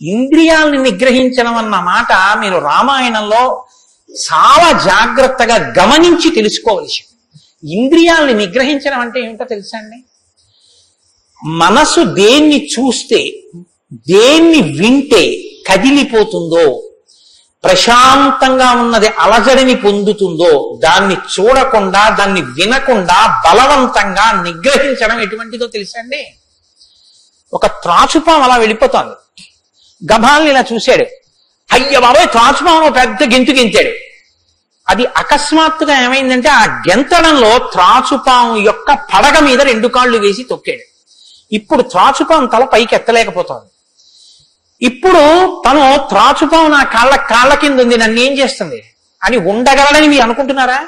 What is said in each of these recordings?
ఇంద్రియాలని నిగ్రహించడం అన్న మాట మీరు రామాయణంలో చాలా జాగ్రత్తగా గమనించి తెలుసుకోవలసి. ఇంద్రియాలని నిగ్రహించడం అంటే ఏమిటో తెలుసా అండి? మనసు దేన్ని చూస్తే, దేన్ని వింటే కదిలిపోతుందో, ప్రశాంతంగా ఉన్నది అలజడిని పొందుతుందో, దాన్ని చూడకుండా, దాన్ని వినకుండా బలవంతంగా నిగ్రహించడం ఎటువంటిదో తెలుసా అండి? ఒక త్రాచుపాం అలా వెళ్ళిపోతోంది, గభాల్ని ఇలా చూశాడు, అయ్య బాబాయ్ త్రాచుపాము పెద్ద గెంతు గెంతాడు. అది అకస్మాత్తుగా ఏమైందంటే ఆ గెంతడంలో త్రాచుపాము యొక్క పడగ మీద 2 కాళ్ళు వేసి తొక్కాడు. ఇప్పుడు త్రాచుపాము తల పైకి ఎత్తలేకపోతోంది. ఇప్పుడు తను త్రాచుపాము నా కాళ్ళ కింద ఉంది, నన్ను ఏం చేస్తుంది అని ఉండగలడని మీరు అనుకుంటున్నారా?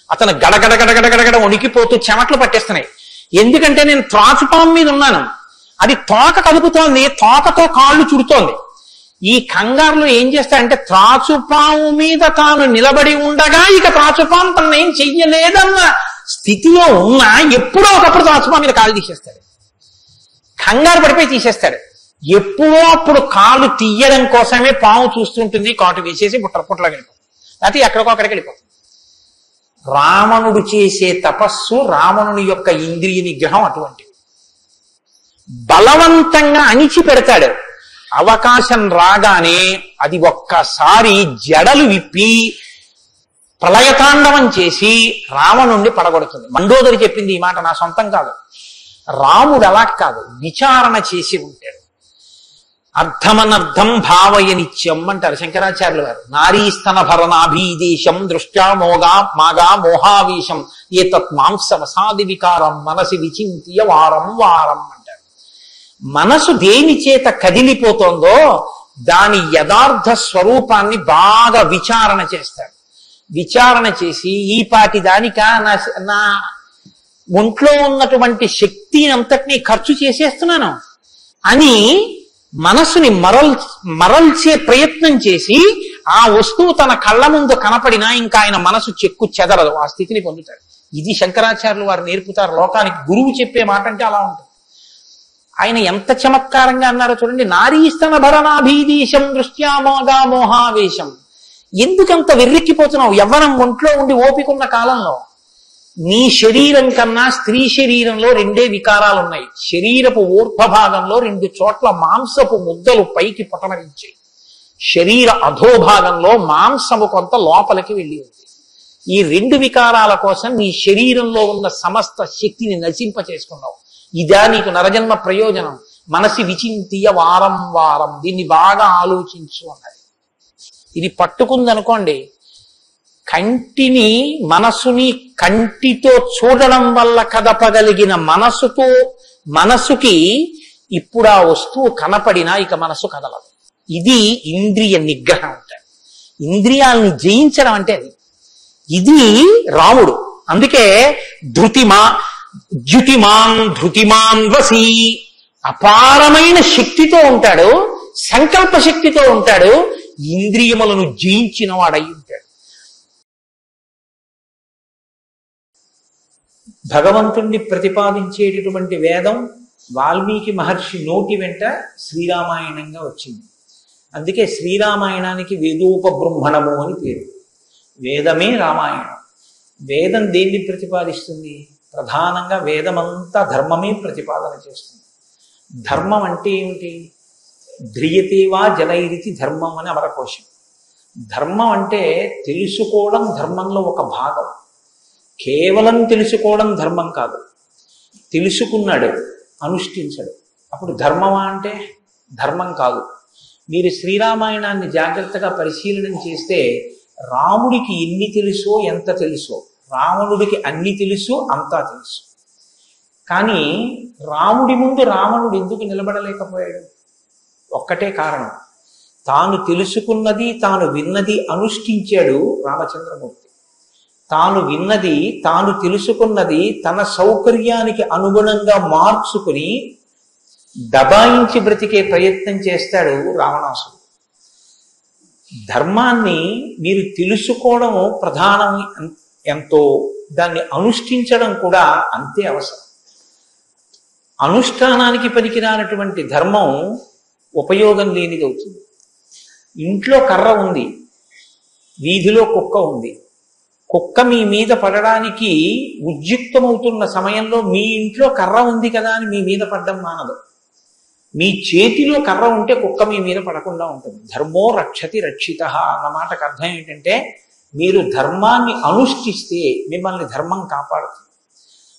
అతను గడగడగడగడగడ వణికిపోతూ చెమట్లు పట్టేస్తున్నాయి. ఎందుకంటే నేను త్రాచుపాము మీద ఉన్నాను, అది తోక కదుపుతోంది, తోకతో కాళ్ళు చుడుతోంది. ఈ కంగారులో ఏం చేస్తాడంటే త్రాచుపాము మీద తాను నిలబడి ఉండగా ఇక త్రాచుపాము తను ఏం చెయ్యలేదన్న స్థితిలో ఉన్నా ఎప్పుడో ఒకప్పుడు త్రాచుపాము మీద కాళ్ళు తీసేస్తాడు, కంగారు పడిపోయి తీసేస్తాడు. ఎప్పుడో అప్పుడు కాళ్ళు తీయడం కోసమే పాము చూస్తుంటుంది, కాటు వేసేసి పుట్లకి వెళ్ళిపోతుంది, లేకపోతే ఎక్కడికో అక్కడికి వెళ్ళిపోతుంది. రావణుడు చేసే తపస్సు, రావణుని యొక్క ఇంద్రియ నిగ్రహం అటువంటిది. బలవంతంగా అణిచి పెడతాడు. అవకాశం రాగానే అది ఒక్కసారి జడలు విప్పి ప్రళయతాండవం చేసి రావణుణ్ణి పడగొడుతుంది. మండోదరి చెప్పింది ఈ మాట, నా సొంతం కాదు. రాముడు అలా కాదు, విచారణ చేసి ఉంటాడు. అర్థమనర్థం భావయనిత్యం అంటారు శంకరాచార్యులు గారు. నారీస్తన భరణాభీదేశం దృష్ట్యా మాగా మోహావేశం ఏతత్ మాంసవసాది వికారం మనసి విచింత్య వారం వారం అంటారు. మనసు దేని చేత కదిలిపోతోందో దాని యథార్థ స్వరూపాన్ని బాగా విచారణ చేస్తాడు. విచారణ చేసి ఈ పాటి దానిక నా ఒంట్లో ఉన్నటువంటి శక్తి అంతటినీ ఖర్చు చేసేస్తున్నాను అని మనసుని మరల్చే ప్రయత్నం చేసి ఆ వస్తువు తన కళ్ళ ముందు కనపడినా ఇంకా ఆయన మనసు చెక్కు చెదరదు, ఆ స్థితిని పొందుతాడు. ఇది శంకరాచార్యులు వారు నేర్పుతారు లోకానికి. గురువు చెప్పే మాట అంటే అలా ఉంటుంది. ఆయన ఎంత చమత్కారంగా అన్నారో చూడండి. నారీస్తన భరణాభీదీశం దృష్ట్యా మోగా మోహావేశం. ఎందుకంత వెర్రెక్కిపోతున్నావు? యవ్వనం ఒంట్లో ఉండి ఓపికన్న కాలంలో నీ శరీరం కన్నా స్త్రీ శరీరంలో 2 వికారాలు ఉన్నాయి. శరీరపు ఊర్ధ్వభాగంలో 2 చోట్ల మాంసపు ముద్దలు పైకి పొటమరించాయి. శరీర అధోభాగంలో మాంసము కొంత లోపలికి వెళ్ళి ఉంది. ఈ 2 వికారాల కోసం నీ శరీరంలో ఉన్న సమస్త శక్తిని నశింప చేసుకున్నావు. ఇదా నీకు నరజన్మ ప్రయోజనం? మనసి విచింతియ వారం వారం, దీన్ని బాగా ఆలోచించు అన్నది. ఇది పట్టుకుందనుకోండి, కంటిని మనసుని కంటితో చూడడం వల్ల కదపగలిగిన మనసుకి ఇప్పుడు ఆ వస్తువు కనపడినా ఇక మనసు కదలదు. ఇది ఇంద్రియ నిగ్రహం అంటారు. ఇంద్రియాలని జయించడం అంటే అది. ఇది రాముడు. అందుకే ధృతిమాన్ వసి, అపారమైన శక్తితో ఉంటాడు, సంకల్ప శక్తితో ఉంటాడు, ఇంద్రియములను జయించిన వాడై ఉంటాడు. భగవంతుణ్ణి ప్రతిపాదించేటటువంటి వేదం వాల్మీకి మహర్షి నోటి వెంట శ్రీరామాయణంగా వచ్చింది. అందుకే శ్రీరామాయణానికి వేదోపబృంహణము అని పేరు. వేదమే రామాయణం. వేదం దేన్ని ప్రతిపాదిస్తుంది? ప్రధానంగా వేదమంతా ధర్మమే ప్రతిపాదన చేస్తుంది. ధర్మం అంటే ఏమిటి? ధ్రియతేవా జనైరితి ధర్మం అని అమరకోశం. ధర్మం అంటే తెలుసుకోవడం ధర్మంలో ఒక భాగం. కేవలం తెలుసుకోవడం ధర్మం కాదు. తెలుసుకున్నాడు, అనుష్ఠించాడు, అప్పుడు ధర్మమా అంటే ధర్మం కాదు. మీరు శ్రీరామాయణాన్ని జాగ్రత్తగా పరిశీలన చేస్తే రాముడికి ఎన్ని తెలుసో ఎంత తెలుసో, రావణుడికి అన్ని తెలుసు అంతా తెలుసు. కానీ రాముడి ముందు రావణుడు ఎందుకు నిలబడలేకపోయాడు? ఒక్కటే కారణం, తాను తెలుసుకున్నది తాను విన్నది అనుష్ఠించాడు రామచంద్రమూర్తి. తాను విన్నది తాను తెలుసుకున్నది తన సౌకర్యానికి అనుగుణంగా మార్చుకుని దబాయించి బ్రతికే ప్రయత్నం చేస్తాడు రావణాసుడు. ధర్మాన్ని మీరు తెలుసుకోవడం ప్రధానం ఎంతో, దాన్ని అనుష్ఠించడం కూడా అంతే అవసరం. అనుష్ఠానానికి పనికిరానటువంటి ధర్మం ఉపయోగం లేనిది అవుతుంది. ఇంట్లో కర్ర ఉంది, వీధిలో కుక్క ఉంది. కుక్క మీ మీద పడడానికి ఉద్యుక్తమవుతున్న సమయంలో మీ ఇంట్లో కర్ర ఉంది కదా అని మీ మీద పడ్డం మానదు. మీ చేతిలో కర్ర ఉంటే కుక్క మీ మీద పడకుండా ఉంటుంది. ధర్మో రక్షతి రక్షిత అన్న మాటకు అర్థం ఏంటంటే, మీరు ధర్మాన్ని అనుష్ఠిస్తే మిమ్మల్ని ధర్మం కాపాడుతుంది.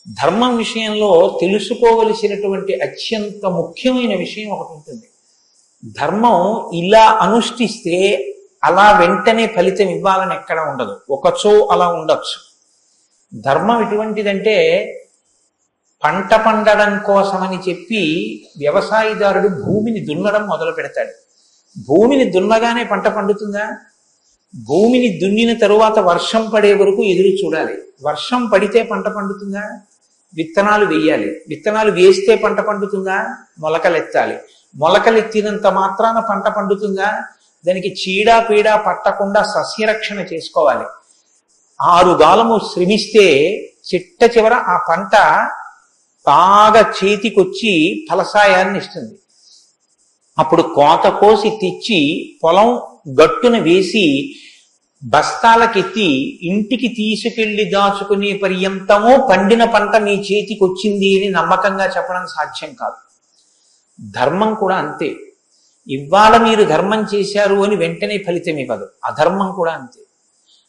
ధర్మం విషయంలో తెలుసుకోవలసినటువంటి అత్యంత ముఖ్యమైన విషయం ఒకటి ఉంటుంది. ధర్మం ఇలా అనుష్ఠిస్తే అలా వెంటనే ఫలితం ఇవ్వాలని ఎక్కడ ఉండదు, ఒకచో అలా ఉండొచ్చు. ధర్మం ఎటువంటిదంటే, పంట పండడం కోసమని చెప్పి వ్యవసాయదారుడు భూమిని దున్నడం మొదలు పెడతాడు. భూమిని దున్నగానే పంట పండుతుందా? భూమిని దున్నిన తరువాత వర్షం పడే వరకు ఎదురు చూడాలి. వర్షం పడితే పంట పండుతుందా? విత్తనాలు వేయాలి. విత్తనాలు వేస్తే పంట పండుతుందా? మొలకలెత్తాలి. మొలకలెత్తినంత మాత్రాన పంట పండుతుందా? దానికి చీడా పీడా పట్టకుండా సస్యరక్షణ చేసుకోవాలి. 6 గాలము శ్రమిస్తే చిట్ట చివర ఆ పంట బాగా చేతికొచ్చి ఫలసాయాన్ని ఇస్తుంది. అప్పుడు కోత కోసి తెచ్చి పొలం గట్టున వేసి బస్తాలకెత్తి ఇంటికి తీసుకెళ్లి దాచుకునే పర్యంతమో పండిన పంట మీ చేతికి వచ్చింది అని నమ్మకంగా చెప్పడం సాధ్యం కాదు. ధర్మం కూడా అంతే. ఇవాళ మీరు ధర్మం చేశారు అని వెంటనే ఫలితం ఇవ్వదు. అధర్మం కూడా అంతే.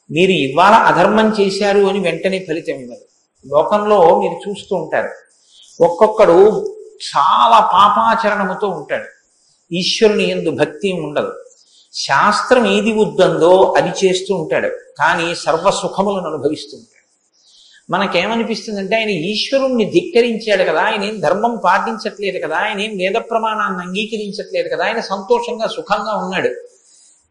మీరు ఇవాళ అధర్మం చేశారు అని వెంటనే ఫలితం ఇవ్వదు. లోకంలో మీరు చూస్తూ ఉంటారు, ఒక్కొక్కడు చాలా పాపాచరణముతో ఉంటాడు, ఈశ్వరుని యందు భక్తి ఉండదు, శాస్త్రం ఏది వద్దందో అది చేస్తూ ఉంటాడు, కానీ సర్వసుఖములను అనుభవిస్తూ ఉంటాడు. మనకేమనిపిస్తుందంటే, ఆయన ఈశ్వరుణ్ణి ధిక్కరించాడు కదా, ఆయన ఏం ధర్మం పాటించట్లేదు కదా, ఆయన ఏం వేద ప్రమాణాన్ని అంగీకరించట్లేదు కదా, ఆయన సంతోషంగా సుఖంగా ఉన్నాడు.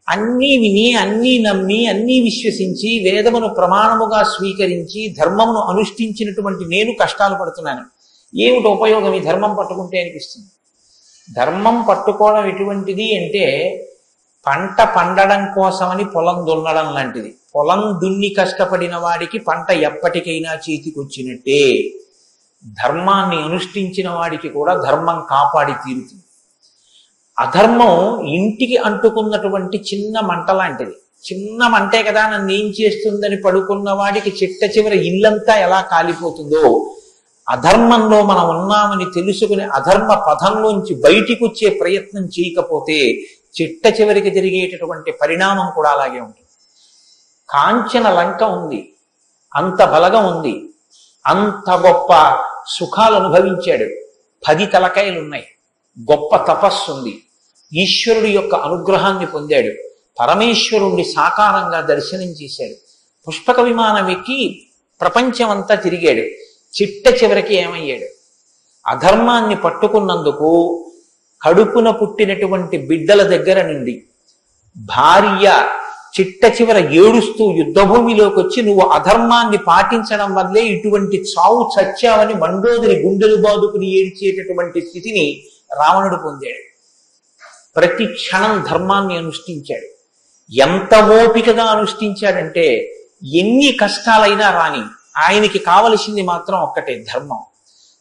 అన్నీ విని, అన్నీ నమ్మి, అన్నీ విశ్వసించి, వేదమును ప్రమాణముగా స్వీకరించి ధర్మమును అనుష్ఠించినటువంటి నేను కష్టాలు పడుతున్నాను. ఏమిటి ఉపయోగం ఈ ధర్మం పట్టుకుంటే అనిపిస్తుంది. ధర్మం పట్టుకోవడం ఎటువంటిది అంటే, పంట పండడం కోసమని పొలం దున్నడం లాంటిది. పొలం దున్ని కష్టపడిన వాడికి పంట ఎప్పటికైనా చేతికొచ్చినట్టే. ధర్మాన్ని అనుష్ఠించిన వాడికి కూడా ధర్మం కాపాడి తీరుతుంది. అధర్మం ఇంటికి అంటుకున్నటువంటి చిన్న మంట లాంటిది. చిన్న మంటే కదా నన్ను ఏం చేస్తుందని పడుకున్న వాడికి చిట్ట చివర ఇల్లంతా ఎలా కాలిపోతుందో, అధర్మంలో మనం ఉన్నామని తెలుసుకుని అధర్మ పథంలోంచి బయటికి వచ్చే ప్రయత్నం చేయకపోతే చిట్ట చివరికి జరిగేటటువంటి పరిణామం కూడా అలాగే ఉంటుంది. కాంచన లంక ఉంది, అంత బలగం ఉంది, అంత గొప్ప సుఖాలు అనుభవించాడు, 10 తలకాయలున్నాయి, గొప్ప తపస్సు ఉంది, ఈశ్వరుడి యొక్క అనుగ్రహాన్ని పొందాడు, పరమేశ్వరుణ్ణి సాకారంగా దర్శనం చేశాడు, పుష్పక విమానం ఎక్కి ప్రపంచమంతా తిరిగాడు. చిట్ట చివరికి ఏమయ్యాడు? అధర్మాన్ని పట్టుకున్నందుకు కడుపున పుట్టినటువంటి బిడ్డల దగ్గర నుండి భార్య చిట్ట చివర ఏడుస్తూ యుద్ధభూమిలోకి వచ్చి, నువ్వు అధర్మాన్ని పాటించడం వల్లే ఇటువంటి చావు చచ్చావని మండోదరి గుండెలు బాదుకుని ఏడ్చేటటువంటి స్థితిని రావణుడు పొందాడు. ప్రతి క్షణం ధర్మాన్ని అనుష్ఠించాడు. ఎంత ఓపికగా అనుష్ఠించాడంటే, ఎన్ని కష్టాలైనా రాని ఆయనకి కావలసింది మాత్రం ఒక్కటే, ధర్మం.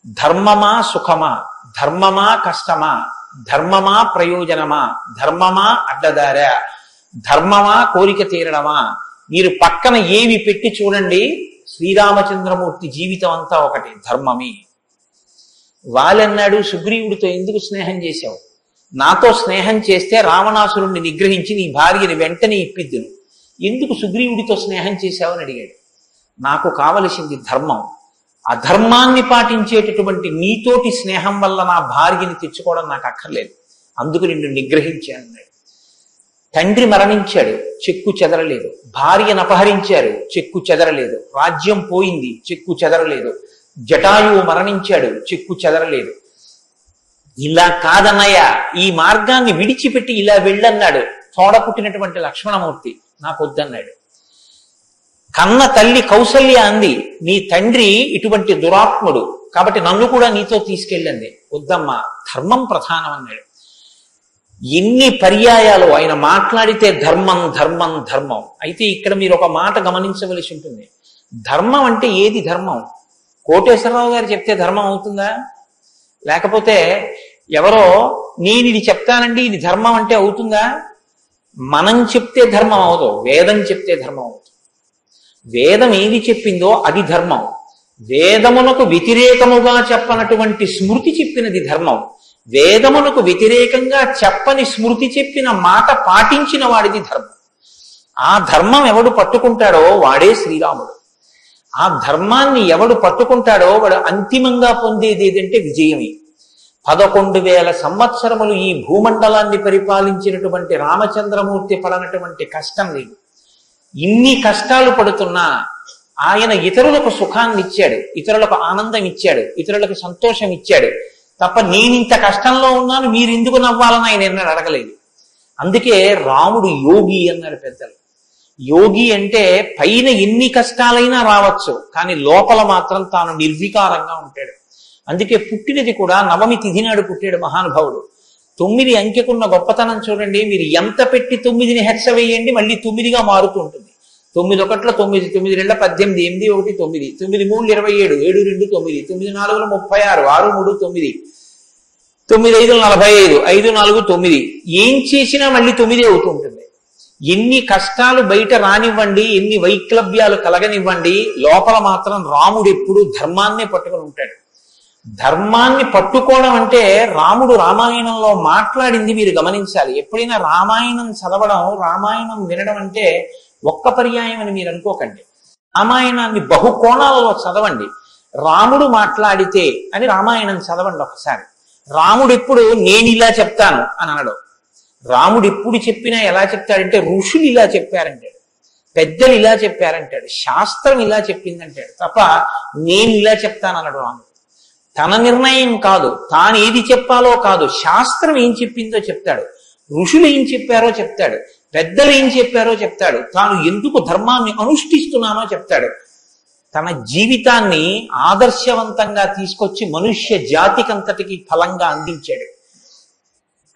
ధర్మమా సుఖమా, ధర్మమా కష్టమా, ధర్మమా ప్రయోజనమా, ధర్మమా అడ్డదారా, ధర్మమా కోరిక తీరడమా, మీరు పక్కన ఏవి పెట్టి చూడండి, శ్రీరామచంద్రమూర్తి జీవితం అంతా ఒకటి, ధర్మమే. వాళ్ళన్నాడు, సుగ్రీవుడితో ఎందుకు స్నేహం చేశావు? నాతో స్నేహం చేస్తే రావణాసురుణ్ణి నిగ్రహించి నీ భార్యని వెంటనే ఇప్పిద్దును, ఎందుకు సుగ్రీవుడితో స్నేహం చేశావని అడిగాడు. నాకు కావలసింది ధర్మం. అధర్మాన్ని పాటించేటటువంటి నీతోటి స్నేహం వల్ల నా భార్యని తెచ్చుకోవడం నాకు అక్కర్లేదు, అందుకు నిన్ను నిగ్రహించాను. తండ్రి మరణించాడు, చెక్కు చెదరలేదు. భార్యను అపహరించారు, చెక్కు చెదరలేదు. రాజ్యం పోయింది, చెక్కు చెదరలేదు. జటాయువు మరణించాడు, చెక్కు చెదరలేదు. ఇలా కాదన్నయ్య, ఈ మార్గాన్ని విడిచిపెట్టి ఇలా వెళ్ళన్నాడు తోడ పుట్టినటువంటి లక్ష్మణమూర్తి. నాకు వద్దన్నాడు. కన్న తల్లి కౌసల్య అంది, నీ తండ్రి ఇటువంటి దురాత్ముడు కాబట్టి నన్ను కూడా నీతో తీసుకెళ్ళండి. వద్దమ్మా, ధర్మం ప్రధానం అన్నాడు. ఎన్ని పర్యాయాలు ఆయన మాట్లాడితే ధర్మం ధర్మం ధర్మం. అయితే ఇక్కడ మీరు ఒక మాట గమనించవలసి ఉంటుంది. ధర్మం అంటే ఏది ధర్మం? కోటేశ్వరరావు గారు చెప్తే ధర్మం అవుతుందా? లేకపోతే ఎవరో నేను ఇది చెప్తానండి ఇది ధర్మం అంటే అవుతుందా? మనం చెప్తే ధర్మం అవదు, వేదం చెప్తే ధర్మం అవుతుంది. వేదం ఏది చెప్పిందో అది ధర్మం. వేదమునకు వ్యతిరేకముగా చెప్పనటువంటి స్మృతి చెప్పినది ధర్మం. వేదమునకు వ్యతిరేకంగా చెప్పని స్మృతి చెప్పిన మాట పాటించిన వాడిది ధర్మం. ఆ ధర్మం ఎవడు పట్టుకుంటాడో వాడే శ్రీరాముడు. ఆ ధర్మాన్ని ఎవడు పట్టుకుంటాడో వాడు అంతిమంగా పొందేది ఏదంటే విజయమే. 11,000 సంవత్సరములు ఈ భూమండలాన్ని పరిపాలించినటువంటి రామచంద్రమూర్తి పడనటువంటి కష్టం లేదు. ఇన్ని కష్టాలు పడుతున్నా ఆయన ఇతరులకు సుఖాన్ని ఇచ్చాడు, ఇతరులకు ఆనందం ఇచ్చాడు, ఇతరులకు సంతోషం ఇచ్చాడు తప్ప నేను ఇంత కష్టంలో ఉన్నాను మీరు ఎందుకు నవ్వాలని ఆయన ఎన్నడూ అడగలేదు. అందుకే రాముడు యోగి అన్నారు పెద్దలు. యోగి అంటే పైన ఎన్ని కష్టాలైనా రావచ్చు కానీ లోపల మాత్రం తాను నిర్వికారంగా ఉంటాడు. అందుకే పుట్టినది కూడా నవమి తిథి నాడు పుట్టాడు మహానుభావుడు. 9 అంకెకున్న గొప్పతనం చూడండి. మీరు ఎంత పెట్టి 9ని హెచ్చ వేయండి మళ్ళీ 9గా మారుతూ ఉంటుంది. 9 ఒకట్ల 9, 9 2 18, 8 1 9, 9 3 27, 7 2 9, 9 4 36, 6 3 9, 9 5 45, 5 4 9. ఏం చేసినా మళ్ళీ 9 అవుతూ ఉంటుంది. ఎన్ని కష్టాలు బయట రానివ్వండి, ఎన్ని వైక్లభ్యాలు కలగనివ్వండి, లోపల మాత్రం రాముడు ఎప్పుడు ధర్మాన్నే పట్టుకొని ఉంటాడు. ధర్మాన్ని పట్టుకోవడం అంటే రాముడు రామాయణంలో మాట్లాడింది మీరు గమనించాలి. ఎప్పుడైనా రామాయణం చదవడం, రామాయణం వినడం అంటే ఒక్క పర్యాయం అని మీరు అనుకోకండి. రామాయణాన్ని బహుకోణాలలో చదవండి. రాముడు మాట్లాడితే అని రామాయణం చదవండి ఒకసారి. రాముడు ఎప్పుడు నేను ఇలా చెప్తాను అని అనడు. రాముడు ఎప్పుడు చెప్పినా ఎలా చెప్తాడంటే ఋషులు ఇలా చెప్పారంటాడు, పెద్దలు ఇలా చెప్పారంటాడు, శాస్త్రం ఇలా చెప్పిందంటాడు తప్ప నేను ఇలా చెప్తానన్నాడు రాముడు. తన నిర్ణయం కాదు, తాను ఏది చెప్పాలో కాదు, శాస్త్రం ఏం చెప్పిందో చెప్తాడు, ఋషులు ఏం చెప్పారో చెప్తాడు, పెద్దలు ఏం చెప్పారో చెప్తాడు, తాను ఎందుకు ధర్మాన్ని అనుష్ఠిస్తున్నానో చెప్తాడు. తన జీవితాన్ని ఆదర్శవంతంగా తీసుకొచ్చి మనుష్య జాతికంతటికి ఫలంగా అందించాడు.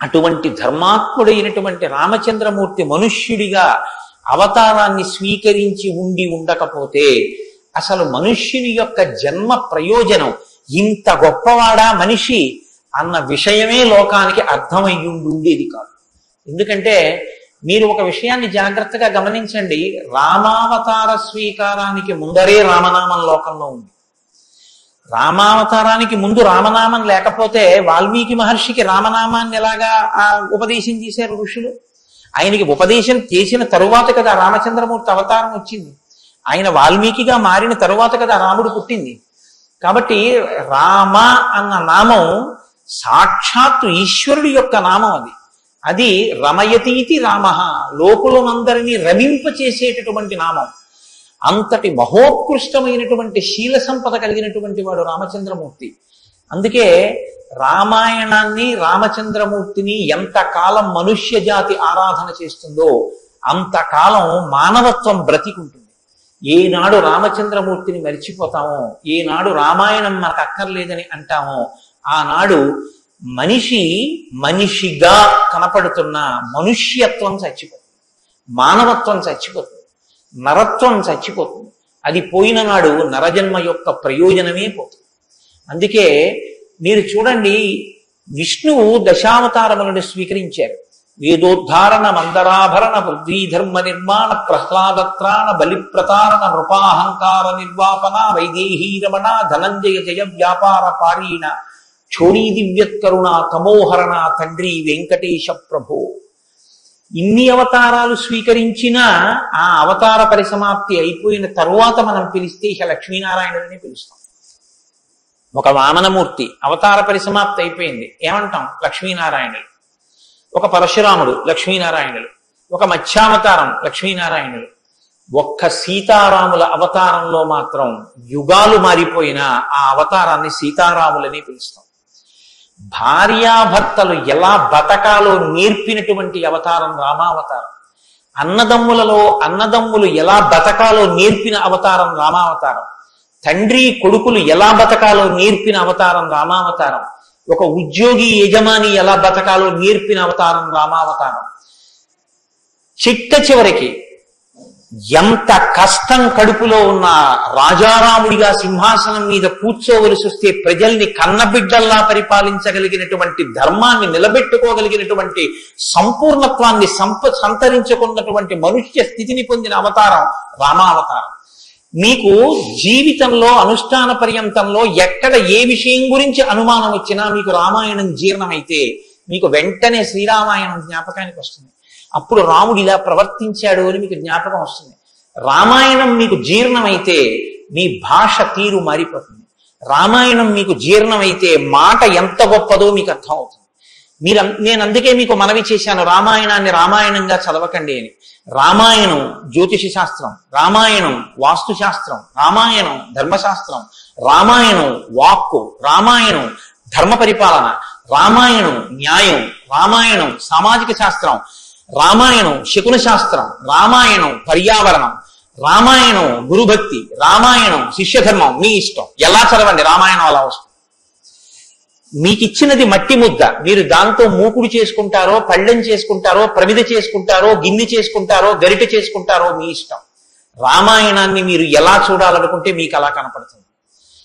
అటువంటి ధర్మాత్ముడైనటువంటి రామచంద్రమూర్తి మనుష్యుడిగా అవతారాన్ని స్వీకరించి ఉండకపోతే అసలు మనుష్యుని యొక్క జన్మ ప్రయోజనం ఇంత గొప్పవాడా మనిషి అన్న విషయమే లోకానికి అర్థమయ్యుండేది కాదు. ఎందుకంటే మీరు ఒక విషయాన్ని జాగ్రత్తగా గమనించండి. రామావతార స్వీకారానికి ముందరే రామనామం లోకంలో ఉంది. రామావతారానికి ముందు రామనామం లేకపోతే వాల్మీకి మహర్షికి రామనామాన్ని ఎలాగా ఉపదేశం చేశారు ఋషులు? ఆయనకి ఉపదేశం చేసిన తరువాత కదా రామచంద్రమూర్తి అవతారం వచ్చింది. ఆయన వాల్మీకిగా మారిన తరువాత కదా రాముడు పుట్టింది. కాబట్టి రామ అన్న నామం సాక్షాత్తు ఈశ్వరుడి యొక్క నామం. అది రమయతీతి రామ, లోకులనందరినీ రమింపచేసేటటువంటి నామం. అంతటి మహోత్కృష్టమైనటువంటి శీల సంపద కలిగినటువంటి వాడు రామచంద్రమూర్తి. అందుకే రామాయణాన్ని రామచంద్రమూర్తిని ఎంతకాలం మనుష్య జాతి ఆరాధన చేస్తుందో అంతకాలం మానవత్వం బ్రతికుంటుంది. ఏనాడు రామచంద్రమూర్తిని మరిచిపోతామో, ఏనాడు రామాయణం మనకు అక్కర్లేదని అంటామో ఆనాడు మనిషిగా కనపడుతున్న మనుష్యత్వం చచ్చిపోతుంది, మానవత్వం చచ్చిపోతుంది, నరత్వం చచ్చిపోతుంది. అది పోయిన నాడు నరజన్మ యొక్క ప్రయోజనమే పోతుంది. అందుకే మీరు చూడండి, విష్ణువు దశావతారములను స్వీకరించారు. వేదోద్ధారణ, మందరాభరణ, పృథ్వీధర్మ నిర్మాణ, ప్రహ్లాదత్రాణ, బలిప్రతారణ, నృపాహంకార నిర్వాపన, వైదేహీ రమణ, ధనంజయ జయ వ్యాపార పారీణ, క్షోణీ దివ్యత్కరుణ, తమోహరణ, తండ్రి వెంకటేశ ప్రభో. ఇన్ని అవతారాలు స్వీకరించినా ఆ అవతార పరిసమాప్తి అయిపోయిన తరువాత మనం పిలిస్తే ఇక లక్ష్మీనారాయణుడిని పిలుస్తాం. ఒక వామనమూర్తి అవతార పరిసమాప్తి అయిపోయింది, ఏమంటాం? లక్ష్మీనారాయణులు. ఒక పరశురాముడు, లక్ష్మీనారాయణులు. ఒక మత్స్యావతారం, లక్ష్మీనారాయణులు. ఒక్క సీతారాముల అవతారంలో మాత్రం యుగాలు మారిపోయినా ఆ అవతారాన్ని సీతారాములని పిలుస్తాం. భార్యాభర్తలు ఎలా బతకాలో నేర్పినటువంటి అవతారం రామావతారం. అన్నదమ్ములు ఎలా బతకాలో నేర్పిన అవతారం రామావతారం. తండ్రి కొడుకులు ఎలా బతకాలో నేర్పిన అవతారం రామావతారం. ఒక ఉద్యోగి యజమాని ఎలా బతకాలో నేర్పిన అవతారం రామావతారం. చిట్ట చివరికి ఎంత కష్టం కడుపులో ఉన్న రాజారాముడిగా సింహాసనం మీద కూర్చోవలసి వస్తే ప్రజల్ని కన్నబిడ్డల్లా పరిపాలించగలిగినటువంటి ధర్మాన్ని నిలబెట్టుకోగలిగినటువంటి సంపూర్ణత్వాన్ని సంతరించుకున్నటువంటి మనుష్య స్థితిని పొందిన అవతారం రామావతారం. మీకు జీవితంలో అనుష్ఠాన పర్యంతంలో ఎక్కడ ఏ విషయం గురించి అనుమానం వచ్చినా మీకు రామాయణం జీర్ణమైతే మీకు వెంటనే శ్రీరామాయణం జ్ఞాపకానికి వస్తుంది. అప్పుడు రాముడు ఇలా ప్రవర్తించాడు అని మీకు జ్ఞాపకం వస్తుంది. రామాయణం మీకు జీర్ణమైతే మీ భాష తీరు మారిపోతుంది. రామాయణం మీకు జీర్ణమైతే మాట ఎంత గొప్పదో మీకు అర్థం అవుతుంది. నేను అందుకే మీకు మనవి చేశాను, రామాయణాన్ని రామాయణంగా చదవకండి అని. రామాయణం జ్యోతిష శాస్త్రం, రామాయణం వాస్తు శాస్త్రం, రామాయణం ధర్మశాస్త్రం, రామాయణం వాక్కు, రామాయణం ధర్మ పరిపాలన, రామాయణం న్యాయం, రామాయణం సామాజిక శాస్త్రం, రామాయణం శకున శాస్త్రం, రామాయణం పర్యావరణం, రామాయణం గురుభక్తి, రామాయణం శిష్యధర్మం. మీ ఇష్టం ఎలా చదవండి, రామాయణం అలా వస్తుంది. మీకు ఇచ్చినది మట్టి ముద్ద, మీరు దాంతో మూకుడు చేసుకుంటారో, పళ్ళెం చేసుకుంటారో, ప్రమిద చేసుకుంటారో, గిన్నె చేసుకుంటారో, గరిటె చేసుకుంటారో మీ ఇష్టం. రామాయణాన్ని మీరు ఎలా చూడాలనుకుంటే మీకు అలా కనపడుతుంది.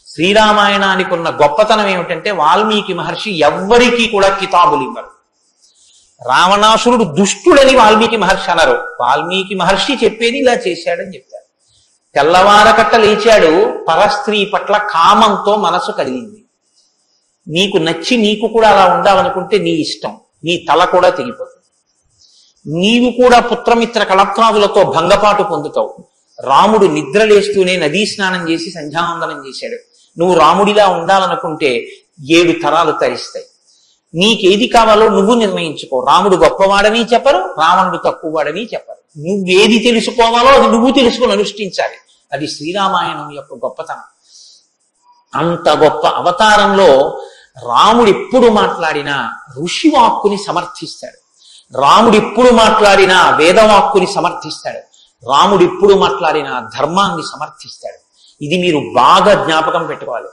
శ్రీరామాయణానికి ఉన్న గొప్పతనం ఏమిటంటే వాల్మీకి మహర్షి ఎవ్వరికీ కూడా కితాబులు ఇవ్వరు. రావణాసురుడు దుష్టుడని వాల్మీకి మహర్షి అన్నారు. వాల్మీకి మహర్షి చెప్పేది ఇలా చేశాడని చెప్పారు. తెల్లవారకట్ట లేచాడు, పరస్త్రీ పట్ల కామంతో మనసు కదిలింది. నీకు నచ్చి నీకు కూడా అలా ఉండాలనుకుంటే నీ ఇష్టం, నీ తల కూడా తెగిపోతుంది. నీవు కూడా పుత్రమిత్ర కళత్రాదులతో భంగపాటు పొందుతావు. రాముడు నిద్రలేస్తూనే నదీ స్నానం చేసి సంధ్యావందనం చేశాడు. నువ్వు రాముడిలా ఉండాలనుకుంటే 7 తరాలు తరిస్తాయి. నీకేది కావాలో నువ్వు నిర్ణయించుకో. రాముడు గొప్పవాడని చెప్పరు, రావణుడు తక్కువవాడని చెప్పరు. నువ్వేది తెలుసుకోవాలో అది నువ్వు తెలుసుకుని అనుష్ఠించాలి. అది శ్రీరామాయణం యొక్క గొప్పతనం. అంత గొప్ప అవతారంలో రాముడు ఎప్పుడు మాట్లాడినా ఋషివాక్కుని సమర్థిస్తాడు. రాముడు ఎప్పుడు మాట్లాడినా వేదవాక్కుని సమర్థిస్తాడు. రాముడు ఎప్పుడు మాట్లాడినా ధర్మాన్ని సమర్థిస్తాడు. ఇది మీరు బాగా జ్ఞాపకం పెట్టుకోవాలి.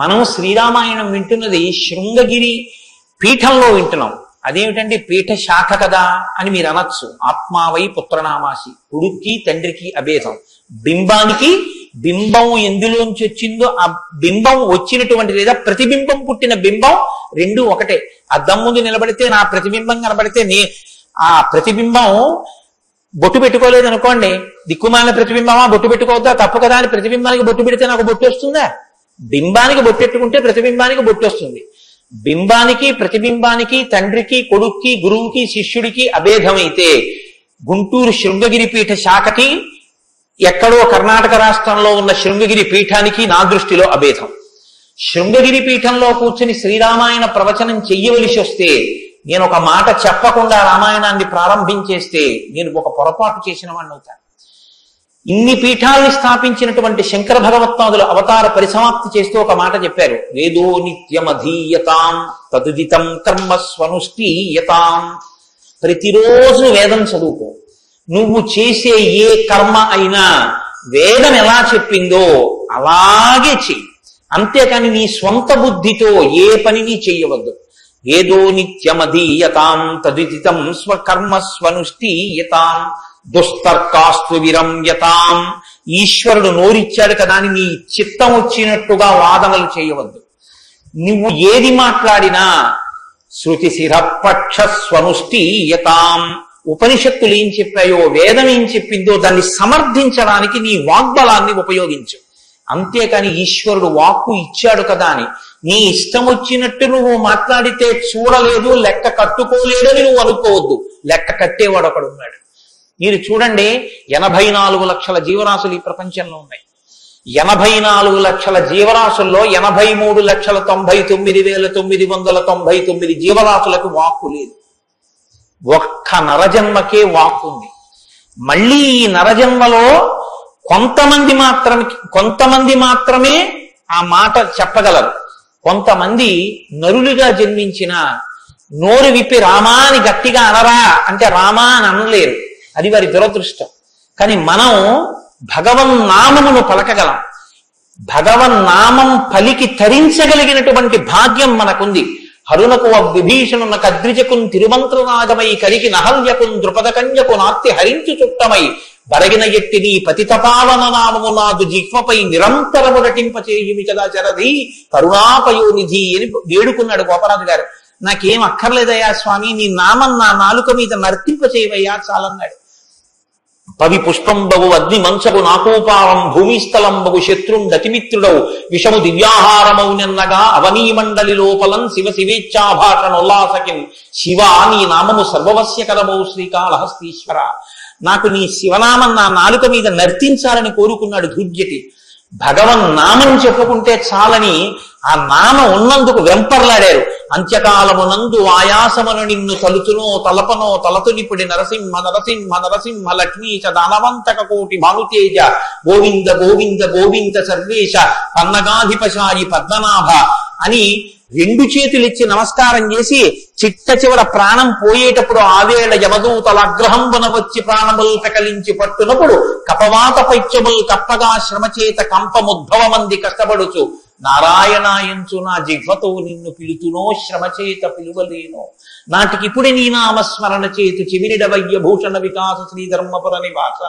మనం శ్రీరామాయణం వింటున్నది శృంగగిరి పీఠంలో వింటున్నాం. అదేమిటంటే పీఠ శాఖ కదా అని మీరు అనొచ్చు. ఆత్మావై పుత్రనామాసి, కొడుక్కి తండ్రికి అభేదం. బింబానికి బింబం ఎందులోంచి వచ్చిందో ఆ బింబం వచ్చినటువంటి లేదా ప్రతిబింబం పుట్టిన బింబం రెండు ఒకటే. అద్దం ముందు నిలబడితే నా ప్రతిబింబం కనబడితే ఆ ప్రతిబింబం బొట్టు పెట్టుకోలేదు అనుకోండి, దిక్కుమాలిన ప్రతిబింబమా బొట్టు పెట్టుకోవద్దా తప్పు కదా అని ప్రతిబింబానికి బొట్టు పెడితే నాకు బొట్టు వస్తుందా? బింబానికి బొట్టెట్టుకుంటే ప్రతిబింబానికి బొట్టు వస్తుంది. బింబానికి ప్రతిబింబానికి తండ్రికి కొడుక్కి గురువుకి శిష్యుడికి అభేదమైతే గుంటూరు శృంగగిరి పీఠ శాఖకి ఎక్కడో కర్ణాటక రాష్ట్రంలో ఉన్న శృంగగిరి పీఠానికి నా దృష్టిలో అభేదం. శృంగగిరి పీఠంలో కూర్చుని శ్రీరామాయణ ప్రవచనం చెయ్యవలసి వస్తే నేను ఒక మాట చెప్పకుండా రామాయణాన్ని ప్రారంభించేస్తే నేను ఒక పొరపాటు చేసిన వాడిని అవుతాను. ఇన్ని పీఠాల్ని స్థాపించినటువంటి శంకర భగవత్పాదులు అవతార పరిసమాప్తి చేస్తూ ఒక మాట చెప్పారు. వేదో నిత్యమధీయతాం తదుదితం కర్మస్వనుష్ఠీయతాం. ప్రతిరోజు వేదం చదువుకో. నువ్వు చేసే ఏ కర్మ అయినా వేదం ఎలా చెప్పిందో అలాగే చెయ్యి. అంతేకాని నీ స్వంత బుద్ధితో ఏ పనిని చెయ్యవద్దు. ఏదో నిత్యమధీయతాం తదుదితం స్వకర్మస్వనుష్ఠీయతాం దుస్తర్కాస్తు విరమ్యతాం. ఈశ్వరుడు నోరిచ్చాడు కదా అని నీ చిత్తం వచ్చినట్టుగా వాదనలు చేయవద్దు. నువ్వు ఏది మాట్లాడినా శృతి శిరపక్ష స్వనుష్ఠీయతాం. ఉపనిషత్తులు ఏం చెప్పాయో వేదం ఏం చెప్పిందో దాన్ని సమర్థించడానికి నీ వాగ్బలాన్ని ఉపయోగించు. అంతేకాని ఈశ్వరుడు వాక్కు ఇచ్చాడు కదా అని నీ ఇష్టం వచ్చినట్టు నువ్వు మాట్లాడితే చూడలేదు లెక్క కట్టుకోలేడని నువ్వు అనుకోవద్దు. లెక్క కట్టేవాడు ఒకడున్నాడు. మీరు చూడండి, 84 లక్షల జీవరాశులు ఈ ప్రపంచంలో ఉన్నాయి. 84 లక్షల జీవరాశుల్లో 83,99,999 జీవరాశులకు వాక్కు లేదు. ఒక్క నరజన్మకే వాక్కు ఉంది. మళ్ళీ ఈ నరజన్మలో కొంతమంది మాత్రమే ఆ మాట చెప్పగలరు. కొంతమంది నరులుగా జన్మించిన నోరు విప్పి రామా అని గట్టిగా అనరా అంటే రామా అని అనలేరు. అది వారి దురదృష్టం. కానీ మనం భగవన్నామమును పలకగలం. భగవన్నామం పలికి తరించగలిగినటువంటి భాగ్యం మనకుంది. హరునకు విభీషణున కద్రిజకున్ తిరుమంత్రనాగమై కరికి నహల్యకున్ ద్రుపద కన్యకు నార్తి హరించు చుట్టమై బరగిన ఎట్టి నీ పతితపావన నామము నాదు జిహ్వపై నిరంతరము నటింపచేయుమి కదా చరది కరుణాపయోనిధి అని వేడుకున్నాడు గోపరాజు గారు. నాకేం అక్కర్లేదయ్యా స్వామి, నీ నామం నా నాలుక మీద నర్తింపచేయవయ్యా చాలన్నాడు. పవి పుష్పంబగు అగ్ని మంచగు నాకోపావం భూమిస్థలంబగు శత్రుండతిమిత్రుడవు విషము దివ్యాహారమౌ నిన్నగా అవనీ మండలి లోపలం శివ శివేచ్ఛాభాషణోల్లాసకిన్ శివ నీ నామము సర్వవస్య కలమౌ శ్రీకాళహస్తీశ్వర. నాకు నీ శివనామం నా నాలుక మీద నర్తించాలని కోరుకున్నాడు ధూర్జటి. భగవన్ నామం చెప్పుకుంటే చాలని ఆ నామం ఉన్నందుకు వెంపర్లాడారు. అంత్యకాలమునందు ఆయాసమును నిన్ను తలుచునో తలపనో తలతునిపుడి నరసింహ నరసింహ నరసింహ లక్ష్మీచ దానవంతక కోటి భానుతేజ గోవింద గోవింద గోవింద సర్వేశ పన్నగాధిపశాయి పద్మనాభ అని రెండు చేతులిచ్చి నమస్కారం చేసి చిట్ట చివర ప్రాణం పోయేటప్పుడు ఆవేళ యమదూతల అగ్రహంబున వచ్చి ప్రాణములు పెకలించి పట్టునప్పుడు కపవాత పైత్యములు కప్పగా శ్రమచేత కంపముద్భవమంది కష్టపడుచు నారాయణాయంచు నా జిహ్వతో నిన్ను పిలుతునో శ్రమచేత పిలువలేనో నాటికిపుడి నీ నామస్మరణ చేతు చివిరిడవయ్య భూషణ వికాస శ్రీధర్మపుర నివాస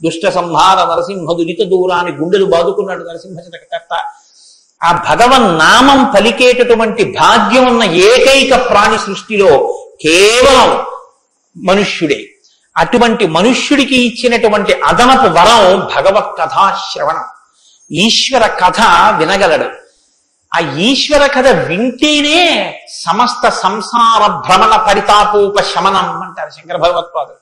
దుష్ట సంహార నరసింహ దురిత దూరాన్ని గుండెలు బాదుకున్నాడు నరసింహశతకర్త. ఆ భగవన్ నామం పలికేటటువంటి భాగ్యం ఉన్న ఏకైక ప్రాణి సృష్టిలో కేవలం మనుష్యుడే. అటువంటి మనుష్యుడికి ఇచ్చినటువంటి అదనపు వరం భగవత్ కథాశ్రవణం. ఈశ్వర కథ వినగలడు. ఆ ఈశ్వర కథ వింటేనే సమస్త సంసార భ్రమణ పరితాపోపశమనం అంటారు శంకర భగవత్పాదులు.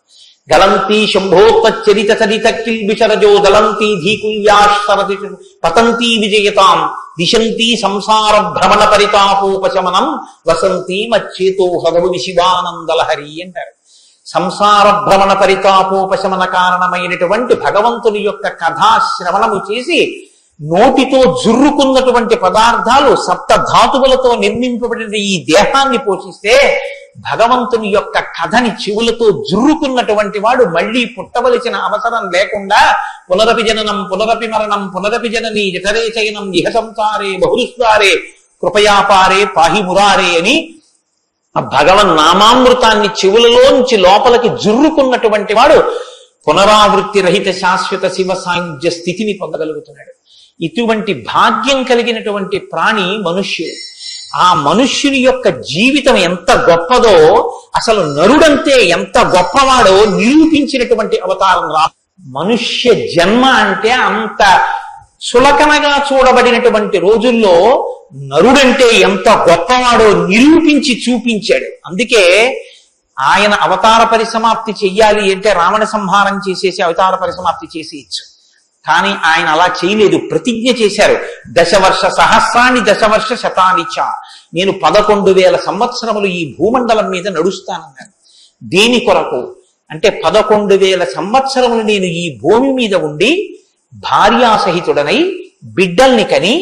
గలంతి శంభోత్చరిత చరిత కిల్బిచరజో దళంతి ధీకుల్యాశ్వరతి పతంతి విజయతాం దిశంతి సంసార భ్రమణ పరితాపోపశమనం వసంతి మచ్చేతో హృదవి శివానందలహరి అంటారు. సంసార భ్రమణ పరితాపోపశమన కారణమైనటువంటి భగవంతుని యొక్క కథాశ్రవణము చేసి నోటితో జుర్రుకున్నటువంటి పదార్థాలు సప్త ధాతువులతో నిర్మింపబడిన ఈ దేహాన్ని పోషిస్తే భగవంతుని యొక్క కథని చెవులతో జుర్రుకున్నటువంటి వాడు మళ్ళీ పుట్టవలసిన అవసరం లేకుండా పునరపి జననం పునరపి మరణం పునరపి జనని జఠరే చయనం ఇహ సంసారే బహురుస్వారే కృపయాపారే పాహి మురారే అని ఆ భగవన్ నామామృతాన్ని చెవులలోంచి లోపలికి జుర్రుకున్నటువంటి వాడు పునరావృత్తి రహిత శాశ్వత శివ సాయుధ్య స్థితిని పొందగలుగుతున్నాడు. ఇటువంటి భాగ్యం కలిగినటువంటి ప్రాణి మనుష్యుడు. ఆ మనుష్యుని యొక్క జీవితం ఎంత గొప్పదో, అసలు నరుడంతే ఎంత గొప్పవాడో నిరూపించినటువంటి అవతారం రా. మనుష్య జన్మ అంటే అంత సులకనగా చూడబడినటువంటి రోజుల్లో నరుడంటే ఎంత గొప్పవాడో నిరూపించి చూపించాడు. అందుకే ఆయన అవతార పరిసమాప్తి చెయ్యాలి అంటే రావణ సంహారం చేసేసి అవతార పరిసమాప్తి చేసేయచ్చు. కానీ ఆయన అలా చేయలేదు, ప్రతిజ్ఞ చేశారు. దశవర్ష సహస్రాన్ని దశవర్ష శతానిచ, నేను 11,000 సంవత్సరములు ఈ భూమండలం మీద నడుస్తానన్నాను. దేని కొరకు అంటే 11,000 సంవత్సరములు నేను ఈ భూమి మీద ఉండి భార్యాసహితుడనై బిడ్డల్ని కని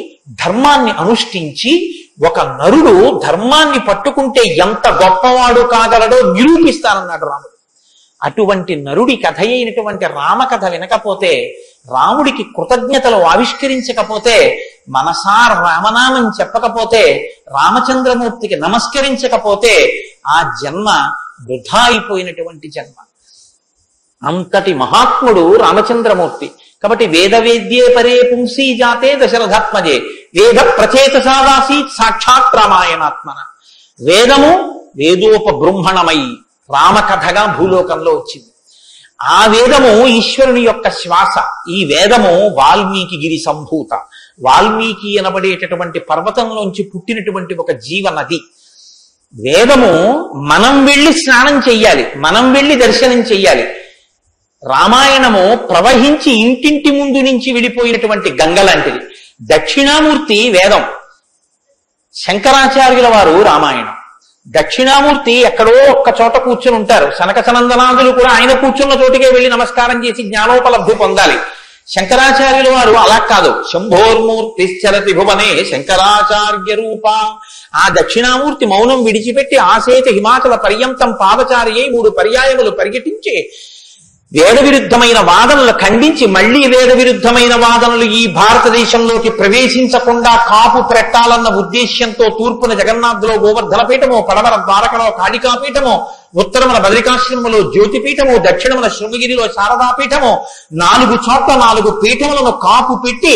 ధర్మాన్ని అనుష్ఠించి ఒక నరుడు ధర్మాన్ని పట్టుకుంటే ఎంత గొప్పవాడు కాగలడో నిరూపిస్తానన్నాడు రాముడు. అటువంటి నరుడి కథ అయినటువంటి రామకథ వినకపోతే, రాముడికి కృతజ్ఞతలు ఆవిష్కరించకపోతే, మనసార రామనామం చెప్పకపోతే, రామచంద్రమూర్తికి నమస్కరించకపోతే ఆ జన్మ వృధా అయిపోయినటువంటి జన్మ. అంతటి మహాత్ముడు రామచంద్రమూర్తి. కాబట్టి వేదవేద్యే పరే పుంసీ జాతే దశరథాత్మజే వేద ప్రచేతసాదాసీత్ సాక్షాత్ రామాయణాత్మన. వేదము వేదోపబృంహణమై రామకథగా భూలోకంలో వచ్చింది. ఆ వేదము ఈశ్వరుని యొక్క శ్వాస. ఈ వేదము వాల్మీకి గిరి సంభూత. వాల్మీకి అనబడేటటువంటి పర్వతంలోంచి పుట్టినటువంటి ఒక జీవనది. వేదము మనం వెళ్ళి స్నానం చెయ్యాలి, మనం వెళ్ళి దర్శనం చెయ్యాలి. రామాయణము ప్రవహించి ఇంటింటి ముందు నుంచి వెళ్ళిపోయినటువంటి గంగ లాంటిది. దక్షిణామూర్తి వేదం, శంకరాచార్యుల వారు రామాయణం. దక్షిణామూర్తి ఎక్కడో ఒక్క చోట కూర్చుని ఉంటారు. సనక సనందనాదులు కూడా ఆయన కూర్చున్న చోటికే వెళ్ళి నమస్కారం చేసి జ్ఞానోపలబ్ధి పొందాలి. శంకరాచార్యుల వారు అలా కాదు. శంభోర్మూర్తి చరతి భువనే శంకరాచార్య రూప. ఆ దక్షిణామూర్తి మౌనం విడిచిపెట్టి ఆసేత హిమాచల పర్యంతం పాదచారి అయి 3 పర్యాయములు పర్యటించి వేద విరుద్ధమైన వాదనలు ఖండించి మళ్లీ వేద విరుద్ధమైన వాదనలు ఈ భారతదేశంలోకి ప్రవేశించకుండా కాపు పెట్టాలన్న ఉద్దేశ్యంతో తూర్పున జగన్నాథ్లో గోవర్ధన పీఠమో, పడమర ద్వారకలో కాళికాపీఠమో, ఉత్తరమున బదరికాశ్రమములో జ్యోతిపీఠము, దక్షిణమున శృంగగిరిలో శారదాపీఠము, 4 చోట్ల 4 పీఠములను కాపు పెట్టి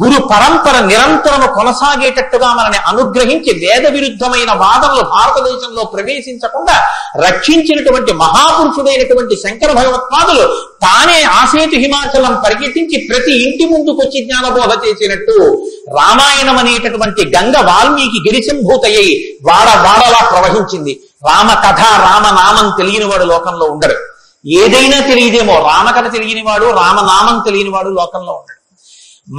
గురు పరంపర నిరంతరము కొనసాగేటట్టుగా మనని అనుగ్రహించి వేద విరుద్ధమైన వాదనలు భారతదేశంలో ప్రవేశించకుండా రక్షించినటువంటి మహాపురుషుడైనటువంటి శంకర భగవత్పాదులు తానే ఆసేతు హిమాచలం పరిగెట్టించి ప్రతి ఇంటి ముందుకొచ్చి జ్ఞానబోధ చేసినట్టు రామాయణం అనేటటువంటి గంగ వాల్మీకి గిరిశంభూతయ్యి వాడలా ప్రవహించింది. రామ కథ రామనామం తెలియని వాడు లోకంలో ఉండడు. ఏదైనా తెలియదేమో, రామకథ తెలియని వాడు, రామనామం తెలియని వాడు లోకంలో ఉండడు.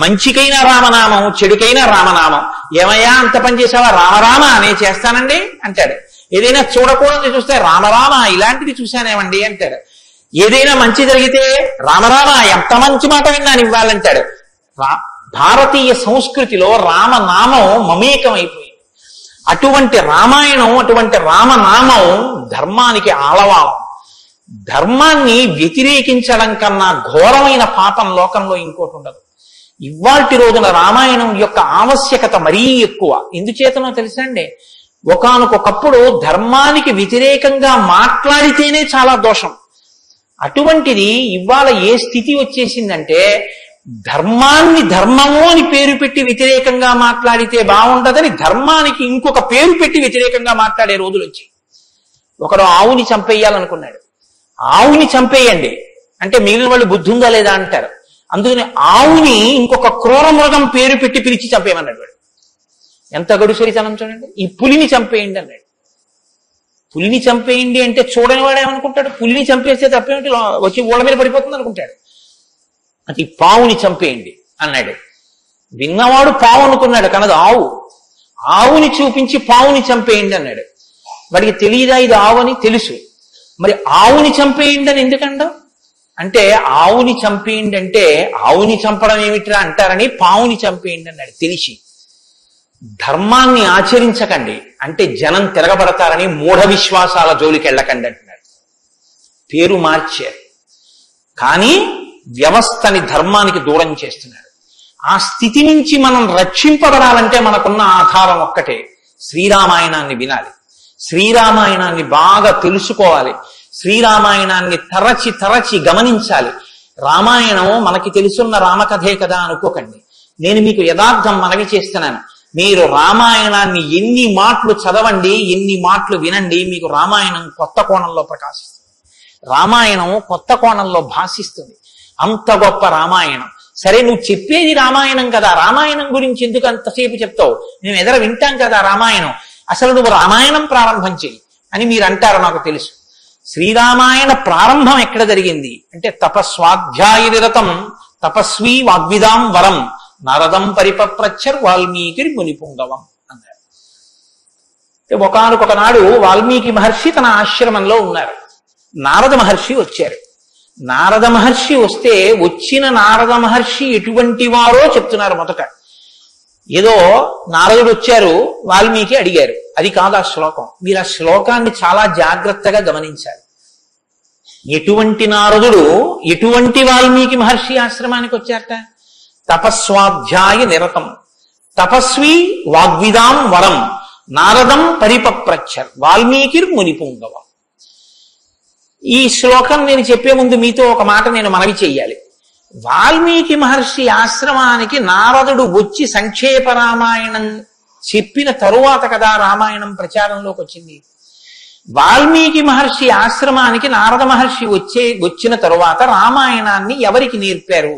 మంచికైనా రామనామం, చెడుకైనా రామనామం. ఏమయ్యా అంత పని చేసావా? రామరామ నేను చేస్తానండి అంటాడు. ఏదైనా చూడకూడదు చూస్తే రామరామ ఇలాంటిది చూశానేమండి అంటాడు. ఏదైనా మంచి జరిగితే రామరామ ఎంత మంచి మాట విన్నాను ఇవ్వాలంటాడు. భారతీయ సంస్కృతిలో రామనామం మమేకం అయిపోయింది. అటువంటి రామాయణం, అటువంటి రామనామం ధర్మానికి ఆలవాలం. ధర్మాన్ని వ్యతిరేకించడం కన్నా ఘోరమైన పాపం లోకంలో ఇంకోటి ఉండదు. ఇవాల్టి రోజున రామాయణం యొక్క ఆవశ్యకత మరీ ఎక్కువ. ఎందుచేతనో తెలుసండి, ఒకానొకప్పుడు ధర్మానికి వ్యతిరేకంగా మాట్లాడితేనే చాలా దోషం. అటువంటిది ఇవాళ ఏ స్థితి వచ్చేసిందంటే, ధర్మాన్ని ధర్మము అని పేరు పెట్టి వ్యతిరేకంగా మాట్లాడితే బాగుండదని ధర్మానికి ఇంకొక పేరు పెట్టి వ్యతిరేకంగా మాట్లాడే రోజులు వచ్చాయి. ఒకడు ఆవుని చంపేయాలనుకున్నాడు. ఆవుని చంపేయండి అంటే మిగిలిన వాళ్ళు బుద్ధి ఉందా లేదా అంటారు. అందుకని ఆవుని ఇంకొక క్రూర మృగం పేరు పెట్టి పిలిచి చంపేయమన్నాడు వాడు. ఎంత గడుసరితనం చూడండి. ఈ పులిని చంపేయండి అన్నాడు. పులిని చంపేయండి అంటే చూడని వాడు ఏమనుకుంటాడు? పులిని చంపేస్తే తప్పేమిటి, వచ్చి ఊళ్ళ మీద పడిపోతుంది అనుకుంటాడు. అది పావుని చంపేయండి అన్నాడు. విన్నవాడు పావు అనుకున్నాడు, కనదు ఆవు. ఆవుని చూపించి పావుని చంపేయండి అన్నాడు. వాడికి తెలియదా ఇది ఆవు అని? తెలుసు. మరి ఆవుని చంపేయండి అని ఎందుకంటావు అంటే, ఆవుని చంపేయండి అంటే ఆవుని చంపడం ఏమిట్రా అంటారని పావుని చంపేయండి అన్నాడు. తెలిసి ధర్మాన్ని ఆచరించకండి అంటే జనం తిరగబడతారని మూఢ విశ్వాసాల జోలికి వెళ్ళకండి అంటున్నాడు. పేరు మార్చారు కానీ వ్యవస్థని ధర్మానికి దూరం చేస్తున్నాడు. ఆ స్థితి నుంచి మనం రక్షింపబడాలంటే మనకున్న ఆధారం ఒక్కటే, శ్రీరామాయణాన్ని వినాలి, శ్రీరామాయణాన్ని బాగా తెలుసుకోవాలి, శ్రీరామాయణాన్ని తరచి తరచి గమనించాలి. రామాయణం మనకి తెలుసున్న రామకథే కదా అనుకోకండి. నేను మీకు యథార్థం మనవి చేస్తున్నాను. మీరు రామాయణాన్ని ఎన్ని మాటలు చదవండి, ఎన్ని మాటలు వినండి, మీకు రామాయణం కొత్త కోణంలో ప్రకాశిస్తుంది. రామాయణం కొత్త కోణంలో భాషిస్తుంది. అంత గొప్ప రామాయణం. సరే నువ్వు చెప్పేది రామాయణం కదా, రామాయణం గురించి ఎందుకు అంతసేపు చెప్తావు? మేము ఎదర వింటాం కదా రామాయణం. అసలు నువ్వు రామాయణం ప్రారంభం చెయ్యి అని మీరు అంటారు, నాకు తెలుసు. శ్రీరామాయణ ప్రారంభం ఎక్కడ జరిగింది అంటే, తపస్వాధ్యాయ నిరతం తపస్వీ వాగ్విదాం వరం నారదం పరిపప్రచ్చర్ వాల్మీకి మునిపుంగవం అన్నారు. ఒకానొక నాడు వాల్మీకి మహర్షి తన ఆశ్రమంలో ఉన్నారు. నారద మహర్షి వచ్చారు. నారద మహర్షి వస్తే వచ్చిన నారద మహర్షి ఎటువంటి వారో చెప్తున్నారు. మొదట ఏదో నారదుడు వచ్చారు, వాల్మీకి అడిగారు, అది కాదు ఆ శ్లోకం. మీరు ఆ శ్లోకాన్ని చాలా జాగ్రత్తగా గమనించాలి. ఎటువంటి నారదుడు, ఎటువంటి వాల్మీకి మహర్షి ఆశ్రమానికి వచ్చారట? తపస్వాధ్యాయ నిరతం తపస్వి వాగ్విదాం వరం నారదం పరిపప్రచ్చర్ వాల్మీకిర్ మునిపుంగవం. ఈ శ్లోకం నేను చెప్పే ముందు మీతో ఒక మాట నేను మనవి చెయ్యాలి. వాల్మీకి మహర్షి ఆశ్రమానికి నారదుడు వచ్చి సంక్షేప రామాయణం చెప్పిన తరువాత కదా రామాయణం ప్రచారంలోకి వచ్చింది. వాల్మీకి మహర్షి ఆశ్రమానికి నారద మహర్షి వచ్చిన తరువాత రామాయణాన్ని ఎవరికి నేర్పారు?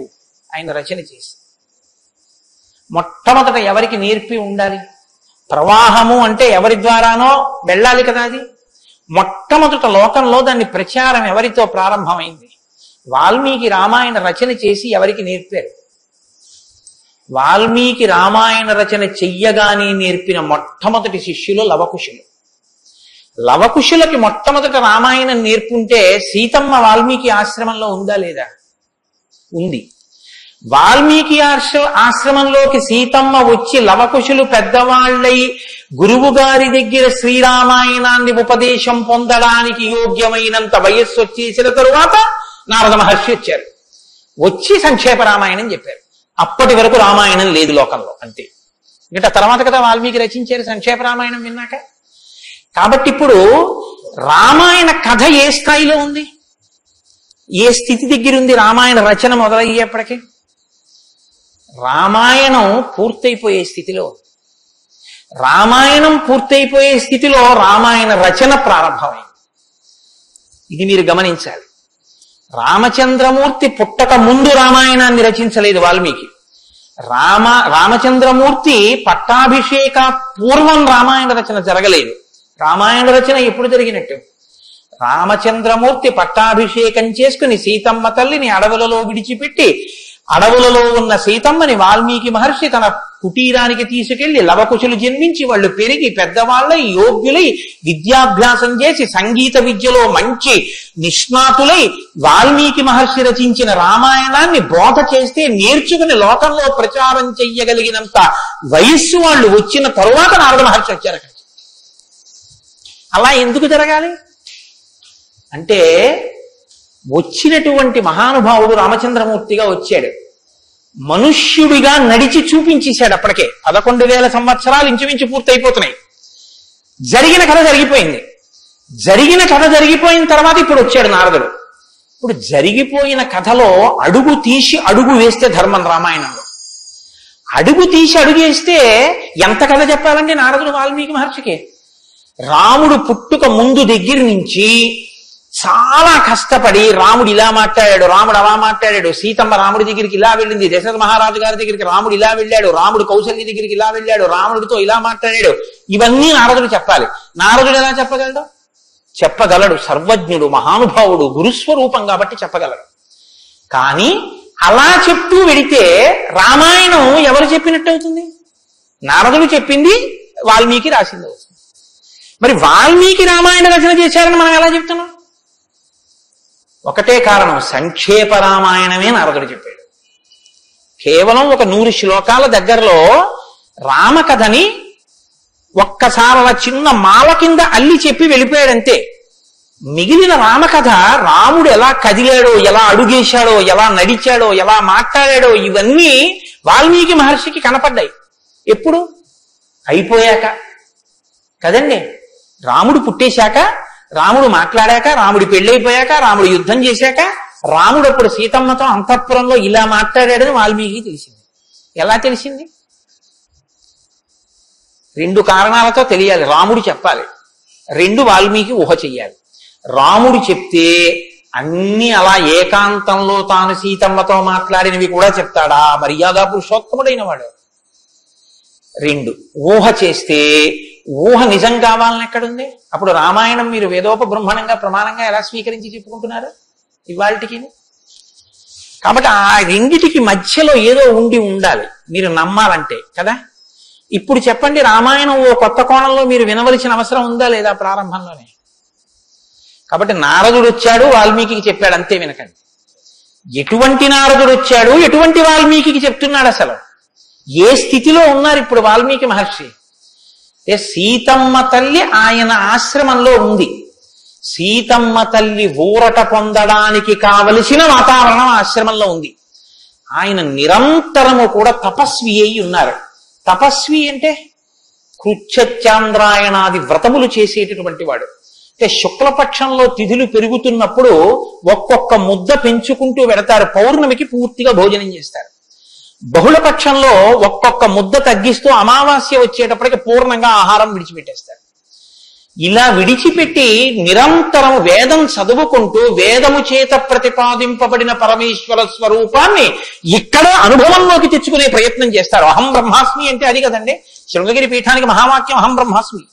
ఆయన రచన చేసి మొట్టమొదట ఎవరికి నేర్పి ఉండాలి? ప్రవాహము అంటే ఎవరి ద్వారానో వెళ్ళాలి కదా. అది మొట్టమొదట లోకంలో దాన్ని ప్రచారం ఎవరితో ప్రారంభమైంది? వాల్మీకి రామాయణ రచన చేసి ఎవరికి నేర్పారు? వాల్మీకి రామాయణ రచన చెయ్యగానే నేర్పిన మొట్టమొదటి శిష్యులు లవకుశులు. లవకుశులకి మొట్టమొదట రామాయణం నేర్పుంటే సీతమ్మ వాల్మీకి ఆశ్రమంలో ఉందా లేదా? ఉంది. వాల్మీకి ఆశ్రమంలోకి సీతమ్మ వచ్చి లవకుశులు పెద్దవాళ్ళై గురువు గారి దగ్గర శ్రీరామాయణాన్ని ఉపదేశం పొందడానికి యోగ్యమైనంత వయస్సు వచ్చేసిన తరువాత నారద మహర్షి వచ్చారు. వచ్చి సంక్షేప రామాయణం చెప్పారు. అప్పటి వరకు రామాయణం లేదు లోకంలో, అంతే. ఇంకా తర్వాత కదా వాల్మీకి రచించారు సంక్షేప రామాయణం విన్నాక. కాబట్టి ఇప్పుడు రామాయణ కథ ఏ స్థాయిలో ఉంది, ఏ స్థితి దగ్గర ఉంది రామాయణ రచన మొదలయ్యేప్పటికీ? రామాయణం పూర్తయిపోయే స్థితిలో, రామాయణం పూర్తయిపోయే స్థితిలో రామాయణ రచన ప్రారంభమైంది. ఇది మీరు గమనించాలి. రామచంద్రమూర్తి పుట్టక ముందు రామాయణాన్ని రచించలేదు వాల్మీకి. రామచంద్రమూర్తి పట్టాభిషేక పూర్వం రామాయణ రచన జరగలేదు. రామాయణ రచన ఎప్పుడు జరిగినట్టు? రామచంద్రమూర్తి పట్టాభిషేకం చేసుకుని సీతమ్మ తల్లిని అడవులలో విడిచిపెట్టి, అడవులలో ఉన్న సీతమ్మని వాల్మీకి మహర్షి తన కుటీరానికి తీసుకెళ్లి లవకుశులు జన్మించి వాళ్ళు పెరిగి పెద్దవాళ్ళై యోగ్యులై విద్యాభ్యాసం చేసి సంగీత విద్యలో మంచి నిష్ణాతులై వాల్మీకి మహర్షి రచించిన రామాయణాన్ని బోధ చేస్తే నేర్చుకుని లోకంలో ప్రచారం చెయ్యగలిగినంత వయస్సు వాళ్ళు వచ్చిన తరువాత నారద మహర్షి వచ్చారు. అలా ఎందుకు జరగాలి అంటే, వచ్చినటువంటి మహానుభావుడు రామచంద్రమూర్తిగా వచ్చాడు, మనుష్యుడిగా నడిచి చూపించేశాడు. అప్పటికే 11,000 సంవత్సరాలు ఇంచుమించు పూర్తయిపోతున్నాయి. జరిగిన కథ జరిగిపోయింది. జరిగిన కథ జరిగిపోయిన తర్వాత ఇప్పుడు వచ్చాడు నారదుడు. ఇప్పుడు జరిగిపోయిన కథలో అడుగు తీసి అడుగు వేస్తే ధర్మం రామాయణంలో. అడుగు తీసి అడుగు వేస్తే ఎంత కథ చెప్పాలంటే నారదుడు వాల్మీకి మహర్షికి రాముడు పుట్టుక ముందు దగ్గర నుంచి చాలా కష్టపడి రాముడు ఇలా మాట్లాడాడు, రాముడు అలా మాట్లాడాడు, సీతమ్మ రాముడి దగ్గరికి ఇలా వెళ్ళింది, దశరథ మహారాజు గారి దగ్గరికి రాముడు ఇలా వెళ్ళాడు, రాముడు కౌశల్య దగ్గరికి ఇలా వెళ్ళాడు, రాముడితో ఇలా మాట్లాడాడు, ఇవన్నీ నారదుడు చెప్పాలి. నారదుడు ఎలా చెప్పగలడు? చెప్పగలడు. సర్వజ్ఞుడు, మహానుభావుడు, గురుస్వరూపం కాబట్టి చెప్పగలడు. కానీ అలా చెప్తూ వెడితే రామాయణం ఎవరు చెప్పినట్టు అవుతుంది? నారదుడు చెప్పింది వాల్మీకి రాసింది అవుతుంది. మరి వాల్మీకి రామాయణ రచన చేశారని మనం ఎలా చెప్తున్నాం? ఒకటే కారణం, సంక్షేప రామాయణమే నారదుడు చెప్పాడు. కేవలం ఒక 100 శ్లోకాల దగ్గరలో రామకథని ఒక్కసారి అలా చిన్న మాల కింద అల్లి చెప్పి వెళ్ళిపోయాడంతే. మిగిలిన రామకథ రాముడు ఎలా కదిలాడో, ఎలా అడుగేశాడో, ఎలా నడిచాడో, ఎలా మాట్లాడాడో ఇవన్నీ వాల్మీకి మహర్షికి కనపడ్డాయి. ఎప్పుడు? అయిపోయాక కదండి. రాముడు పుట్టేశాక, రాముడు మాట్లాడాక, రాముడి పెళ్ళైపోయాక, రాముడు యుద్ధం చేశాక, రాముడు అప్పుడు సీతమ్మతో అంతఃపురంలో ఇలా మాట్లాడాడని వాల్మీకి తెలిసింది. ఎలా తెలిసింది? 2 కారణాలతో తెలియాలి. రాముడు చెప్పాలి, 2 వాల్మీకి ఊహ చెయ్యాలి. రాముడు చెప్తే అన్ని అలా ఏకాంతంలో తాను సీతమ్మతో మాట్లాడినవి కూడా చెప్తాడా? మర్యాద పురుషోత్తముడైన వాడు. 2 ఊహ చేస్తే ఊహ నిజం కావాలని ఎక్కడుంది? అప్పుడు రామాయణం మీరు వేదోపబ్రహ్మణంగా ప్రమాణంగా ఎలా స్వీకరించి చెప్పుకుంటున్నారు ఇవాళకి? కాబట్టి ఆ రెండిటికి మధ్యలో ఏదో ఉండాలి మీరు నమ్మాలంటే కదా. ఇప్పుడు చెప్పండి, రామాయణం ఓ కొత్త కోణంలో మీరు వినవలసిన అవసరం ఉందా లేదా ప్రారంభంలోనే? కాబట్టి నారదుడు వచ్చాడు, వాల్మీకి చెప్పాడు, అంతే. వినకండి. ఎటువంటి నారదుడు వచ్చాడు, ఎటువంటి వాల్మీకి చెప్తున్నాడు, అసలు ఏ స్థితిలో ఉన్నారు ఇప్పుడు వాల్మీకి మహర్షి? సీతమ్మ తల్లి ఆయన ఆశ్రమంలో ఉంది. సీతమ్మ తల్లి ఊరట పొందడానికి కావలసిన వాతావరణం ఆశ్రమంలో ఉంది. ఆయన నిరంతరము కూడా తపస్వి అయి ఉన్నారు. తపస్వి అంటే కృచ్ఛచాంద్రాయణాది వ్రతములు చేసేటటువంటి వాడు. అంటే శుక్లపక్షంలో తిథులు పెరుగుతున్నప్పుడు ఒక్కొక్క ముద్ద పెంచుకుంటూ వెడతారు. పౌర్ణమికి పూర్తిగా భోజనం చేస్తారు. బహుళపక్షంలో ఒక్కొక్క ముద్ద తగ్గిస్తూ అమావాస్య వచ్చేటప్పటికి పూర్ణంగా ఆహారం విడిచిపెట్టేస్తారు. ఇలా విడిచిపెట్టి నిరంతరం వేదం చదువుకుంటూ వేదము చేత ప్రతిపాదింపబడిన పరమేశ్వర స్వరూపాన్ని ఇక్కడ అనుభవంలోకి తెచ్చుకునే ప్రయత్నం చేస్తారు. అహం బ్రహ్మాస్మి అంటే అది కదండి. శృంగగిరి పీఠానికి మహావాక్యం అహం బ్రహ్మాస్మి,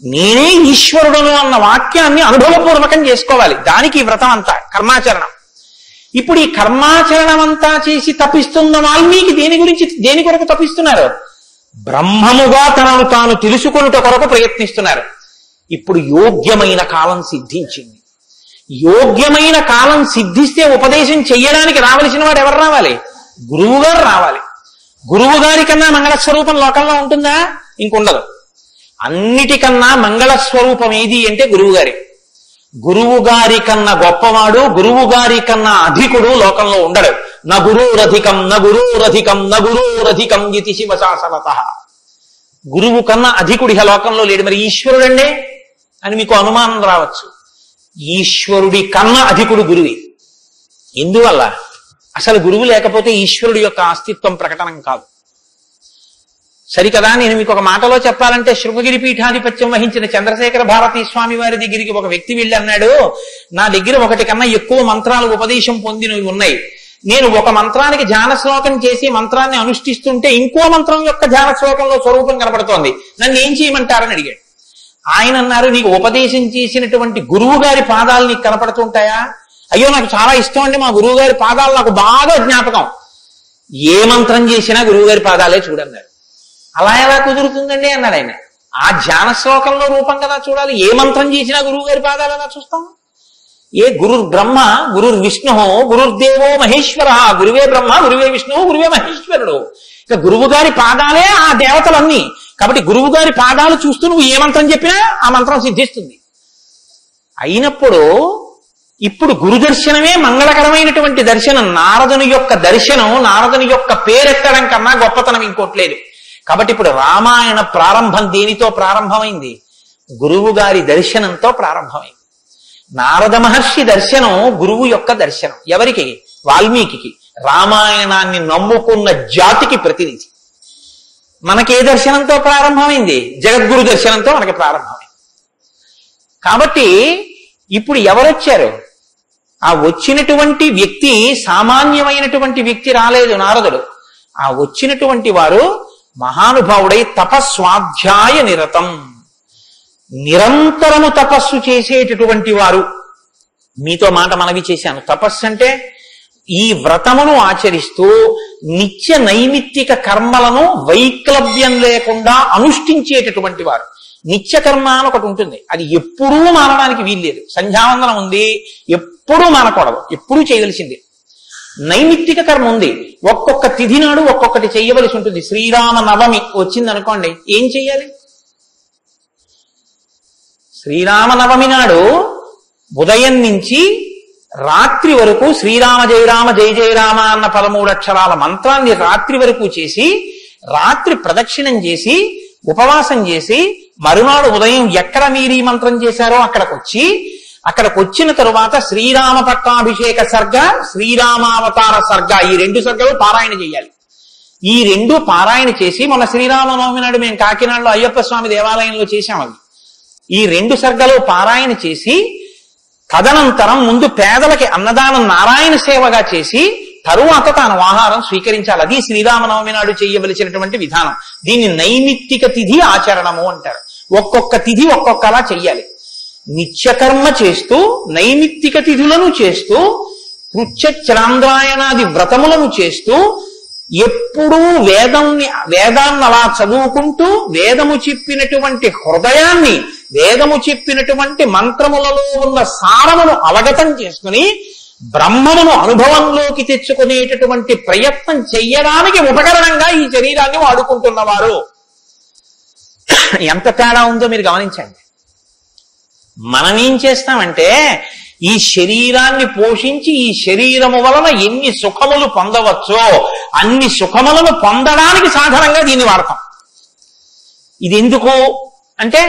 నేనే ఈశ్వరుడును అన్న వాక్యాన్ని అనుభవపూర్వకం చేసుకోవాలి. దానికి ఈ వ్రతం అంతా కర్మాచరణం. ఇప్పుడు ఈ కర్మాచరణం అంతా చేసి తపిస్తున్న వాల్మీకి దేని కొరకు తపిస్తున్నారు? బ్రహ్మముగా తనను తాను తెలుసుకొనుట కొరకు ప్రయత్నిస్తున్నారు. ఇప్పుడు యోగ్యమైన కాలం సిద్ధించింది. యోగ్యమైన కాలం సిద్ధిస్తే ఉపదేశం చెయ్యడానికి రావలసిన వాడు ఎవరు రావాలి? గురువు గారు రావాలి. గురువు గారి కన్నా మంగళస్వరూపం లోకంలో ఉంటుందా? ఇంకుండదు. అన్నిటికన్నా మంగళస్వరూపం ఏది అంటే గురువు గారి. గురువు గారి కన్నా గొప్పవాడు, గురువు గారి కన్నా అధికుడు లోకంలో ఉండడు. నా గురురధికం నా గురురధికం నా గురురధికం ఇది శివశాసనత. గురువు కన్నా అధికుడి లోకంలో లేడు. మరి ఈశ్వరుడండి అని మీకు అనుమానం రావచ్చు. ఈశ్వరుడి కన్నా అధికుడు గురువే. ఎందువల్ల? అసలు గురువు లేకపోతే ఈశ్వరుడి యొక్క అస్తిత్వం ప్రకటనం కాదు. సరికదా? నేను మీకు ఒక మాటలో చెప్పాలంటే, శృంగగిరి పీఠాధిపత్యం వహించిన చంద్రశేఖర భారతీ స్వామి వారి దగ్గరికి ఒక వ్యక్తి వెళ్ళి అన్నాడు, నా దగ్గర ఒకటి కన్నా ఎక్కువ మంత్రాలు ఉపదేశం పొందినవి ఉన్నాయి. నేను ఒక మంత్రానికి ధ్యాన శ్లోకం చేసి మంత్రాన్ని అనుష్ఠిస్తుంటే ఇంకో మంత్రం యొక్క ధ్యాన శ్లోకంలో స్వరూపం కనపడుతోంది, నన్ను ఏం చేయమంటారని అడిగాడు. ఆయన అన్నారు, నీకు ఉపదేశం చేసినటువంటి గురువు గారి పాదాలు నీకు కనపడుతుంటాయా? అయ్యో, నాకు చాలా ఇష్టం అండి, మా గురువు గారి పాదాలు నాకు బాగా జ్ఞాపకం. ఏ మంత్రం చేసినా గురువు గారి పాదాలే చూడన్నారు. అలా ఎలా కుదురుతుందండి అన్నాడు ఆయన. ఆ ధ్యాన శ్లోకంలో రూపం కదా చూడాలి. ఏ మంత్రం చేసినా గురువు గారి పాదాలు ఎలా చూస్తాం? ఏ గురు బ్రహ్మ, గురు విష్ణు, గురుర్దేవో మహేశ్వర, గురువే బ్రహ్మ, గురువే విష్ణువు, గురువే మహేశ్వరుడు. ఇక గురువు గారి పాదాలే ఆ దేవతలన్నీ. కాబట్టి గురువు గారి పాదాలు చూస్తూ నువ్వు ఏ మంత్రం చెప్పినా ఆ మంత్రం సిద్ధిస్తుంది. అయినప్పుడు ఇప్పుడు గురు దర్శనమే మంగళకరమైనటువంటి దర్శనం. నారదుని యొక్క దర్శనం, నారదుని యొక్క పేరెత్తడం కన్నా గొప్పతనం ఇంకోట్లేదు. కాబట్టి ఇప్పుడు రామాయణ ప్రారంభం దేనితో ప్రారంభమైంది? గురువు గారి దర్శనంతో ప్రారంభమైంది. నారద మహర్షి దర్శనం గురువు యొక్క దర్శనం. ఎవరికి? వాల్మీకి. రామాయణాన్ని నమ్ముకున్న జాతికి ప్రతినిధి. మనకే దర్శనంతో ప్రారంభమైంది? జగద్గురు దర్శనంతో మనకి ప్రారంభమైంది. కాబట్టి ఇప్పుడు ఎవరొచ్చారు? ఆ వచ్చినటువంటి వ్యక్తి సామాన్యమైనటువంటి వ్యక్తి రాలేదు, నారదుడు. ఆ వచ్చినటువంటి వారు మహానుభావుడై తపస్వాధ్యాయ నిరతం, నిరంతరము తపస్సు చేసేటటువంటి వారు. మీతో మాట మనవి చేశాను. తపస్సు అంటే ఈ వ్రతమును ఆచరిస్తూ నిత్య నైమిత్తిక కర్మలను వైక్లభ్యం లేకుండా అనుష్ఠించేటటువంటి వారు. నిత్యకర్మ అని ఒకటి ఉంటుంది, అది ఎప్పుడూ మానడానికి వీల్లేదు. సంధ్యావందనం ఉంది, ఎప్పుడూ మానకూడదు, ఎప్పుడూ చేయవలసింది. నైమిత్తిక కర్మ ఉంది, ఒక్కొక్క తిథి నాడు ఒక్కొక్కటి చేయవలసి ఉంటుంది. శ్రీరామ నవమి వచ్చింది అనుకోండి, ఏం చెయ్యాలి? శ్రీరామనవమి నాడు ఉదయం నుంచి రాత్రి వరకు శ్రీరామ జయ రామ జయ జయ రామ అన్న 13 అక్షరాల మంత్రాన్ని రాత్రి వరకు చేసి, రాత్రి ప్రదక్షిణం చేసి, ఉపవాసం చేసి, మరునాడు ఉదయం ఎక్కడ మీరు ఈ మంత్రం చేశారో అక్కడికి వచ్చిన తరువాత శ్రీరామ పట్టాభిషేక సర్గ, శ్రీరామావతార సర్గ, ఈ 2 సర్గలు పారాయణ చేయాలి. ఈ 2 పారాయణ చేసి, మొన్న శ్రీరామనవమి నాడు మేము కాకినాడలో అయ్యప్ప స్వామి దేవాలయంలో చేశాం. అవి ఈ 2 సర్గలు పారాయణ చేసి, తదనంతరం ముందు పేదలకి అన్నదానం నారాయణ సేవగా చేసి, తరువాత తాను ఆహారం స్వీకరించాలి. అది శ్రీరామనవమి నాడు చేయవలసినటువంటి విధానం. దీన్ని నైమిత్తిక తిథి ఆచరణము అంటారు. ఒక్కొక్క తిథి ఒక్కొక్కలా చెయ్యాలి. నిత్యకర్మ చేస్తూ, నైమిత్తిక తిథులను చేస్తూ, కృత్యచంద్రాయణాది వ్రతములను చేస్తూ, ఎప్పుడూ వేదాన్ని అలా చదువుకుంటూ, వేదము చెప్పినటువంటి హృదయాన్ని, వేదము చెప్పినటువంటి మంత్రములలో ఉన్న సారమును అవగతం చేసుకుని బ్రహ్మమును అనుభవంలోకి తెచ్చుకునేటటువంటి ప్రయత్నం చెయ్యడానికి ఉపకరణంగా ఈ శరీరాన్ని వాడుకుంటున్నవారు. ఎంత తేడా ఉందో మీరు గమనించండి. మనం ఏం చేస్తామంటే, ఈ శరీరాన్ని పోషించి ఈ శరీరము వలన ఎన్ని సుఖములు పొందవచ్చో అన్ని సుఖములను పొందడానికి సాధనంగా దీన్ని వాడతాం. ఇది ఎందుకు అంటే,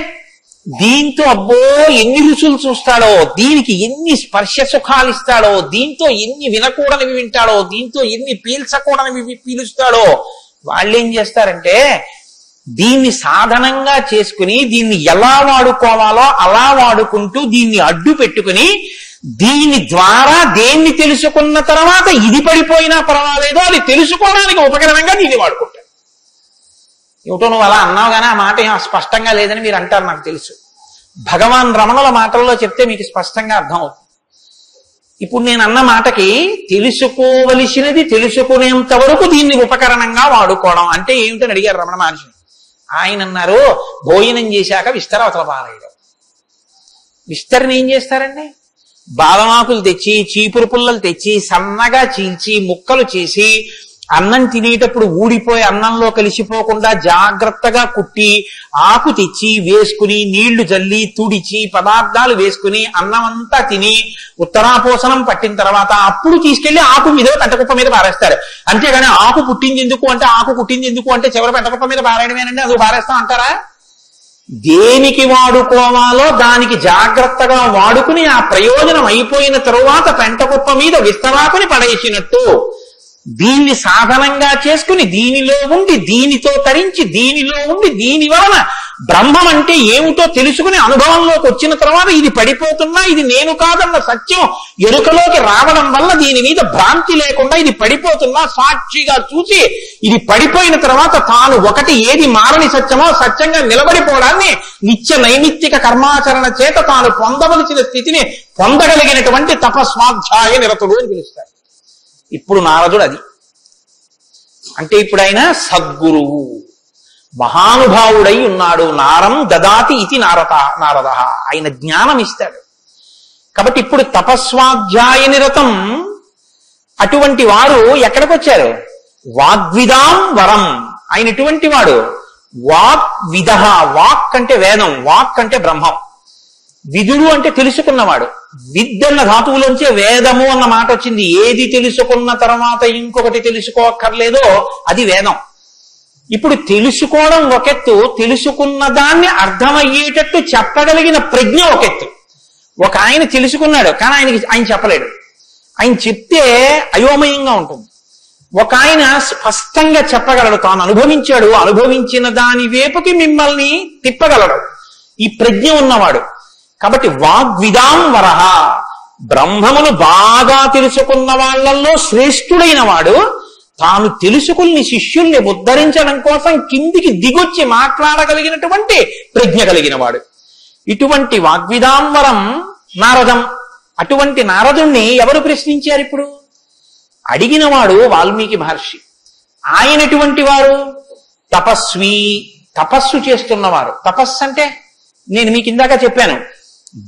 దీంతో అబ్బో ఎన్ని రుచులు చూస్తాడో, దీనికి ఎన్ని స్పర్శ సుఖాలు ఇస్తాడో, దీంతో ఎన్ని వినకూడనివి వింటాడో, దీంతో ఎన్ని పీల్చకూడనివి పీలుస్తాడో. వాళ్ళు ఏం చేస్తారంటే, దీన్ని సాధనంగా చేసుకుని దీన్ని ఎలా వాడుకోవాలో అలా వాడుకుంటూ దీన్ని అడ్డు పెట్టుకుని, దీని ద్వారా దేన్ని తెలుసుకున్న తర్వాత ఇది పడిపోయినా పర్వాలేదో అది తెలుసుకోవడానికి ఉపకరణంగా దీన్ని వాడుకుంటారు. ఏమిటో నువ్వు అలా అన్నావు కానీ ఆ మాట ఏం స్పష్టంగా లేదని మీరు అంటారు, నాకు తెలుసు. భగవాన్ రమణుల మాటల్లో చెప్తే మీకు స్పష్టంగా అర్థం అవుతుంది. ఇప్పుడు నేను అన్న మాటకి తెలుసుకోవలసినది తెలుసుకునేంత వరకు దీన్ని ఉపకరణంగా వాడుకోవడం అంటే ఏమిటని అడిగారు రమణ మహర్షి. ఆయన అన్నారు, భోజనం చేశాక విస్తర అవతల పారేయడం. విస్తరని ఏం చేస్తారండి? బాదమాకులు తెచ్చి, చీపురు పుల్లలు తెచ్చి, సన్నగా చీల్చి, ముక్కలు చేసి, అన్నం తినేటప్పుడు ఊడిపోయి అన్నంలో కలిసిపోకుండా జాగ్రత్తగా కుట్టి, ఆకు తెచ్చి వేసుకుని, నీళ్లు జల్లి తుడిచి, పదార్థాలు వేసుకుని, అన్నం అంతా తిని ఉత్తరాపోసనం పట్టిన తర్వాత అప్పుడు తీసుకెళ్లి ఆకు మీద పెంటకుప్ప మీద పారేస్తారు. అంతేగాని ఆకు పుట్టింది ఎందుకు అంటే, ఆకు కుట్టింది ఎందుకు అంటే చివరి పెంటకుప్ప మీద పారేయడమేనండి, అది పారేస్తాం అంటారా? దేనికి వాడుకోవాలో దానికి జాగ్రత్తగా వాడుకుని ఆ ప్రయోజనం అయిపోయిన తరువాత పెంటకుప్ప మీద విస్తరాకుని పడేసినట్టు దీన్ని సాధనంగా చేసుకుని దీనిలో ఉండి దీనితో తరించి దీనిలో ఉండి దీని వలన బ్రహ్మం అంటే ఏమిటో తెలుసుకుని అనుభవంలోకి వచ్చిన తర్వాత ఇది పడిపోతున్నా ఇది నేను కాదన్న సత్యం ఎరుకలోకి రావడం వల్ల దీని మీద భ్రాంతి లేకుండా ఇది పడిపోతున్నా సాక్షిగా చూసి ఇది పడిపోయిన తర్వాత తాను ఒకటి ఏది మారని సత్యమో సత్యంగా నిలబడిపోవడాన్ని నిత్య నైమిత్తిక కర్మాచరణ చేత తాను పొందవలసిన స్థితిని పొందగలిగినటువంటి తపస్వాధ్యాయ నిరతుడు అని పిలుస్తారు. ఇప్పుడు నారదుడు అది అంటే ఇప్పుడు ఆయన సద్గురువు మహానుభావుడై ఉన్నాడు. నారం దదాతి ఇది నారద ఆయన జ్ఞానం ఇస్తాడు. కాబట్టి ఇప్పుడు తపస్వాధ్యాయ నిరతం అటువంటి వారు ఎక్కడికి వచ్చారు? వాగ్విదాం వరం. ఆయన ఎటువంటి వాడు? వాగ్విద. వాక్ అంటే వేదం, వాక్ అంటే బ్రహ్మం, విదుడు అంటే తెలుసుకున్నవాడు. విద్ అన్న ధాతువులోంచే వేదము అన్న మాట వచ్చింది. ఏది తెలుసుకున్న తర్వాత ఇంకొకటి తెలుసుకోక్కర్లేదో అది వేదం. ఇప్పుడు తెలుసుకోవడం ఒకెత్తు, తెలుసుకున్న దాన్ని అర్థమయ్యేటట్టు చెప్పగలిగిన ప్రజ్ఞ ఒకెత్తు. ఒక ఆయన తెలుసుకున్నాడు కానీ ఆయన చెప్పలేడు, ఆయన చెప్తే అయోమయంగా ఉంటుంది. ఒక ఆయన స్పష్టంగా చెప్పగలడు, తాను అనుభవించాడు, అనుభవించిన దాని వైపుకి మిమ్మల్ని తిప్పగలడు, ఈ ప్రజ్ఞ ఉన్నవాడు. కాబట్టి వాగ్విదాం వరహ, బ్రహ్మమును బాగా తెలుసుకున్న వాళ్ళల్లో శ్రేష్ఠుడైన వాడు తాను తెలుసుకుని శిష్యుల్ని ఉద్ధరించడం కోసం కిందికి దిగొచ్చి మాట్లాడగలిగినటువంటి ప్రజ్ఞ కలిగిన వాడు. ఇటువంటి వాగ్విదాంవరం నారదం. అటువంటి నారదుణ్ణి ఎవరు ప్రశ్నించారు? ఇప్పుడు అడిగినవాడు వాల్మీకి మహర్షి. ఆయన ఎటువంటి వారు? తపస్వి, తపస్సు చేస్తున్నవారు. తపస్సు అంటే నేను మీకు ఇందాక చెప్పాను,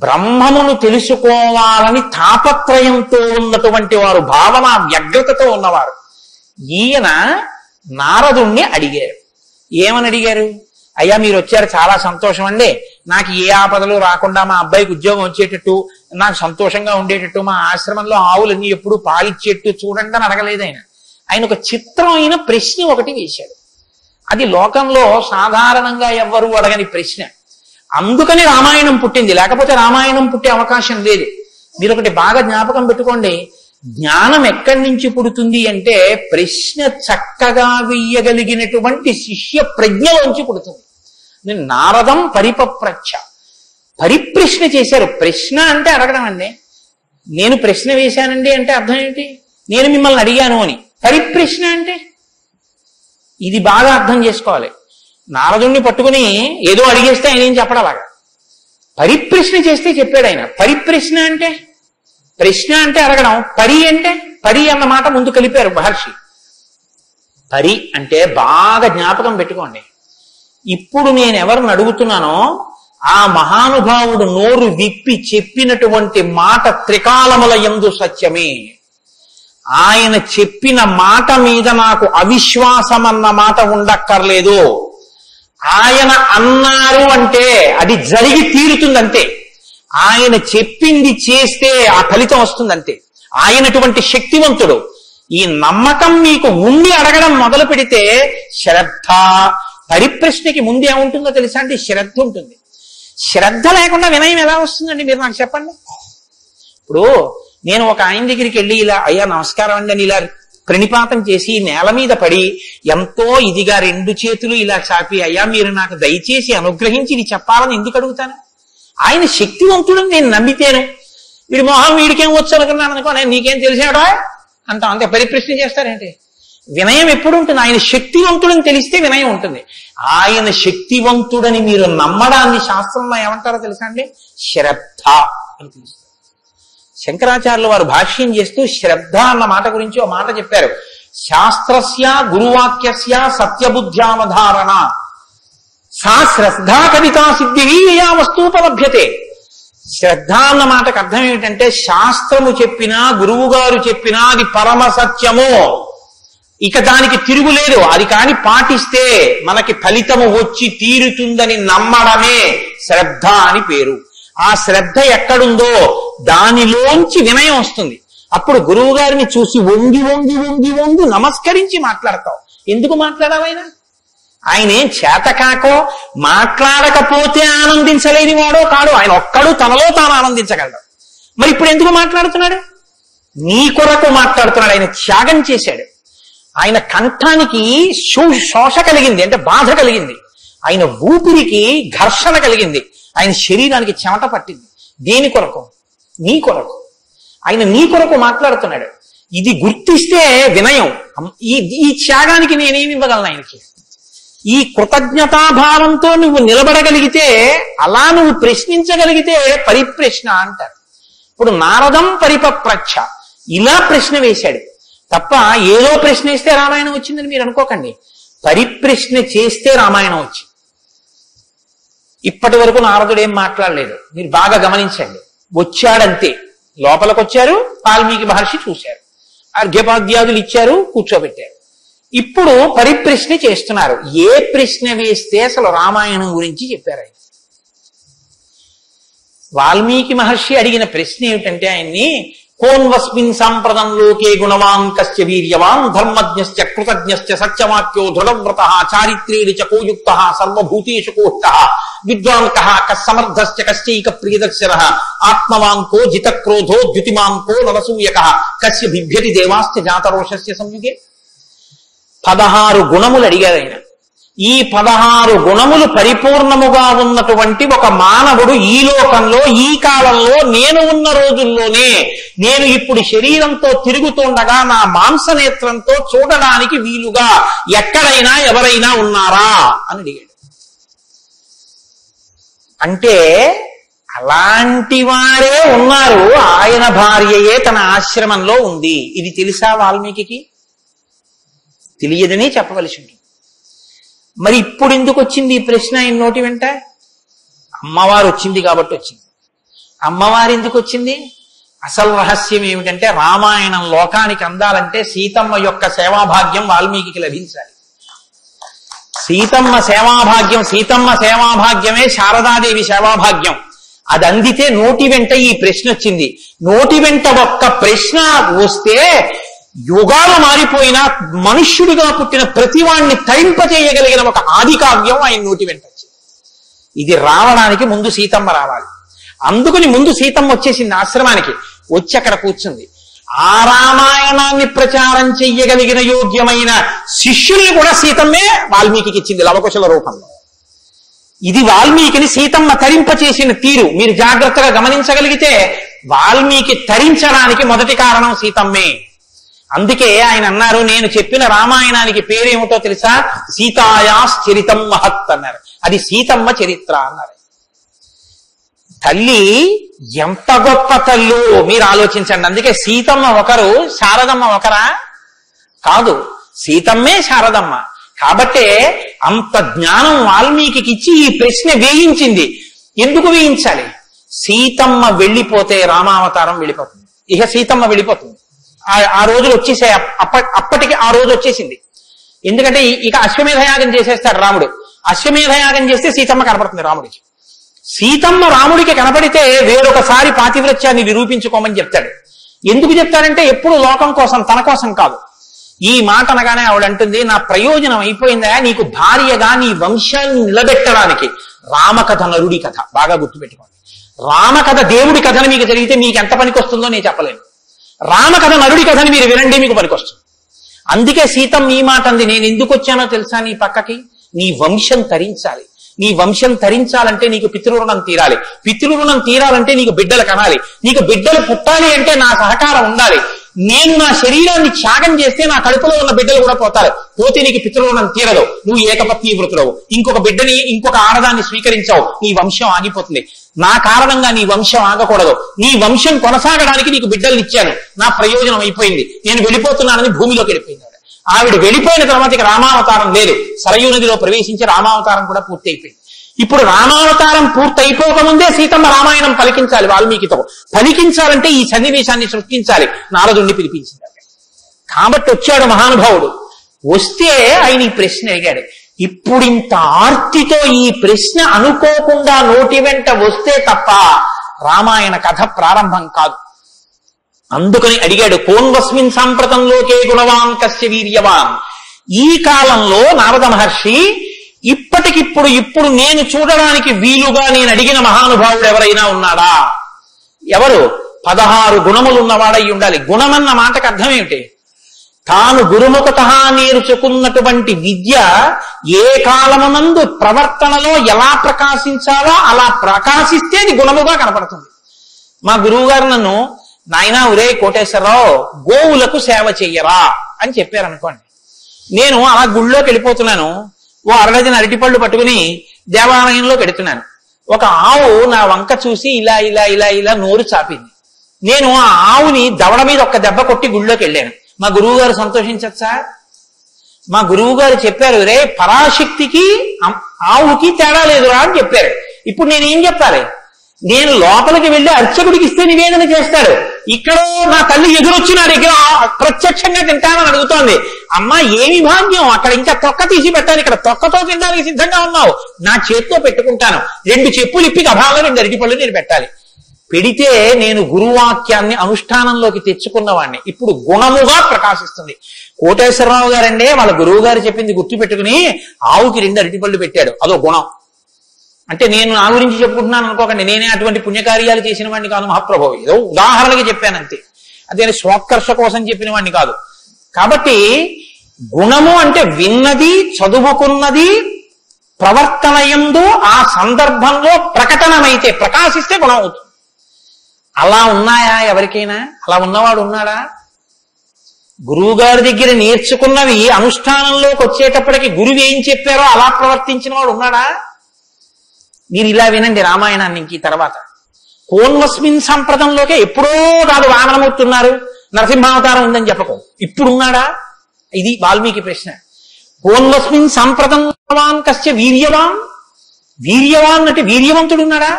బ్రహ్మమును తెలుసుకోవాలని తాపత్రయంతో ఉన్నటువంటి వారు, భావన వ్యగ్రతతో ఉన్నవారు. ఈయన నారదుణ్ణి అడిగారు. ఏమని అడిగారు? అయ్యా మీరు వచ్చారు, చాలా సంతోషం అండి, నాకు ఏ ఆపదలు రాకుండా మా అబ్బాయికి ఉద్యోగం వచ్చేటట్టు, నాకు సంతోషంగా ఉండేటట్టు, మా ఆశ్రమంలో ఆవులన్నీ ఎప్పుడు పాలిచ్చేట్టు చూడండి అని అడగలేదు ఆయన. ఆయన ఒక చిత్రమైన ప్రశ్న ఒకటి వేశాడు. అది లోకంలో సాధారణంగా ఎవ్వరూ అడగని ప్రశ్న. అందుకని రామాయణం పుట్టింది, లేకపోతే రామాయణం పుట్టే అవకాశం లేదు. మీరు ఒకటి బాగా జ్ఞాపకం పెట్టుకోండి, జ్ఞానం ఎక్కడి నుంచి పుడుతుంది అంటే ప్రశ్న చక్కగా వెయ్యగలిగినటువంటి శిష్య ప్రజ్ఞలోంచి పుడుతుంది. నారదం పరిపప్రచ్ఛ, పరిప్రశ్న చేశారు. ప్రశ్న అంటే అడగడం అండి. నేను ప్రశ్న వేశానండి అంటే అర్థం ఏంటి? నేను మిమ్మల్ని అడిగాను అని. పరిప్రశ్న అంటే ఇది బాగా అర్థం చేసుకోవాలి. నారదుణ్ణి పట్టుకుని ఏదో అడిగేస్తే ఆయన ఏం చెప్పడం అలాగా. పరిప్రశ్న చేస్తే చెప్పాడు ఆయన. పరిప్రశ్న అంటే, ప్రశ్న అంటే అడగడం, పరి అంటే, పరి అన్న మాట ముందు కలిపారు మహర్షి. పరి అంటే బాగా జ్ఞాపకం పెట్టుకోండి. ఇప్పుడు నేను ఎవరిని అడుగుతున్నానో ఆ మహానుభావుడు నోరు విప్పి చెప్పినటువంటి మాట త్రికాలముల యందు సత్యమే. ఆయన చెప్పిన మాట మీద నాకు అవిశ్వాసం అన్న మాట ఉండక్కర్లేదు. ఆయన అన్నారు అంటే అది జరిగి తీరుతుందంతే. ఆయన చెప్పింది చేస్తే ఆ ఫలితం వస్తుందంతే. ఆయనటువంటి శక్తివంతుడు. ఈ నమ్మకం మీకు ఉండి అడగడం మొదలు పెడితే శ్రద్ధ. పరిప్రశ్నకి ముందు ఏముంటుందో తెలుసా అండి? శ్రద్ధ ఉంటుంది. శ్రద్ధ లేకుండా వినయం ఎలా వస్తుందండి? మీరు నాకు చెప్పండి. ఇప్పుడు నేను ఒక ఆయన దగ్గరికి వెళ్ళి ఇలా అయ్యా నమస్కారం అండి అని ఇలా ప్రణిపాతం చేసి నేల మీద పడి ఎంతో ఇదిగా రెండు చేతులు ఇలా చాపి అయ్యా మీరు నాకు దయచేసి అనుగ్రహించి ఇది చెప్పాలని ఎందుకు అడుగుతాను? ఆయన శక్తివంతుడని నేను నమ్మితేను. వీడి మొహం వీడికేం వచ్చు అనుకున్నాను అనుకో, నేను నీకేం తెలిసాడా అంటాం, అంతే. పరిప్రశ్న చేస్తారేంటి? వినయం ఎప్పుడు ఉంటుంది? ఆయన శక్తివంతుడని తెలిస్తే వినయం ఉంటుంది. ఆయన శక్తివంతుడని మీరు నమ్మడాన్ని శాస్త్రంలో ఏమంటారో తెలుసా అండి? శ్రద్ధ అని పిలుస్తారు. శంకరాచార్యులు వారు భాష్యం చేస్తూ శ్రద్ధ అన్న మాట గురించి ఒక మాట చెప్పారు. శాస్త్రస్య గురువాక్యస్య సత్యబుద్ధ్యావధారణ సా శ్రద్ధా కవితా సిద్ధి యా వస్తూపలభ్యతే. శ్రద్ధ అన్న మాటకు అర్థం ఏమిటంటే శాస్త్రము చెప్పినా గురువు గారు చెప్పినా అది పరమ సత్యము, ఇక దానికి తిరుగులేదు, అది కాని పాటిస్తే మనకి ఫలితము వచ్చి తీరుతుందని నమ్మడమే శ్రద్ధ అని పేరు. ఆ శ్రద్ధ ఎక్కడుందో దానిలోంచి వినయం వస్తుంది. అప్పుడు గురువు గారిని చూసి వంగి వంగి వంగి వంగి నమస్కరించి మాట్లాడతావు. ఎందుకు మాట్లాడావైనా? ఆయనేం చేతకాకో మాట్లాడకపోతే ఆనందించలేని వాడో కాడు. ఆయన ఒక్కడు తనలో తాను ఆనందించగలడు. మరి ఇప్పుడు ఎందుకు మాట్లాడుతున్నాడు? నీ కొరకు మాట్లాడుతున్నాడు. ఆయన త్యాగం చేశాడు. ఆయన కంఠానికి శోష కలిగింది, అంటే బాధ కలిగింది. ఆయన ఊపిరికి ఘర్షణ కలిగింది. ఆయన శరీరానికి చెమట పట్టింది. దేని కొరకు? నీ కొరకు. ఆయన నీ కొరకు మాట్లాడుతున్నాడు. ఇది గుర్తిస్తే వినయం. ఈ త్యాగానికి నేనేమి ఇవ్వగలను ఆయనకి? ఈ కృతజ్ఞతాభావంతో నువ్వు నిలబడగలిగితే, అలా నువ్వు ప్రశ్నించగలిగితే పరిప్రశ్న అంటారు. ఇప్పుడు నారదం పరిపప్రచ్ఛ ఇలా ప్రశ్న వేశాడు తప్ప ఏదో ప్రశ్న వేస్తే రామాయణం వచ్చిందని మీరు అనుకోకండి. పరిప్రశ్న చేస్తే రామాయణం వచ్చింది. ఇప్పటి వరకు నారదుడు ఏం మాట్లాడలేదు. మీరు బాగా గమనించండి. వచ్చాడంతే. లోపలికి వచ్చారు, వాల్మీకి మహర్షి చూశారు, అర్ఘ్యపాద్యాదులు ఇచ్చారు, కూర్చోబెట్టారు. ఇప్పుడు పరిప్రశ్న చేస్తున్నారు. ఏ ప్రశ్న వేస్తే అసలు రామాయణం గురించి చెప్పారు ఆయన? వాల్మీకి మహర్షి అడిగిన ప్రశ్న ఏమిటంటే ఆయన్ని, కోన్వస్మిన్ సాంప్రదం లోకే గుణవాన్ కస్య వీర్యవాన్ ధర్మజ్ఞశ్చ కృతజ్ఞశ్చ సత్యవాక్యో దృఢవ్రతః చారిత్రేణ చ కోయుక్తః సర్వభూతేషు కోష్టః విద్వాన్ కః కస్సమర్థశ్చ కశ్చైక ప్రియదర్శనః ఆత్మవాన్ కో జితక్రోధో ద్యుతిమాన్ కో నరసూయకః కస్య బిభ్యతి దేవాశ్చ జాతరోషస్య సంయుగే. 16 గుణములు అడిగారు ఆయన. ఈ 16 గుణములు పరిపూర్ణముగా ఉన్నటువంటి ఒక మానవుడు ఈ లోకంలో, ఈ కాలంలో, నేను ఉన్న రోజుల్లోనే, నేను ఇప్పుడు శరీరంతో తిరుగుతుండగా నా మాంసనేత్రంతో చూడడానికి వీలుగా ఎక్కడైనా ఎవరైనా ఉన్నారా అని అడిగాడు. అంటే అలాంటి వారే ఉన్నారు. ఆయన భార్యయే తన ఆశ్రమంలో ఉంది. ఇది తెలుసా వాల్మీకి? తెలియదని చెప్పవలసి ఉంటుంది. మరి ఇప్పుడు ఎందుకు వచ్చింది ఈ ప్రశ్న ఆయన నోటి వెంట? అమ్మవారు వచ్చింది కాబట్టి వచ్చింది. అమ్మవారు ఎందుకు వచ్చింది? అసలు రహస్యం ఏమిటంటే, రామాయణం లోకానికి అందాలంటే సీతమ్మ యొక్క సేవాభాగ్యం వాల్మీకి లభించాలి. సీతమ్మ సేవాభాగ్యమే శారదాదేవి సేవాభాగ్యం. అది అందితే నోటి వెంట ఈ ప్రశ్న వచ్చింది. నోటి వెంట ఒక్క ప్రశ్న వస్తే యుగాలు మారిపోయినా మనుష్యుడిగా పుట్టిన ప్రతివాణ్ణి తరింపచేయగలిగిన ఒక ఆది కావ్యం ఆయన నోటి వెంట వచ్చింది. ఇది రావడానికి ముందు సీతమ్మ రావాలి. అందుకని ముందు సీతమ్మ వచ్చేసింది ఆశ్రమానికి. వచ్చి అక్కడ కూర్చుంది. ఆ రామాయణాన్ని ప్రచారం చెయ్యగలిగిన యోగ్యమైన శిష్యుల్ని కూడా సీతమ్మే వాల్మీకి ఇచ్చింది లవకుశల రూపంలో. ఇది వాల్మీకిని సీతమ్మ తరింపచేసిన తీరు మీరు జాగ్రత్తగా గమనించగలిగితే, వాల్మీకి తరించడానికి మొదటి కారణం సీతమ్మే. అందుకే ఆయన అన్నారు, నేను చెప్పిన రామాయణానికి పేరేమిటో తెలుసా? సీతాయాశ్చరితం మహత్ అన్నారు. అది సీతమ్మ చరిత్ర అన్నారు. తల్లి ఎంత గొప్ప తల్లు మీరు ఆలోచించండి. అందుకే సీతమ్మ ఒకరు, శారదమ్మ ఒకరా? కాదు, సీతమ్మే శారదమ్మ. కాబట్టే అంత జ్ఞానం వాల్మీకి ఇచ్చి ఈ ప్రశ్న వేయించింది. ఎందుకు వేయించాలి? సీతమ్మ వెళ్ళిపోతే రామావతారం వెళ్ళిపోతుంది. ఇక సీతమ్మ వెళ్ళిపోతుంది. ఆ రోజులు వచ్చేసాయి. అప్పటికి ఆ రోజు వచ్చేసింది. ఎందుకంటే ఇక అశ్వమేధయాగం చేసేస్తాడు రాముడు. అశ్వమేధయాగం చేస్తే సీతమ్మ కనపడుతుంది రాముడికి. సీతమ్మ రాముడికి కనపడితే వేరొకసారి పాతివ్రత్యాన్ని నిరూపించుకోమని చెప్తాడు. ఎందుకు చెప్తాడంటే ఎప్పుడు లోకం కోసం, తన కోసం కాదు. ఈ మాట అనగానే ఆవిడంటుంది, నా ప్రయోజనం అయిపోయిందా, నీకు భార్యగా నీ వంశాన్ని నిలబెట్టడానికి. రామకథ నరుడి కథ బాగా గుర్తుపెట్టుకోండి. రామకథ దేవుడి కథను మీకు జరిగితే మీకు ఎంత పనికి వస్తుందో నేను చెప్పలేను. రామకథ నరుడి కథని మీరు వినండి, మీకు పనికొస్తుంది. అందుకే సీతమ్మ ఈ మాట అంది, నేను ఎందుకు వచ్చానో తెలుసా నీ పక్కకి? నీ వంశం తరించాలి. నీ వంశం తరించాలంటే నీకు పితృరుణం తీరాలి. పితృరుణం తీరాలంటే నీకు బిడ్డలు కనాలి. నీకు బిడ్డలు పుట్టాలి అంటే నా సహకారం ఉండాలి. నేను నా శరీరాన్ని త్యాగం చేస్తే నా కడుపులో ఉన్న బిడ్డలు కూడా పోతారు. పోతే నీకు పితృరుణం తీరదు. నువ్వు ఏకపత్ని వృతుడవు. ఇంకొక బిడ్డని, ఇంకొక ఆడదాన్ని స్వీకరించావు, నీ వంశం ఆగిపోతుంది. నా కారణంగా నీ వంశం ఆగకూడదు. నీ వంశం కొనసాగడానికి నీకు బిడ్డల్ని ఇచ్చాను. నా ప్రయోజనం అయిపోయింది, నేను వెళ్ళిపోతున్నానని భూమిలోకి వెళ్ళిపోయింది. ఆవిడ వెళ్ళిపోయిన తర్వాత ఇక రామావతారం లేదు. సరయూ నదిలో ప్రవేశించి రామావతారం కూడా పూర్తి అయిపోయింది. ఇప్పుడు రామావతారం పూర్తి అయిపోకముందే సీతమ్మ రామాయణం పలికించాలి. వాల్మీకితో పలికించాలంటే ఈ సన్నివేశాన్ని సృష్టించాలి. నారదుణ్ణి పిలిపించింది. కాబట్టి వచ్చాడు మహానుభావుడు. వస్తే ఆయన ఈ ప్రశ్న అడిగాడు. ఇప్పుడింత ఆర్తితో ఈ ప్రశ్న అనుకోకుండా నోటి వెంట వస్తే తప్ప రామాయణ కథ ప్రారంభం కాదు. అందుకని అడిగాడు, కోన్వస్మిన్ సాంప్రతంలోకే గుణవాన్ కస్య వీర్యవాన్. ఈ కాలంలో నారద మహర్షి ఇప్పటికిప్పుడు నేను చూడడానికి వీలుగా నేను అడిగిన మహానుభావుడు ఎవరైనా ఉన్నాడా? ఎవరు? 16 గుణములు ఉన్నవాడై ఉండాలి. గుణమన్న మాటకు అర్థం ఏమిటి? తాను గురుముఖత నేర్చుకున్నటువంటి విద్య ఏ కాలమునందు ప్రవర్తనలో ఎలా ప్రకాశించాలో అలా ప్రకాశిస్తే అది గుణముగా కనపడుతుంది. మా గురువు గారు నన్ను, నాయనా ఒరే కోటేశ్వరరావు, గోవులకు సేవ చెయ్యరా అని చెప్పారనుకోండి. నేను అలా గుళ్ళోకి వెళ్ళిపోతున్నాను, ఓ అరడజన అరటిపళ్ళు పట్టుకుని దేవాలయంలో పెడుతున్నాను. ఒక ఆవు నా వంక చూసి ఇలా ఇలా ఇలా ఇలా నోరు చాపింది. నేను ఆ ఆవుని దవడ మీద ఒక్క దెబ్బ కొట్టి గుళ్ళోకి వెళ్ళాను. మా గురువు గారు సంతోషించచ్చా? మా గురువు గారు చెప్పారు, రే పరాశక్తికి ఆవుకి తేడా లేదురా అని చెప్పారు. ఇప్పుడు నేనేం చెప్పాలి? నేను లోపలికి వెళ్ళి అర్చకుడికి ఇస్తే నివేదన చేస్తాడు. ఇక్కడ నా తల్లి ఎదురొచ్చి నా దగ్గర ప్రత్యక్షంగా తింటానని అడుగుతోంది. అమ్మా ఏమి భాగ్యం, అక్కడ ఇంకా తొక్క తీసి పెట్టాను, ఇక్కడ తొక్కతో తినడానికి సిద్ధంగా ఉన్నావు, నా చేతితో పెట్టుకుంటాను. 2 చెప్పులు ఇప్పి గభాలో 2 అరటిపళ్ళు నేను పెట్టాలి. పెడితే నేను గురువాక్యాన్ని అనుష్ఠానంలోకి తెచ్చుకున్నవాడిని. ఇప్పుడు గుణముగా ప్రకాశిస్తుంది. కోటేశ్వరరావు గారండే వాళ్ళ గురువు గారు చెప్పింది గుర్తు పెట్టుకుని ఆవుకి 2 అరటిపళ్ళు పెట్టాడు. అదో గుణం. అంటే నేను నా గురించి చెప్పుకుంటున్నాను అనుకోకండి, నేనే అటువంటి పుణ్యకార్యాలు చేసిన వాడిని కాదు మహాప్రభు. ఏదో ఉదాహరణకి చెప్పానంతే, అదే స్వోత్కర్ష కోసం చెప్పిన వాడిని కాదు. కాబట్టి గుణము అంటే విన్నది, చదువుకున్నది ప్రవర్తనయందు ఆ సందర్భంలో ప్రకటనమైతే, ప్రకాశిస్తే గుణం అవుతుంది. అలా ఉన్నాయా ఎవరికైనా? అలా ఉన్నవాడు ఉన్నాడా? గురువు గారి దగ్గర నేర్చుకున్నవి అనుష్ఠానంలోకి వచ్చేటప్పటికి గురువు ఏం చెప్పారో అలా ప్రవర్తించిన వాడు ఉన్నాడా? మీరు ఇలా వినండి రామాయణాన్ని. ఇంక తర్వాత కోన్వస్మిన్ సంప్రదంలోకే ఎప్పుడో కాదు వామనమూర్తి ఉన్నారు, నరసింహావతారం ఉందని చెప్పకు. ఇప్పుడున్నాడా? ఇది వాల్మీకి ప్రశ్న. కోన్వస్మిన్ సంప్రదం కస్య వీర్యవాన్. వీర్యవాన్ అంటే వీర్యవంతుడు ఉన్నాడా?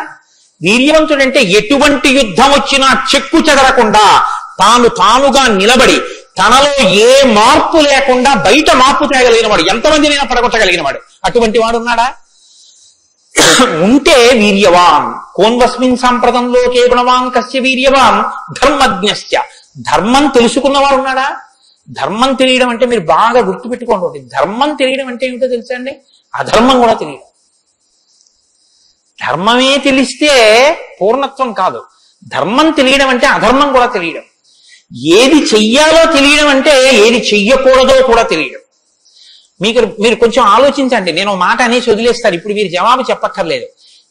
వీర్యవంతుడంటే ఎటువంటి యుద్ధం వచ్చినా చెక్కు చెదరకుండా తానుగా నిలబడి తనలో ఏ మార్పు లేకుండా బయట మార్పు తేగలిగిన వాడు, ఎంతమందినైనా పడగొట్టగలిగిన వాడు. అటువంటి వాడు ఉన్నాడా? ఉంటే వీర్యవాన్. కోన్వస్మిన్ సంప్రదంలోకే గుణవాన్ కస్య వీర్యవాన్ ధర్మజ్ఞశ్చ. ధర్మం తెలుసుకున్నవాడు ఉన్నాడా? ధర్మం తెలియడం అంటే మీరు బాగా గుర్తుపెట్టుకోండి, ధర్మం తెలియడం అంటే ఏమిటో తెలుసా అండి? అధర్మం కూడా తెలియడం. ధర్మమే తెలిస్తే పూర్ణత్వం కాదు. ధర్మం తెలియడం అంటే అధర్మం కూడా తెలియడం. ఏది చెయ్యాలో తెలియడం అంటే ఏది చెయ్యకూడదో కూడా తెలియడం. మీరు కొంచెం ఆలోచించండి. నేను మాట అనేసి వదిలేస్తాను, ఇప్పుడు మీరు జవాబు చెప్పక్కర్లేదు.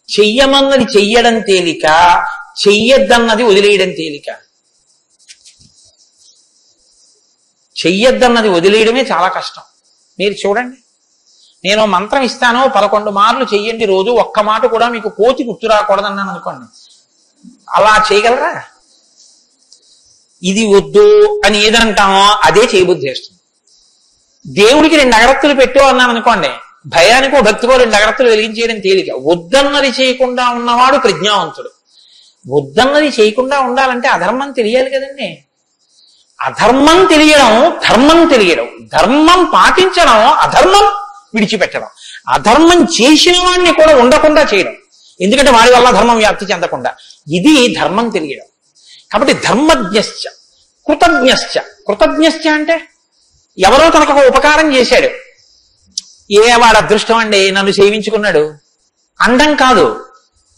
చెయ్యమన్నది చెయ్యడం తేలిక, చెయ్యొద్దన్నది వదిలేయడం తేలిక. చెయ్యొద్దన్నది వదిలేయడమే చాలా కష్టం. మీరు చూడండి, నేను మంత్రం ఇస్తాను, 11 మార్లు చెయ్యండి రోజు, ఒక్క మాట కూడా మీకు కోతి గుర్తు రాకూడదన్నాను అనుకోండి, అలా చేయగలరా? ఇది వద్దు అని ఏదంటామో అదే చేయబుద్ధి చేస్తుంది. దేవుడికి 2 అగరత్తులు పెట్టు అన్నాను అనుకోండి, భయానికో భక్తికో 2 అగరత్తులు వెలిగించేయడం తేలిక. వద్దన్నది చేయకుండా ఉన్నవాడు ప్రజ్ఞావంతుడు. వద్దన్నది చేయకుండా ఉండాలంటే అధర్మం తెలియాలి కదండి. అధర్మం తెలియడం, ధర్మం తెలియడం, ధర్మం పాటించడం, అధర్మం విడిచిపెట్టడం, అధర్మం చేసిన వాడిని కూడా ఉండకుండా చేయడం, ఎందుకంటే వాడి వల్ల ధర్మం వ్యాప్తి చెందకుండా. ఇది ధర్మం తెలియడం. కాబట్టి ధర్మజ్ఞశ్చ కృతజ్ఞశ్చ. కృతజ్ఞశ్చ అంటే ఎవరో తనకు ఒక ఉపకారం చేశాడు, వాడు అదృష్టం అండి నన్ను సేవించుకున్నాడు అండం కాదు.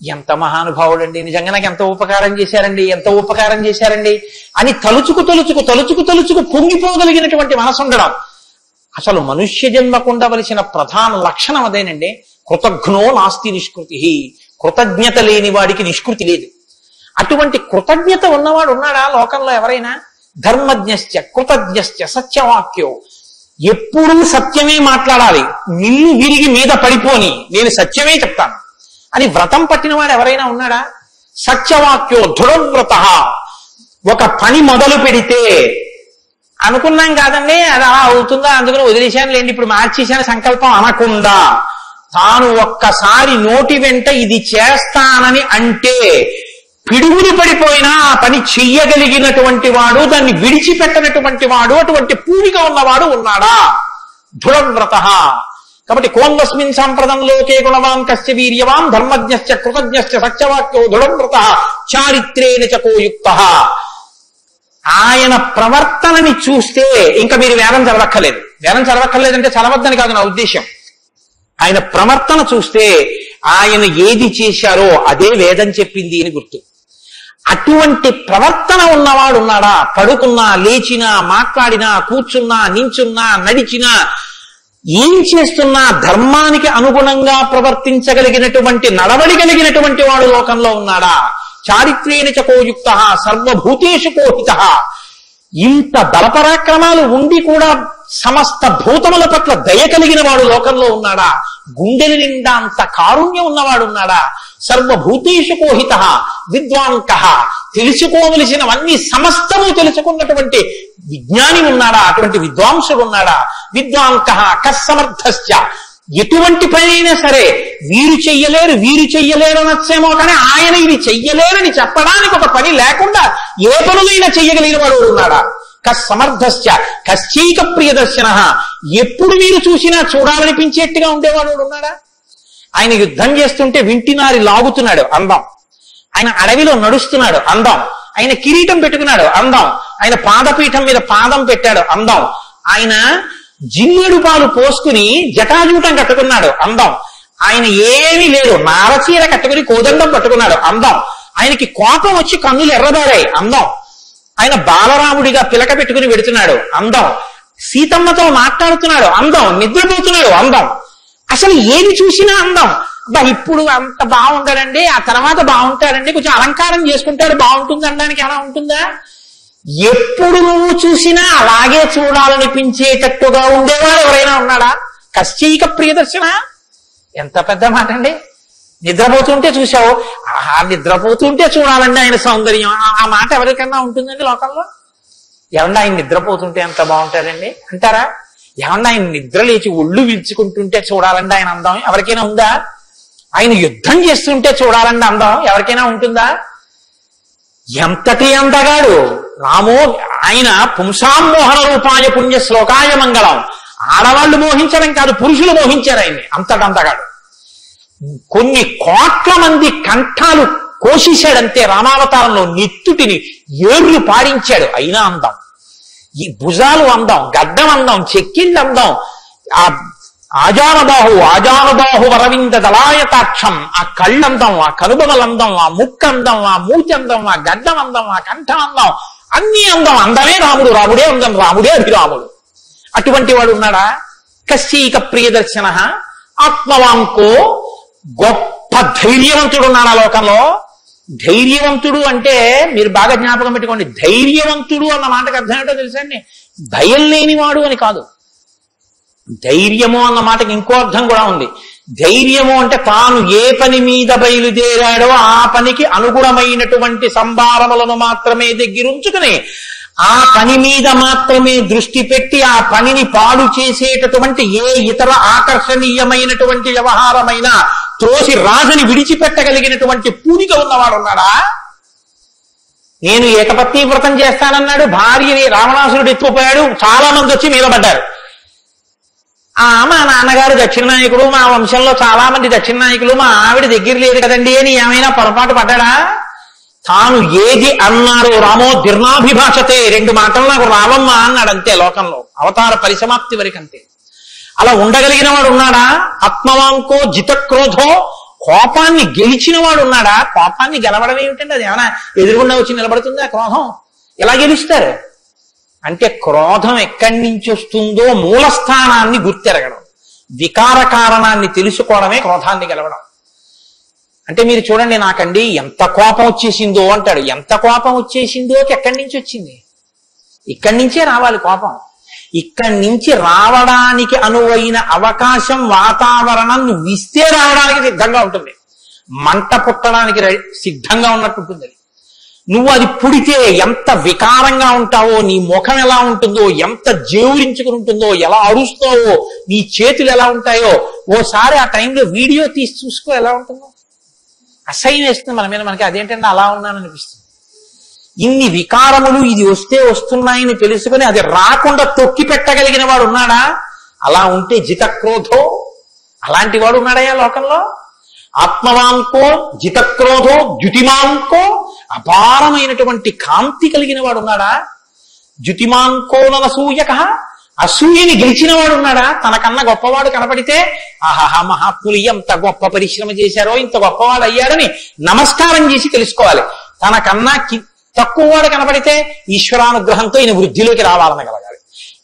ఎంత మహానుభావుడు అండి, నిజంగా నాకు ఎంత ఉపకారం చేశారండి, ఎంత ఉపకారం చేశారండి అని తలుచుకు పొంగిపోగలిగినటువంటి మనసు ఉండడం. అసలు మనుష్య జన్మకు ఉండవలసిన ప్రధాన లక్షణం అదేనండి. కృతజ్ఞో నాస్తి నిష్కృతి. కృతజ్ఞత లేని వాడికి నిష్కృతి లేదు. అటువంటి కృతజ్ఞత ఉన్నవాడు ఉన్నాడా లోకంలో ఎవరైనా? ధర్మజ్ఞశ్చ కృతజ్ఞశ్చ సత్యవాక్యో. ఎప్పుడూ సత్యమే మాట్లాడాలి, నిన్ను విరిగి మీద పడిపోని నేను సత్యమే చెప్తాను అని వ్రతం పట్టినవాడు ఎవరైనా ఉన్నాడా? సత్యవాక్యో దృఢవ్రత. ఒక పని మొదలు పెడితే అనుకున్నాం కాదండి అది అలా అవుతుందా అందుకని వదిలేశాను లేండి ఇప్పుడు మార్చేశాను సంకల్పం అనకుండా తాను ఒక్కసారి నోటి వెంట ఇది చేస్తానని అంటే పిడుగులు పడిపోయినా ఆ పని చెయ్యగలిగినటువంటి వాడు, దాన్ని విడిచిపెట్టనటువంటి వాడు, అటువంటి పూనిక ఉన్నవాడు ఉన్నాడా? దృఢవ్రత. కాబట్టి కోన్వస్మిన్ సంప్రదంలోకే గుణవాన్ కస్య వీర్యవాన్ ధర్మజ్ఞశ్చ కృతజ్ఞశ్చ సత్యవాక్యో దృఢవ్రత చారిత్రేణ చకోయుక్తః. ఆయన ప్రవర్తనని చూస్తే ఇంకా మీరు వేదం చదవక్కర్లేదు. వేదం చదవక్కర్లేదంటే చదవద్దని కాదు నా ఉద్దేశం. ఆయన ప్రవర్తన చూస్తే ఆయన ఏది చేశారో అదే వేదం చెప్పింది అని గుర్తు. అటువంటి ప్రవర్తన ఉన్నవాడు ఉన్నాడా? పడుకున్నా, లేచినా, మాట్లాడినా, కూర్చున్నా, నించున్నా, నడిచినా, ఏం చేస్తున్నా ధర్మానికి అనుగుణంగా ప్రవర్తించగలిగినటువంటి నడవడి కలిగినటువంటి వాడు లోకంలో ఉన్నాడా? చారిత్రేణ చకోయుక్త సర్వభూతేషు కోహిత. ఇంత బలపరాక్రమాలు ఉండి కూడా సమస్త భూతముల పట్ల దయ కలిగిన వాడు లోకంలో ఉన్నాడా? గుండెల నిండా అంత కారుణ్యం ఉన్నవాడు ఉన్నాడా? సర్వభూతేషు కోహిత విద్వాంక, తెలుసుకోవలసినవన్నీ సమస్తము తెలుసుకున్నటువంటి విజ్ఞాని ఉన్నాడా? అటువంటి విద్వాంసుడు ఉన్నాడా? విద్వాంక కస్సమర్థశ్చ, ఎటువంటి పనైనా సరే వీరు చెయ్యలేరు అనొచ్చేమో కానీ ఆయన ఇది చెయ్యలేరని చెప్పడానికి ఒక పని లేకుండా ఏ పనులైనా చెయ్యగలిగిన వాడు ఉన్నాడా? కస్సమర్థశ్చ కశ్చైక ప్రియదర్శన, ఎప్పుడు మీరు చూసినా చూడాలనిపించేట్టుగా ఉండేవాడు ఉన్నాడా? ఆయన యుద్ధం చేస్తుంటే వింటినారి లాగుతున్నాడు, అందం. ఆయన అడవిలో నడుస్తున్నాడు, అందం. ఆయన కిరీటం పెట్టుకున్నాడు, అందం. ఆయన పాదపీఠం మీద పాదం పెట్టాడు, అందం. ఆయన జిల్లేడు పాలు పోసుకుని జటాజూటం కట్టుకున్నాడు, అందం. ఆయన ఏమీ లేదు, నారచీర కట్టుకుని కోదండం పట్టుకున్నాడు, అందం. ఆయనకి కోపం వచ్చి కన్నులు ఎర్రబారాయి, అందం. ఆయన బాలరాముడిగా పిలక పెట్టుకుని వెడుతున్నాడు, అందం. సీతమ్మతో మాట్లాడుతున్నాడు, అందం. నిద్రపోతున్నాడు, అందం. అసలు ఏది చూసినా అందం. ఇప్పుడు అంత బాగుంటాడండి, ఆ తర్వాత బాగుంటాడండి, కొంచెం అలంకారం చేసుకుంటాడు, బాగుంటుంది అనడానికి ఎలా ఉంటుందా? ఎప్పుడు నువ్వు చూసినా అలాగే చూడాలనిపించేటట్టుగా ఉండేవాడు ఎవరైనా ఉన్నాడా? కశ్చైక ప్రియదర్శన, ఎంత పెద్ద మాట అండి. నిద్రపోతుంటే చూసావు, నిద్రపోతుంటే చూడాలండి ఆయన సౌందర్యం. ఆ మాట ఎవరికన్నా ఉంటుందండి లోకంలో? ఏమన్నా ఆయన నిద్రపోతుంటే ఎంత బాగుంటాడండి అంటారా? ఏమన్నా ఆయన నిద్ర లేచి ఒళ్ళు విల్చుకుంటుంటే చూడాలండి ఆయన అందం ఎవరికైనా ఉందా? ఆయన యుద్ధం చేస్తుంటే చూడాలండి అందం ఎవరికైనా ఉంటుందా? ఎంతటి అందగాడు రామో! ఆయన పుంసామోహన రూపాయ పుణ్య శ్లోకాయ మంగళం. ఆడవాళ్లు మోహించడం కాదు, పురుషులు మోహించారు ఆయన్ని, అంతటి అందగాడు. కొన్ని కోట్ల మంది కంఠాలు కోసేశాడంతే రామావతారంలో, నెత్తుటిని ఏర్లు పారించాడు, అయినా అందం. ఈ భుజాలు అందం, గడ్డం అందం, చెక్కిళ్ళు అందం, ఆ ఆజానబాహు వరవింద దళాయతాక్షం, ఆ కళ్ళందం, ఆ కనుబొమలందం, ఆ ముక్క అందం, ఆ మూతి అందం, ఆ గడ్డం అందం, ఆ కంఠం అందం, అన్ని అందం. అందమే రాముడు, రాముడే అందం, రాముడే అభిరాముడు. అటువంటి వాడు ఉన్నాడా? కశ్చైక ప్రియదర్శన ఆత్మవాంకో, గొప్ప ధైర్యవంతుడు ఉన్నాడా లోకంలో? ధైర్యవంతుడు అంటే మీరు బాగా జ్ఞాపకం పెట్టుకోండి, ధైర్యవంతుడు అన్న మాటకు అర్థం ఏంటో తెలుసండి? భయం లేనివాడు అని కాదు. ధైర్యము అన్న మాటకి ఇంకో అర్థం కూడా ఉంది. ధైర్యము అంటే తాను ఏ పని మీద బయలుదేరాడో ఆ పనికి అనుగుణమైనటువంటి సంభారములను మాత్రమే దగ్గరుంచుకుని ఆ పని మీద మాత్రమే దృష్టి పెట్టి ఆ పనిని పాడు చేసేటటువంటి ఏ ఇతర ఆకర్షణీయమైనటువంటి వ్యవహారమైనా త్రోసి రాజని విడిచిపెట్టగలిగినటువంటి పూనిక ఉన్నవాడు ఉన్నాడా? నేను ఏకపత్ని వ్రతం చేస్తానన్నాడు, భార్యని రావణాసురుడు ఎత్తుకుపోయాడు, చాలా మంది వచ్చి మీద పడ్డారు. మా నాన్నగారు దక్షిణ నాయకుడు, మా వంశంలో చాలా మంది దక్షిణ నాయకులు, మా ఆవిడ దగ్గర లేదు కదండి అని ఏమైనా పొరపాటు పడ్డాడా? తాను ఏది అన్నారో రామో దిర్నాభిభాషతే, 2 మాటలు నాకు రావమ్మా అన్నాడు అంతే. లోకంలో అవతార పరిసమాప్తి వరకంతే. అలా ఉండగలిగిన వాడు ఉన్నాడా? ఆత్మవాంకో జితక్రోధో, కోపాన్ని గెలిచిన వాడు ఉన్నాడా? కోపాన్ని గెలవడం ఏమిటండి? అది ఏమైనా ఎదురుగుండా వచ్చి నిలబడుతుందా క్రోధం? ఎలా గెలుస్తారు అంటే క్రోధం ఎక్కడి నుంచి వస్తుందో మూలస్థానాన్ని గుర్తెరగడం, వికార కారణాన్ని తెలుసుకోవడమే క్రోధాన్ని గెలవడం. అంటే మీరు చూడండి, నాకండి ఎంత కోపం వచ్చేసిందో అంటాడు. ఎంత కోపం వచ్చేసిందో ఎక్కడి నుంచి వచ్చింది? ఇక్కడి నుంచే రావాలి కోపం. ఇక్కడి నుంచి రావడానికి అనువైన అవకాశం, వాతావరణం నువ్వు ఇస్తే రావడానికి సిద్ధంగా ఉంటుంది. మంట పుట్టడానికి సిద్ధంగా ఉన్నట్టు ఉంటుంది. నువ్వు అది పుడితే ఎంత వికారంగా ఉంటావో, నీ ముఖం ఎలా ఉంటుందో, ఎంత జేవురించుకుని ఉంటుందో, ఎలా అరుస్తావో, నీ చేతులు ఎలా ఉంటాయో ఓసారి ఆ టైంలో వీడియో తీసి చూసుకో ఎలా ఉంటుందో. అసహ్యం వేస్తుంది మన మీద. మనకి అదేంటంటే అలా ఉన్నాననిపిస్తుంది. ఇన్ని వికారములు ఇది వస్తే వస్తున్నాయని తెలుసుకుని అది రాకుండా తొక్కి పెట్టగలిగిన వాడు ఉన్నాడా? అలా ఉంటే జితక్రోధో, అలాంటి వాడు ఉన్నాడయ్యా లోకంలో? ఆత్మవాంకో జితక్రోధో ద్యుతిమాంకో, అపారమైనటువంటి కాంతి కలిగిన వాడు ఉన్నాడా? ద్యుతిమాంకో ననసూయక, అసూయని గెలిచిన వాడు ఉన్నాడా? తనకన్నా గొప్పవాడు కనపడితే ఆహాహా మహాత్ములు ఎంత గొప్ప పరిశ్రమ చేశారో, ఇంత గొప్పవాడు అయ్యాడని నమస్కారం చేసి తెలుసుకోవాలి. తనకన్నా తక్కువ వాడు కనపడితే ఈశ్వరానుగ్రహంతో ఈయన వృద్ధిలోకి రావాలనగలగాలి.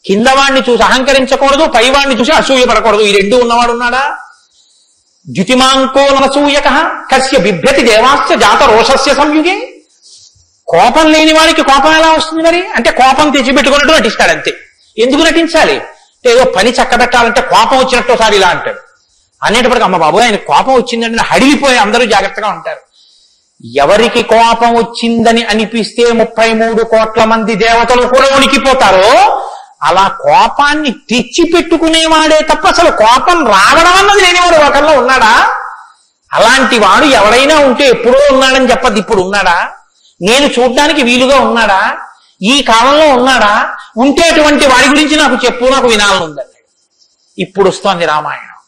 కింద వాడిని చూసి అహంకరించకూడదు, పైవాడిని చూసి అసూయ పడకూడదు. ఈ రెండు ఉన్నవాడు ఉన్నాడా? ద్యుతిమాంకో నసూయక కస్య బిభ్యతి దేవాస్య జాత రోషస్య సంయుగే. కోపం లేని వాడికి కోపం ఎలా వస్తుంది మరి? అంటే కోపం తెచ్చిపెట్టుకున్నట్టు నటిస్తాడు అంతే. ఎందుకు నటించాలి? అంటే ఏదో పని చక్కబెట్టాలంటే కోపం వచ్చినట్టు ఒకసారి ఇలా అంటాడు. అనేటప్పటికి అమ్మ బాబు ఆయన కోపం వచ్చిందంటే హడిలిపోయి అందరూ జాగ్రత్తగా ఉంటారు. ఎవరికి కోపం వచ్చిందని అనిపిస్తే 33 కోట్ల మంది దేవతలు కూడా ఉనికిపోతారో అలా కోపాన్ని తెచ్చి పెట్టుకునేవాడే తప్ప అసలు కోపం రావడం అన్నది లేనివాడు ఒకరిలో ఉన్నాడా? అలాంటి వాడు ఎవడైనా ఉంటే ఎప్పుడో ఉన్నాడని చెప్పద్దు. ఇప్పుడు ఉన్నాడా? నేను చూడ్డానికి వీలుగా ఉన్నాడా? ఈ కాలంలో ఉన్నాడా? ఉంటే అటువంటి వాడి గురించి నాకు చెప్పు, నాకు వినాలని ఉందన్నాడు. ఇప్పుడు వస్తోంది రామాయణం.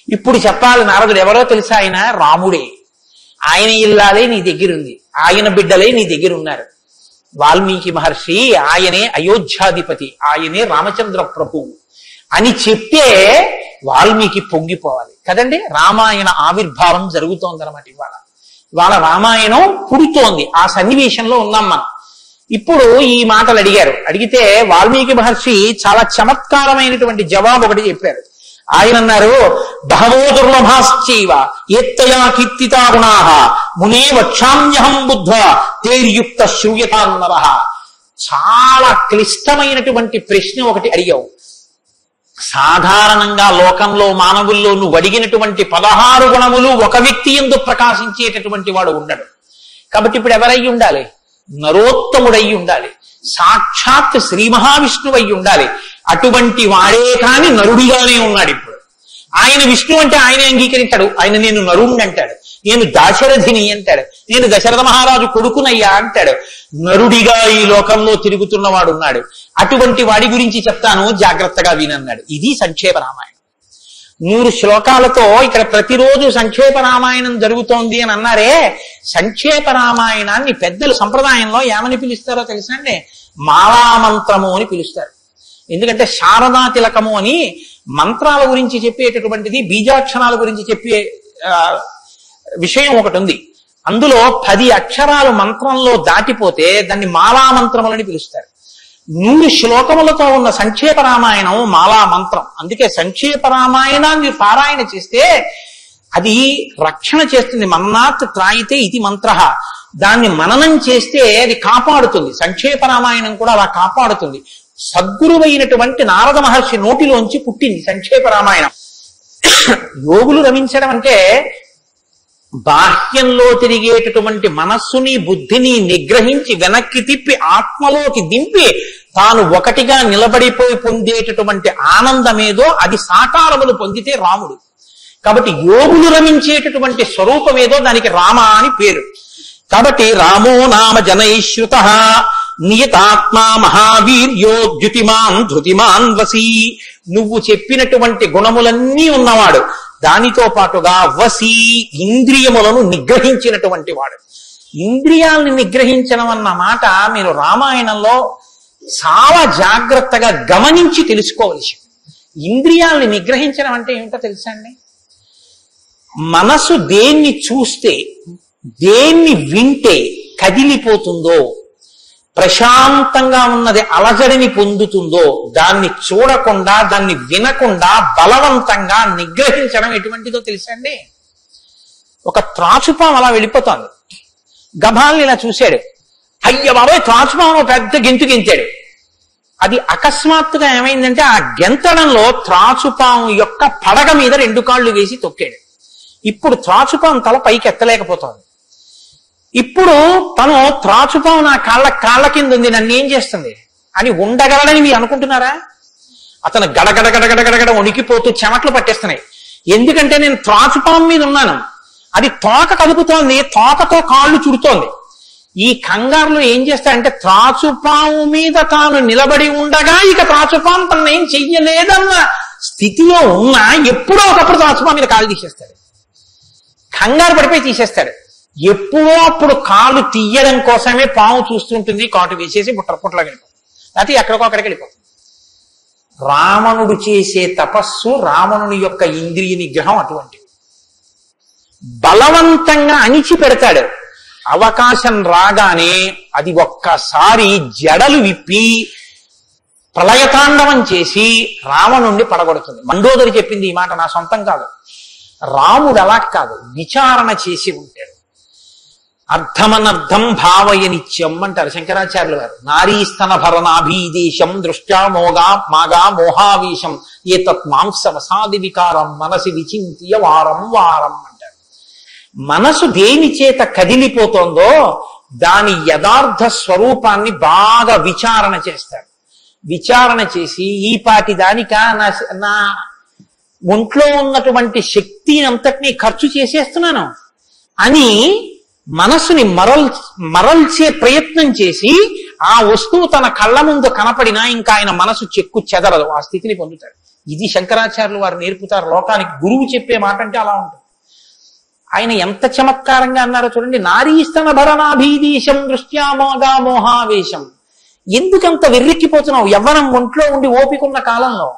ఇప్పుడు చెప్పాలి. నారదుడు ఎవరో తెలుసా? ఆయన రాముడే. ఆయన ఇల్లాలే నీ దగ్గరుంది, ఆయన బిడ్డలే నీ దగ్గర ఉన్నారు. వాల్మీకి మహర్షి ఆయనే అయోధ్యాధిపతి, ఆయనే రామచంద్ర ప్రభువు అని చెప్తే వాల్మీకి పొంగిపోవాలి కదండి. రామాయణ ఆవిర్భావం జరుగుతోందన్నమాట. ఇవాళ రామాయణం పుడుతోంది. ఆ సన్నివేశంలో ఉన్నాం మనం. ఇప్పుడు ఈ మాటలు అడిగితే వాల్మీకి మహర్షి చాలా చమత్కారమైనటువంటి జవాబు ఒకటి చెప్పారు. ఆయన అన్నారు, బహవో దుర్లభాశ్చైవ ఏత్తయా కీర్తితా గుణాః మునే వక్షామ్యహం బుద్ధ్వా తేర్యుక్త శ్రూయతాన్నరః. చాలా క్లిష్టమైనటువంటి ప్రశ్న ఒకటి అడిగావు. సాధారణంగా లోకంలో మానవుల్లో నువ్వు అడిగినటువంటి 16 గుణములు ఒక వ్యక్తి యందు ప్రకాశించేటటువంటి వాడు ఉండడు. కాబట్టి ఇప్పుడు ఎవరై ఉండాలి? నరోత్తముడై ఉండాలి, సాక్షాత్ శ్రీ మహావిష్ణువు అయి ఉండాలి. అటువంటి వాడే కాని నరుడిగానే ఉన్నాడు. ఇప్పుడు ఆయన విష్ణు అంటే ఆయనే అంగీకరించాడు. ఆయన నేను నరుణ్ణి అంటాడు, నేను దాశరథిని అంటాడు, నేను దశరథ మహారాజు కొడుకునయ్యా అంటాడు. నరుడిగా ఈ లోకంలో తిరుగుతున్నవాడు ఉన్నాడు. అటువంటి వాడి గురించి చెప్తాను, జాగ్రత్తగా వినన్నాడు. ఇది సంక్షేప రామాయణం. 100 శ్లోకాలతో ఇక్కడ ప్రతిరోజు సంక్షేప రామాయణం జరుగుతోంది అని అన్నారే. సంక్షేప రామాయణాన్ని పెద్దలు సంప్రదాయంలో ఏమని పిలుస్తారో తెలుసా అండి? మాలామంత్రము అని పిలుస్తారు. ఎందుకంటే శారదా తిలకము అని మంత్రాల గురించి చెప్పేటటువంటిది, బీజాక్షరాల గురించి చెప్పే విషయం ఒకటి ఉంది. అందులో 10 అక్షరాలు మంత్రంలో దాటిపోతే దాన్ని మాలామంత్రములని పిలుస్తారు. 100 శ్లోకములతో ఉన్న సంక్షేప రామాయణం మాలా మంత్రం. అందుకే సంక్షేప రామాయణాన్ని పారాయణ చేస్తే అది రక్షణ చేస్తుంది. మన్నాత్ త్రాయితే ఇది మంత్ర. దాన్ని మననం చేస్తే అది కాపాడుతుంది. సంక్షేప రామాయణం కూడా అలా కాపాడుతుంది. సద్గురువైనటువంటి నారద మహర్షి నోటిలోంచి పుట్టింది సంక్షేప రామాయణం. యోగులు రమించడం అంటే బాహ్యంలో తిరిగేటటువంటి మనస్సుని బుద్ధిని నిగ్రహించి వెనక్కి తిప్పి ఆత్మలోకి దింపి తాను ఒకటిగా నిలబడిపోయి పొందేటటువంటి ఆనందమేదో అది సాకారములు పొందితే రాముడు. కాబట్టి యోగులు రమించేటటువంటి స్వరూపమేదో దానికి రామ అని పేరు. కాబట్టి రామో నామ జనైశ్రుత నియతాత్మా మహావీర్యో ద్యుతిమాన్ ధృతిమాన్ వసీ. నువ్వు చెప్పినటువంటి గుణములన్నీ ఉన్నవాడు, దానితో పాటుగా వసీ ఇంద్రియములను నిగ్రహించినటువంటి వాడు. ఇంద్రియాలను నిగ్రహించడం అన్న మాట మీరు రామాయణంలో చాలా జాగ్రత్తగా గమనించి తెలుసుకోవలసి. ఇంద్రియాలని నిగ్రహించడం అంటే ఏమిటో తెలుసా అండి? మనసు దేన్ని చూస్తే, దేన్ని వింటే కదిలిపోతుందో, ప్రశాంతంగా ఉన్నది అలజడిని పొందుతుందో దాన్ని చూడకుండా, దాన్ని వినకుండా బలవంతంగా నిగ్రహించడం ఎటువంటిదో తెలుసా అండి? ఒక త్రాచుపాం అలా వెళ్ళిపోతుంది. గభాల్ని ఇలా చూశాడు, అయ్య బాబాయ్ త్రాచుపాం పెద్ద గెంతు గెంతాడు. అది అకస్మాత్తుగా ఏమైందంటే ఆ గెంతడంలో త్రాచుపాం యొక్క పడగ మీద 2 కాళ్ళు వేసి తొక్కాడు. ఇప్పుడు త్రాచుపాం తల పైకి ఎత్తలేకపోతుంది. ఇప్పుడు తను త్రాచుపాం నా కాళ్ళ కింద ఉంది, నన్ను ఏం చేస్తుంది అని ఉండగలడని మీరు అనుకుంటున్నారా? అతను గడగడగడగడగడ వణికిపోతూ చెమట్లు పట్టేస్తున్నాయి. ఎందుకంటే నేను త్రాచుపాం మీద ఉన్నాను, అది తోక కదుపుతోంది, తోకతో కాళ్ళు చుడుతోంది. ఈ కంగారులో ఏం చేస్తాడంటే త్రాచుపాము మీద తాను నిలబడి ఉండగా ఇక త్రాచుపాం తను ఏం చెయ్యలేదన్న స్థితిలో ఉన్నా ఎప్పుడో ఒకప్పుడు త్రాచుపాం మీద కాళ్ళు తీసేస్తాడు. కంగారు పడిపోయి తీసేస్తాడు. ఎప్పుడో అప్పుడు కాళ్ళు తీయడం కోసమే పాము చూస్తుంటుంది, కాటు వేసేసి పుట్లగా వెళ్ళిపోతుంది, లేకపోతే ఎక్కడికో అక్కడికి వెళ్ళిపోతుంది. రావణుడు చేసే తపస్సు రావణుని యొక్క ఇంద్రియ నిగ్రహం అటువంటిది. బలవంతంగా అణిచి పెడతాడు. అవకాశం రాగానే అది ఒక్కసారి జడలు విప్పి ప్రళయతాండవం చేసి రావణుణ్ణి పడగొడుతుంది. మండోదరి చెప్పింది ఈ మాట, నా సొంతం కాదు. రాముడు అలా కాదు, విచారణ చేసి ఉంటాడు. అర్థమనర్థం భావయనిత్యం అంటారు శంకరాచార్యులు వారు. నారీస్తన భరణాభీదేశం దృష్ట్యా మాగా మోహావీశం ఏతత్ మాంసవసాది వికారం మనసి విచింత్య వారం వారం అంటారు. మనసు దేని చేత కదిలిపోతోందో దాని యథార్థ స్వరూపాన్ని బాగా విచారణ చేస్తాడు. విచారణ చేసి ఈ పాటి దానిక నా ఒంట్లో ఉన్నటువంటి శక్తి అంతటినీ ఖర్చు చేసేస్తున్నాను అని మనసుని మరల్చే ప్రయత్నం చేసి ఆ వస్తువు తన కళ్ళ ముందు కనపడినా ఇంకా ఆయన మనసు చెక్కు చెదరదు, ఆ స్థితిని పొందుతాడు. ఇది శంకరాచార్యులు వారు నేర్పుతారు లోకానికి. గురువు చెప్పే మాట అంటే అలా ఉంటుంది. ఆయన ఎంత చమత్కారంగా అన్నారో చూడండి. నారీస్తన భరణాభీదేశం దృష్ట్యా మాగా మోహావేశం. ఎందుకంత వెర్రెక్కిపోతున్నావు? యవ్వనం ఒంట్లో ఉండి ఓపికన్న కాలంలో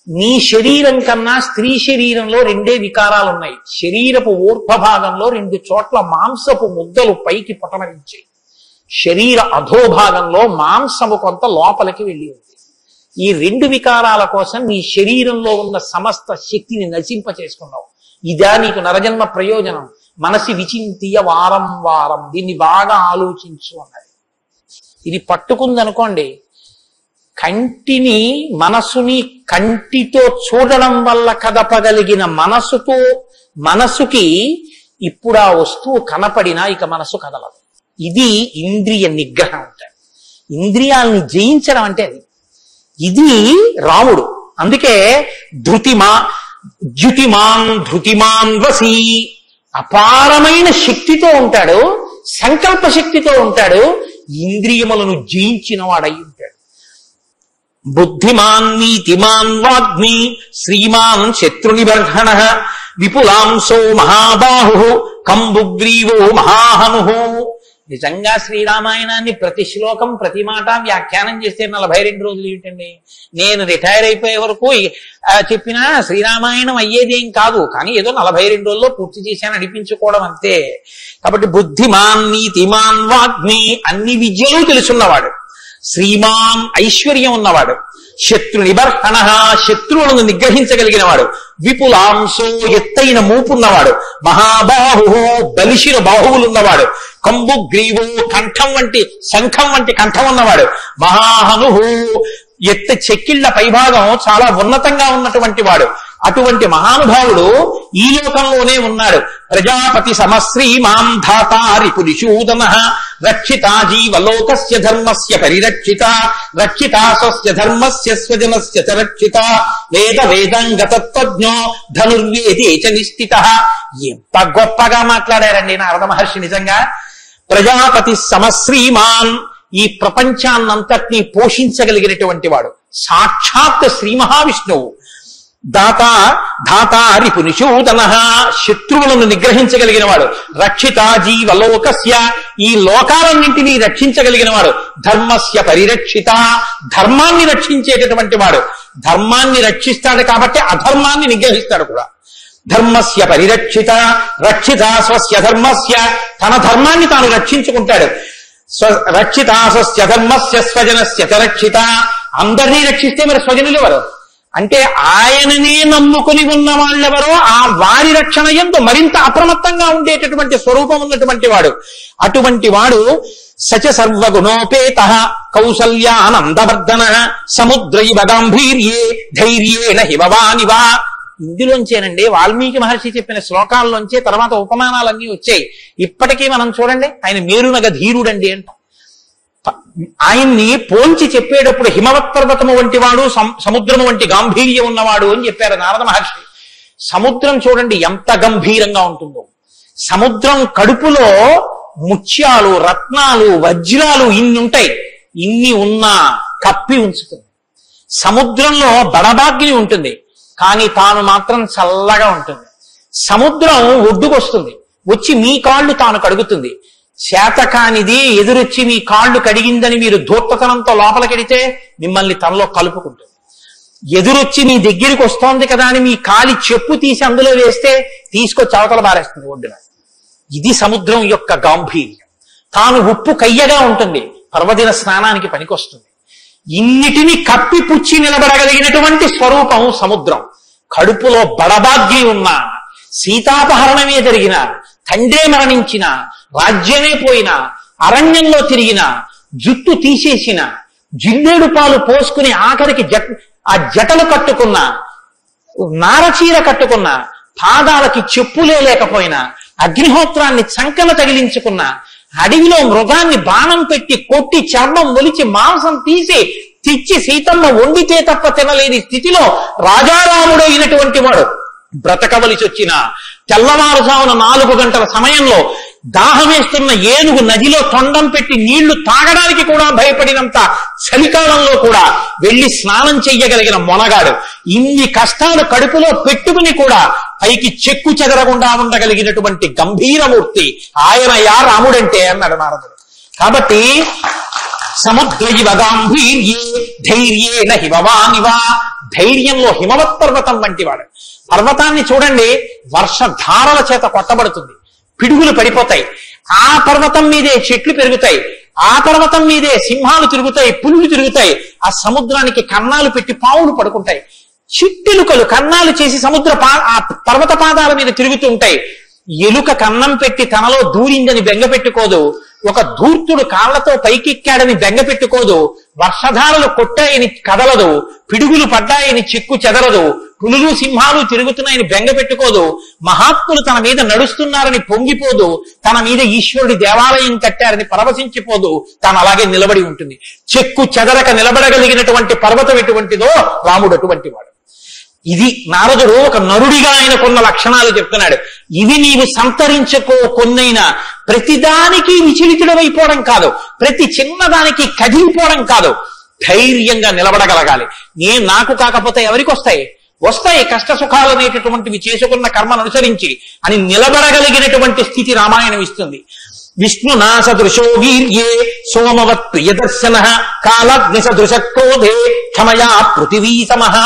నీ శరీరం కన్నా స్త్రీ శరీరంలో రెండే వికారాలు ఉన్నాయి. శరీరపు ఊర్ధ్వభాగంలో 2 చోట్ల మాంసపు ముద్దలు పైకి పొటమరించాయి. శరీర అధోభాగంలో మాంసము కొంత లోపలికి వెళ్ళి ఉంది. ఈ 2 వికారాల కోసం నీ శరీరంలో ఉన్న సమస్త శక్తిని నశింప చేసుకున్నావు. ఇదా నీకు నరజన్మ ప్రయోజనం? మనసి విచింతియ వారం వారం, దీన్ని బాగా ఆలోచించు అన్నది. ఇది పట్టుకుందనుకోండి, కంటిని మనసుని కంటితో చూడడం వల్ల కదపగలిగిన మనసుకి ఇప్పుడు ఆ వస్తువు కనపడినా ఇక మనసు కదలదు. ఇది ఇంద్రియ నిగ్రహం అంటారు. ఇంద్రియాలని జయించడం అంటే అది. ఇది రాముడు. అందుకే ధృతిమాన్ వసి, అపారమైన శక్తితో ఉంటాడు, సంకల్ప శక్తితో ఉంటాడు, ఇంద్రియములను జయించిన వాడై ఉంటాడు. బుద్ధిమాన్ నీతిమాన్ వాగ్మి శ్రీమాన్ శత్రునిబర్హణ విపులాంసో మహాబాహు కంబుగ్రీవో మహాహను. నిజంగా శ్రీరామాయణాన్ని ప్రతి శ్లోకం ప్రతి మాట వ్యాఖ్యానం చేస్తే 42 రోజులు ఏమిటండి? నేను రిటైర్ అయిపోయే వరకు చెప్పినా శ్రీరామాయణం అయ్యేదేం కాదు. కానీ ఏదో 42 రోజుల్లో పూర్తి చేశాను అనిపించుకోవడం అంతే. కాబట్టి బుద్ధిమాన్ నీతిమాన్ వాగ్మి, అన్ని విద్యలు తెలుసున్నవాడు, శ్రీమాన్ ఐశ్వర్యం ఉన్నవాడు, శత్రు నిబర్హణ శత్రువులను నిగ్రహించగలిగిన వాడు, విపులాంశో ఎత్తైన మూపున్నవాడు, మహాబాహు బలిషిన బాహువులున్నవాడు, కంబుగ్రీవు శంఖం వంటి కంఠం ఉన్నవాడు, మహాహను చెక్కిళ్ల పైభాగం చాలా ఉన్నతంగా ఉన్నటువంటి వాడు. అటువంటి మహానుభావుడు ఈ లోకంలోనే ఉన్నాడు. ప్రజాపతి సమశ్రీమాం ధాతారి పురుషూదన రక్షితా జీవలోకస్య ధర్మస్య పరిరక్షిత రక్షితా స్వస్య ధర్మస్య స్వజనస్య చ రక్షిత వేదంగతత్వజ్ఞో ధనుర్వేదే చ నిష్ఠిత. ఎంత గొప్పగా మాట్లాడారండి నారద మహర్షి. నిజంగా ప్రజాపతి సమశ్రీమాన్, ఈ ప్రపంచాన్నంతటినీ పోషించగలిగినటువంటి వాడు, సాక్షాత్ శ్రీ మహావిష్ణువు. ధాతారి పునిషూదన, శత్రువులను నిగ్రహించగలిగిన వాడు. రక్షిత జీవలోకస్య, ఈ లోకాలన్నింటినీ రక్షించగలిగిన వాడు. ధర్మస్య పరిరక్షిత, ధర్మాన్ని రక్షించేటటువంటి వాడు. ధర్మాన్ని రక్షిస్తాడు కాబట్టి అధర్మాన్ని నిగ్రహిస్తాడు కూడా. ధర్మస్య పరిరక్షిత రక్షిత స్వస్య ధర్మస్య, తన ధర్మాన్ని తాను రక్షించుకుంటాడు. రక్షిత స్వస్య ధర్మస్య స్వజనస్య చ రక్షిత, అందరినీ రక్షిస్తే మరి స్వజనులు ఎవరు అంటే ఆయననే నమ్ముకుని ఉన్న వాళ్ళెవరో ఆ వారి రక్షణ యందు మరింత అప్రమత్తంగా ఉండేటటువంటి స్వరూపం ఉన్నటువంటి వాడు. అటువంటి వాడు సచ సర్వగుణోపేత కౌసల్యానందవర్ధన సముద్రైవ గాంభీర్యే ధైర్యేణ హిమవానివా. ఇందులోంచేనండి వాల్మీకి మహర్షి చెప్పిన శ్లోకాల్లోంచే తర్వాత ఉపమానాలన్నీ వచ్చాయి. ఇప్పటికీ మనం చూడండి, ఆయన మేరునగ ధీరుడండి అంట. ఆయన్ని పోల్చి చెప్పేటప్పుడు హిమవత్ పర్వతము వంటి వాడు, సముద్రము వంటి గాంభీర్యం ఉన్నవాడు అని చెప్పారు నారద మహర్షి. సముద్రం చూడండి ఎంత గంభీరంగా ఉంటుందో. సముద్రం కడుపులో ముత్యాలు, రత్నాలు, వజ్రాలు ఇన్ని ఉంటాయి. ఇన్ని ఉన్నా కప్పి ఉంచుతుంది. సముద్రంలో బడబాగ్ని ఉంటుంది, కానీ తాను మాత్రం చల్లగా ఉంటుంది. సముద్రం ఒడ్డుకొస్తుంది, వచ్చి మీ కాళ్ళు తాను కడుగుతుంది. శాతకానిది ఎదురొచ్చి మీ కాళ్ళు కడిగిందని మీరు ధూర్తతనంతో లోపలికెడితే మిమ్మల్ని తనలో కలుపుకుంటుంది. ఎదురొచ్చి నీ దగ్గరికి వస్తోంది కదా అని మీ కాలి చెప్పు తీసి అందులో వేస్తే తీసుకొచ్చి అవతల బారేస్తుంది ఒడ్డున. ఇది సముద్రం యొక్క గాంభీర్యం. తాను ఉప్పు కయ్యగా ఉంటుంది, పర్వదిన స్నానానికి పనికొస్తుంది. ఇన్నిటిని కప్పిపుచ్చి నిలబడగలిగినటువంటి స్వరూపం సముద్రం. కడుపులో బడబాగ్యం ఉన్న, సీతాపహరణమే జరిగిన, తండ్రే మరణించిన, రాజ్యమే పోయిన, అరణ్యంలో తిరిగిన, జుట్టు తీసేసిన, జిల్లేడు పాలు పోసుకుని ఆఖరికి ఆ జటలు కట్టుకున్న, నారచీర కట్టుకున్న, పాదాలకి చెప్పులే లేకపోయినా, అగ్నిహోత్రాన్ని చంకన తగిలించుకున్న, అడవిలో మృగాన్ని బాణం పెట్టి కొట్టి చర్మం ఒలిచి మాంసం తీసి తెచ్చి సీతమ్మ వండితే తప్ప తినలేని స్థితిలో రాజారాముడు అయినటువంటి వాడు బ్రతకవలసి వచ్చిన తెల్లవారుజామున 4 గంటల సమయంలో దాహమేస్తున్న ఏనుగు నదిలో తొండం పెట్టి నీళ్లు తాగడానికి కూడా భయపడినంత చలికాలంలో కూడా వెళ్లి స్నానం చెయ్యగలిగిన మొనగాడు. ఇన్ని కష్టాలు కడుపులో పెట్టుకుని కూడా పైకి చెక్కు చెదరకుండా ఉండగలిగినటువంటి గంభీరమూర్తి ఆయనయా రాముడంటే అన్నాడు నారదుడు. కాబట్టి సముద్రయివ గాంభీర్యే ధైర్యేన హిమవానివా, ధైర్యంలో హిమవత్ పర్వతం వంటివాడు. పర్వతాన్ని చూడండి, వర్షధారల చేత కొట్టబడుతుంది, పిడుగులు పడిపోతాయి. ఆ పర్వతం మీదే చెట్లు పెరుగుతాయి, ఆ పర్వతం మీదే సింహాలు తిరుగుతాయి, పులులు తిరుగుతాయి. ఆ సముద్రానికి కన్నాలు పెట్టి పావులు పడుకుంటాయి. చిట్టెలుకలు కన్నాలు చేసి ఆ పర్వత పాదాల మీద తిరుగుతూ ఉంటాయి. ఎలుక కన్నం పెట్టి తనలో దూరిందని బెంగ పెట్టుకోదు, ఒక ధూర్తుడు కాళ్లతో పైకెక్కాడని బెంగ పెట్టుకోదు, వర్షధారలు కొట్టాయని కదలదు, పిడుగులు పడ్డాయని చిక్కు చెదరదు, పులులు సింహాలు తిరుగుతున్నాయని బెంగ పెట్టుకోదు, మహాత్ములు తన మీద నడుస్తున్నారని పొంగిపోదు, తన మీద ఈశ్వరుడి దేవాలయం కట్టారని పరవశించిపోదు, తాను అలాగే నిలబడి ఉంటుంది. చెక్కు చెదరక నిలబడగలిగినటువంటి పర్వతం ఎటువంటిదో రాముడు అటువంటి వాడు. ఇది నారదుడు ఒక నరుడిగా ఆయనకున్న లక్షణాలు చెప్తున్నాడు. ఇవి నీవు సంతరించుకో, కొన్నైనా ప్రతిదానికి విచలితుడమైపోవడం కాదు, ప్రతి చిన్నదానికి కదిలిపోవడం కాదు, ధైర్యంగా నిలబడగలగాలి. నాకు కాకపోతే ఎవరికి వస్తాయి? వస్తాయి కష్ట సుఖాలు అనేటటువంటివి చేసుకున్న కర్మను అనుసరించి అని నిలబడగలిగినటువంటి స్థితి రామాయణం ఇస్తుంది. విష్ణునా సదృశో వీర్యే సోమవత్ ప్రియదర్శన కాలగ్ని సదృశ క్రోధే క్షమయా పృథివీ సమః.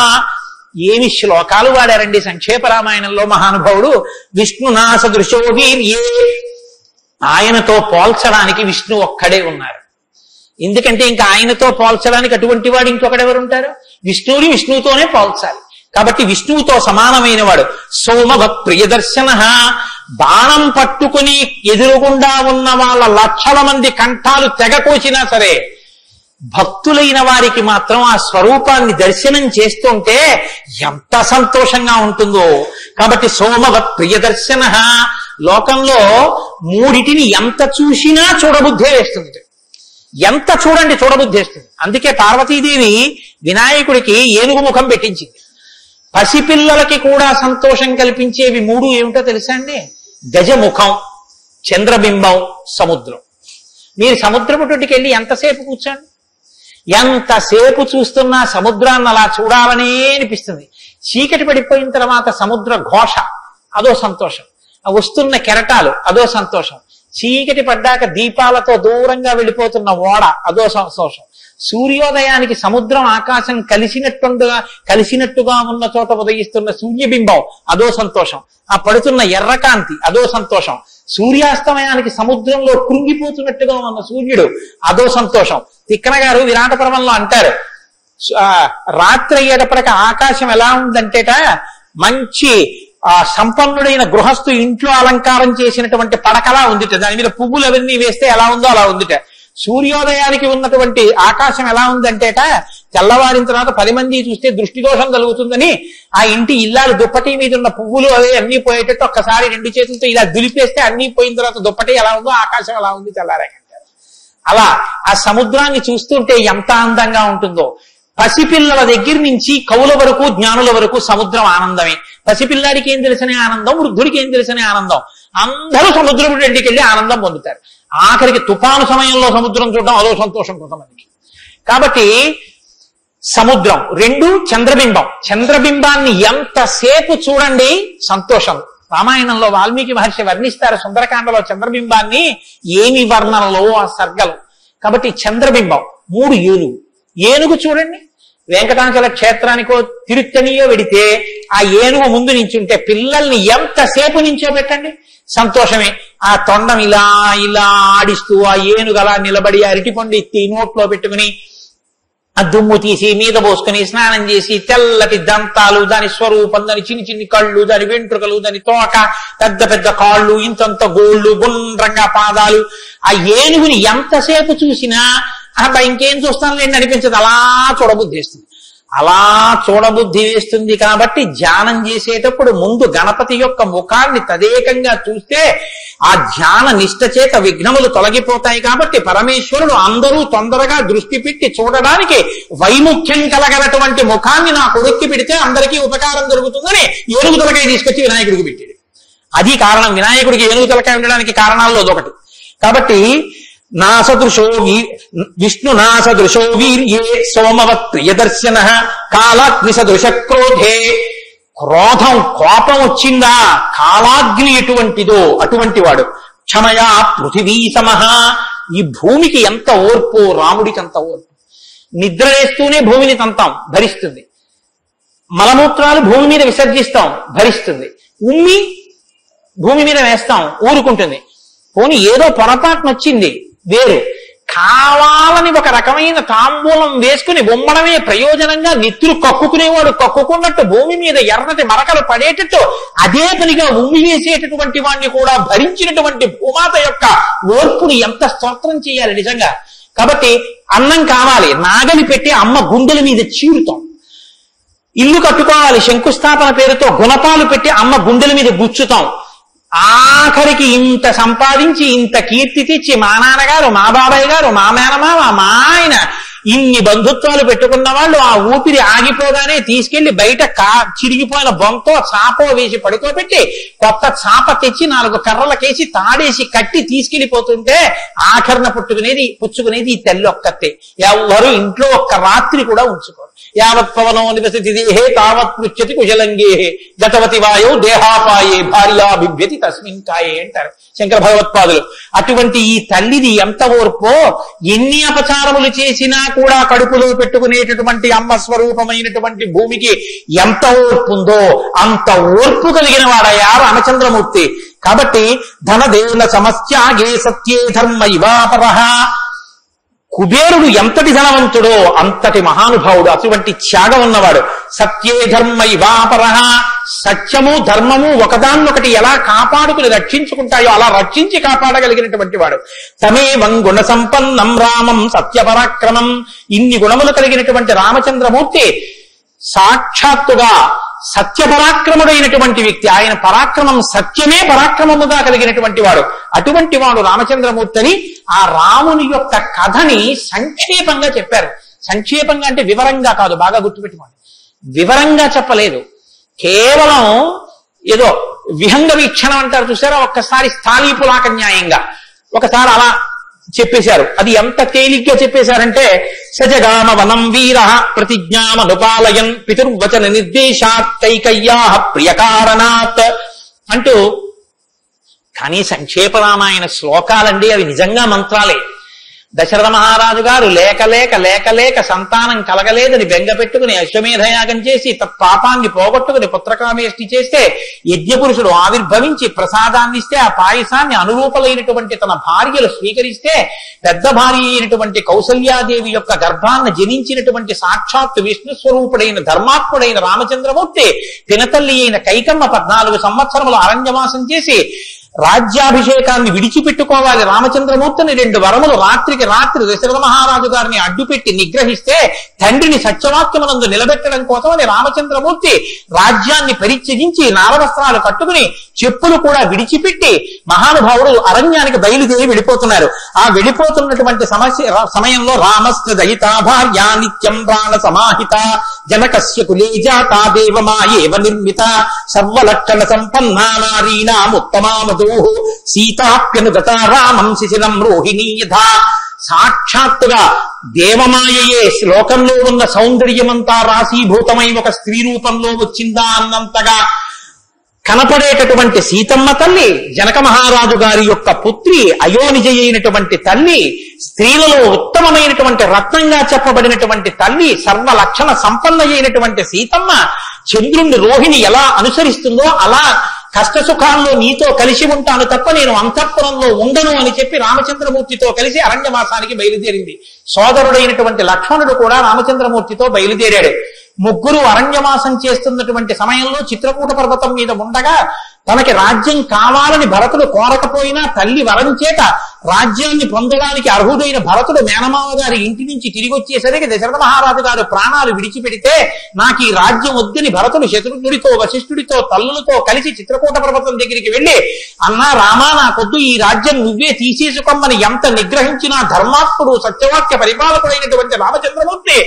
ఏమి శ్లోకాలు వాడారండి సంక్షేప రామాయణంలో మహానుభావుడు. విష్ణునా సదృశో వీర్యే, ఆయనతో పోల్చడానికి విష్ణు ఒక్కడే ఉన్నారు. ఎందుకంటే ఇంకా ఆయనతో పోల్చడానికి అటువంటి వాడు ఇంకొకడెవరుంటారు? విష్ణువుని విష్ణువుతోనే పోల్చాలి. కాబట్టి విష్ణువుతో సమానమైన వాడు. సోమవత్ ప్రియదర్శన, బాణం పట్టుకుని ఎదురుగుండా ఉన్న వాళ్ళ లక్షల మంది కంఠాలు తెగకోసినా సరే భక్తులైన వారికి మాత్రం ఆ స్వరూపాన్ని దర్శనం చేస్తుంటే ఎంత సంతోషంగా ఉంటుందో. కాబట్టి సోమవత్ ప్రియదర్శన. లోకంలో మూడిటిని ఎంత చూసినా చూడబుద్ధే వేస్తుంది, ఎంత చూడండి చూడబుద్ధి వేస్తుంది. అందుకే పార్వతీదేవి వినాయకుడికి ఏనుగు ముఖం పెట్టించింది. పసిపిల్లలకి కూడా సంతోషం కల్పించేవి 3 ఏమిటో తెలుసా అండి? గజముఖం, చంద్రబింబం, సముద్రం. మీరు సముద్రపు తోటికి వెళ్ళి ఎంతసేపు కూర్చోండి, ఎంతసేపు చూస్తున్నా సముద్రాన్ని అలా చూడాలనే అనిపిస్తుంది. చీకటి పడిపోయిన తర్వాత సముద్ర ఘోష అదో సంతోషం, వస్తున్న కెరటాలు అదో సంతోషం, చీకటి పడ్డాక దీపాలతో దూరంగా వెళ్ళిపోతున్న ఓడ అదో సంతోషం, సూర్యోదయానికి సముద్రం ఆకాశం కలిసినట్టుగా ఉన్న చోట ఉదయిస్తున్న సూర్యబింబం అదో సంతోషం, ఆ పడుతున్న ఎర్రకాంతి అదో సంతోషం, సూర్యాస్తమయానికి సముద్రంలో కృంగిపోతున్నట్టుగా ఉన్న సూర్యుడు అదో సంతోషం. తిక్కన గారు విరాట పర్వంలో అంటారు, రాత్రి అయ్యేటప్పటికి ఆకాశం ఎలా ఉందంటేట మంచి సంపన్నుడైన గృహస్థు ఇంట్లో అలంకారం చేసినటువంటి పడకలా ఉందిట, దాని మీద పువ్వులు అవన్నీ వేస్తే ఎలా ఉందో అలా ఉందిట. సూర్యోదయానికి ఉన్నటువంటి ఆకాశం ఎలా ఉందంటేట తెల్లవారిన తర్వాత 10 మంది చూస్తే దృష్టి దోషం కలుగుతుందని ఆ ఇంటి ఇల్లాలు దుప్పటి మీద ఉన్న పువ్వులు అవే అన్ని పోయేటట్టు ఒక్కసారి 2 చేతులతో ఇలా దులిపేస్తే అన్ని పోయిన తర్వాత దుప్పటి ఎలా ఉందో ఆకాశం ఎలా ఉంది తెల్లారాకంటారు. అలా ఆ సముద్రాన్ని చూస్తుంటే ఎంత అందంగా ఉంటుందో. పసిపిల్లల దగ్గర నుంచి కవుల వరకు జ్ఞానుల వరకు సముద్రం ఆనందమే. పసిపిల్లాడికి ఏం తెలిసిన ఆనందం, వృద్ధుడికి ఏం తెలిసిన ఆనందం. అందరూ సముద్రం రెండుకి వెళ్ళి ఆనందం పొందుతారు. ఆఖరికి తుఫాను సమయంలో సముద్రం చూడడం అదో సంతోషం కొంతమందికి. కాబట్టి సముద్రం 2, చంద్రబింబం. చంద్రబింబాన్ని ఎంతసేపు చూడండి సంతోషం. రామాయణంలో వాల్మీకి మహర్షి వర్ణిస్తారు సుందరకాండలో చంద్రబింబాన్ని, ఏమి వర్ణనలో ఆ సర్గలు. కాబట్టి చంద్రబింబం. 3 ఏనుగు. ఏనుగు చూడండి వెంకటాచల క్షేత్రానికో తిరుత్తనియో వెడితే ఆ ఏనుగు ముందు నించుంటే పిల్లల్ని ఎంతసేపు నించోబెట్టండి, సంతోషమే. ఆ తొండం ఇలా ఇలా ఆడిస్తూ ఆ ఏనుగు అలా నిలబడి అరటిపండు ఎత్తి నోట్లో పెట్టుకుని ఆ దుమ్ము తీసి మీద పోసుకుని స్నానం చేసి తెల్లటి దంతాలు, దాని స్వరూపం, దాని చిన్ని చిన్ని కళ్ళు, దాని వెంట్రుకలు, దాని తోక, పెద్ద పెద్ద కాళ్ళు, ఇంతంత గోళ్ళు, గుండ్రంగా పాదాలు, ఆ ఏనుగుని ఎంతసేపు చూసినా అబ్బా ఇంకేం చూస్తానులేండి అనిపించదు, అలా చూడబుద్ధి వేస్తుంది. అలా చూడబుద్ధి వేస్తుంది కాబట్టి ధ్యానం చేసేటప్పుడు ముందు గణపతి యొక్క ముఖాన్ని తదేకంగా చూస్తే ఆ ధ్యాన నిష్ట చేత విఘ్నములు తొలగిపోతాయి. కాబట్టి పరమేశ్వరుడు అందరూ తొందరగా దృష్టి పెట్టి చూడడానికి వైముఖ్యం కలగనటువంటి ముఖాన్ని నా కొడుక్కి పెడితే అందరికీ ఉపకారం జరుగుతుందని ఏనుగు తలకాయ తీసుకొచ్చి వినాయకుడికి పెట్టాడు. అది కారణం, వినాయకుడికి ఏనుగు తలకాయ ఉండడానికి కారణాల్లో అదొకటి. కాబట్టి విష్ణు నాసదృశో వీర్యే సోమవత్ ప్రియదర్శన కాలాగ్ని సదృశ క్రోధే. క్రోధం, కోపం వచ్చిందా కాలాగ్ని ఎటువంటిదో అటువంటి వాడు. క్షమయా పృథివీ సమహ. ఈ భూమికి ఎంత ఓర్పు, రాముడికి అంత ఓర్పు. నిద్ర వేస్తూనే భూమిని తంతాం, భరిస్తుంది. మలమూత్రాలు భూమి మీద విసర్జిస్తాం, భరిస్తుంది. ఉమ్మి భూమి మీద వేస్తాం, ఊరుకుంటుంది. పోనీ ఏదో పొరపాటున వచ్చింది వేరు, కావాలని ఒక రకమైన తాంబూలం వేసుకుని బొమ్మడమే ప్రయోజనంగా నెత్తురు కక్కుకునేవాడు కక్కుకున్నట్టు భూమి మీద ఎర్రటి మరకలు పడేటట్టు అదే పనిగా ఉమ్మి వేసేటటువంటి వాడిని కూడా భరించినటువంటి భూమాత యొక్క ఓర్పుని ఎంత స్తోత్రం చేయాలి నిజంగా. కాబట్టి అన్నం కావాలి, నాగలి పెట్టి అమ్మ గుండెల మీద చీరుతాం. ఇల్లు కట్టుకోవాలి, శంకుస్థాపన పేరుతో గుణపాలు పెట్టి అమ్మ గుండెల మీద గుచ్చుతాం. ఆఖరికి ఇంత సంపాదించి ఇంత కీర్తి తెచ్చి మా నాన్నగారు, మా బాబాయ్ గారు, మా మేనమామ, మా ఆయన ఇన్ని బంధుత్వాలు పెట్టుకున్న వాళ్ళు ఆ ఊపిరి ఆగిపోగానే తీసుకెళ్లి బయట చిరిగిపోయిన బొంతో చాపో వేసి పడుకోబెట్టి కొత్త చాప తెచ్చి 4 కర్రలకేసి తాడేసి కట్టి తీసుకెళ్లిపోతుంటే ఆఖరణ పుచ్చుకునేది ఈ తల్లి ఒక్కతే. ఎవరు ఇంట్లో ఒక్క రాత్రి కూడా ఉంచుకోరు. యావత్ పవనో నివసతి దేహే తావత్ పృచ్ఛతి కుశలంగే గతవతి వాయో దేహాపాయే భార్యా బిభ్యతి తస్మిన్ కాయే అంటారు శంకర భగవత్పాదులు. అటువంటి ఈ తల్లిది ఎంత ఓర్పో, ఎన్ని అపచారములు చేసినా కూడా కడుపులో పెట్టుకునేటటువంటి అమ్మ స్వరూపమైనటువంటి భూమికి ఎంత ఓర్పు ఉందో అంత ఓర్పు కలిగిన వాడయా రామచంద్రమూర్తి. కాబట్టి ధనదేన సమస్యాగే సత్యే ధర్మ ఇవాపరః. కుబేరుడు ఎంతటి ధనవంతుడో అంతటి మహానుభావుడు, అటువంటి త్యాగం ఉన్నవాడు. సత్యే ధర్మ ఇవాపరః. సత్యము ధర్మము ఒకదాన్నొకటి ఎలా కాపాడుకుని రక్షించుకుంటాయో అలా రక్షించి కాపాడగలిగినటువంటి వాడు. తమేవం గుణ సంపన్నం రామం సత్యపరాక్రమం. ఇన్ని గుణములు కలిగినటువంటి రామచంద్రమూర్తి సాక్షాత్తుగా సత్యపరాక్రముడైనటువంటి వ్యక్తి. ఆయన పరాక్రమం సత్యమే పరాక్రమముగా కలిగినటువంటి వాడు. అటువంటి వాడు రామచంద్రమూర్తిని ఆ రాముని యొక్క కథని సంక్షేపంగా చెప్పారు. సంక్షేపంగా అంటే వివరంగా కాదు, బాగా గుర్తుపెట్టుకోండి. వివరంగా చెప్పలేదు, కేవలం ఏదో విహంగ వీక్షణం అంటారు చూసారా, ఒక్కసారి స్థాళీపులాక న్యాయంగా ఒకసారి అలా చెప్పేశారు. అది ఎంత తేలిగ్గా చెప్పేశారంటే సజగామ వనం వీర ప్రతిజ్ఞామనుపాలయన్ పితుర్వచన నిర్దేశాత్ కైకయ్యా ప్రియకారణాత్ అంటూ. కానీ సంక్షేప రామాయణ శ్లోకాలండి, అవి నిజంగా మంత్రాలే. దశరథ మహారాజు గారు లేక లేక లేక లేక సంతానం కలగలేదని బెంగ పెట్టుకుని అశ్వమేధయాగం చేసి పాపాన్ని పోగొట్టుకుని పుత్రకామేష్టి చేస్తే యజ్ఞపురుషుడు ఆవిర్భవించి ప్రసాదాన్ని ఇస్తే ఆ పాయసాన్ని అనురూపలైనటువంటి తన భార్యలు స్వీకరిస్తే పెద్ద భార్య అయినటువంటి కౌసల్యాదేవి యొక్క గర్భాన్ని జనించినటువంటి సాక్షాత్ విష్ణు స్వరూపుడైన ధర్మాత్ముడైన రామచంద్రమూర్తి పినతల్లి అయిన కైకమ్మ 14 సంవత్సరములు అరణ్యవాసం చేసి రాజ్యాభిషేకాన్ని విడిచిపెట్టుకోవాలి రామచంద్రమూర్తిని 2 వరములు రాత్రికి రాత్రి దశరథ మహారాజు గారిని అడ్డుపెట్టి నిగ్రహిస్తే తండ్రిని సత్యవాక్యమునందు నిలబెట్టడం కోసమని రామచంద్రమూర్తి రాజ్యాన్ని పరిత్యజించి నారవస్త్రాలు కట్టుకుని చెప్పులు కూడా విడిచిపెట్టి మహానుభావుడు అరణ్యానికి బయలుదేరి వెళ్ళిపోతున్నారు. ఆ వెళ్ళిపోతున్నటువంటి సమయంలో రామస్య దయితా భార్య నిత్యం ప్రాణ సమాహిత జనకస్య కులే జాతా దేవమాయేవ నిర్మిత సర్వలక్షణ సంపన్నా నారీణాం ఉత్తమామధూః సీతాప్యనుగతా రామం శిశిరం రోహిణీ యథా. సాక్షాత్తుగా దేవమాయయే లోకంలో ఉన్న సౌందర్యమంతా రాశీభూతమై ఒక స్త్రీ రూపంలో వచ్చిందా అన్నంతగా కనపడేటటువంటి సీతమ్మ తల్లి, జనక మహారాజు గారి యొక్క పుత్రి, అయోనిజ అయినటువంటి తల్లి, స్త్రీలలో ఉత్తమమైనటువంటి రత్నంగా చెప్పబడినటువంటి తల్లి, సర్వ లక్షణ సంపన్న అయినటువంటి సీతమ్మ చంద్రుణ్ణి రోహిణి ఎలా అనుసరిస్తుందో అలా కష్ట సుఖాల్లో నీతో కలిసి ఉంటాను తప్ప నేను అంతఃపురంలో ఉండను అని చెప్పి రామచంద్రమూర్తితో కలిసి అరణ్యవాసానికి బయలుదేరింది. సోదరుడైనటువంటి లక్ష్మణుడు కూడా రామచంద్రమూర్తితో బయలుదేరాడు. ముగ్గురు అరణ్యవాసం చేస్తున్నటువంటి సమయంలో చిత్రకూట పర్వతం మీద ఉండగా తనకి రాజ్యం కావాలని భరతుడు కోరకపోయినా తల్లి వరం చేత రాజ్యాన్ని పొందడానికి అర్హుడైన భరతుడు మేనమావ గారి ఇంటి నుంచి తిరిగి వచ్చేసరికి దశరథ మహారాజు గారు ప్రాణాలు విడిచిపెడితే నాకు ఈ రాజ్యం వద్దని భరతుడు శత్రుఘ్నుడితో వశిష్ఠుడితో తల్లులతో కలిసి చిత్రకూట పర్వతం దగ్గరికి వెళ్ళి, అన్నా రామా నాకొద్దు, ఈ రాజ్యం నువ్వే తీసేసుకోమని ఎంత నిగ్రహించినా ధర్మాత్ముడు సత్యవాక్య పరిపాలకుడైనటువంటి రామచంద్రమూర్తి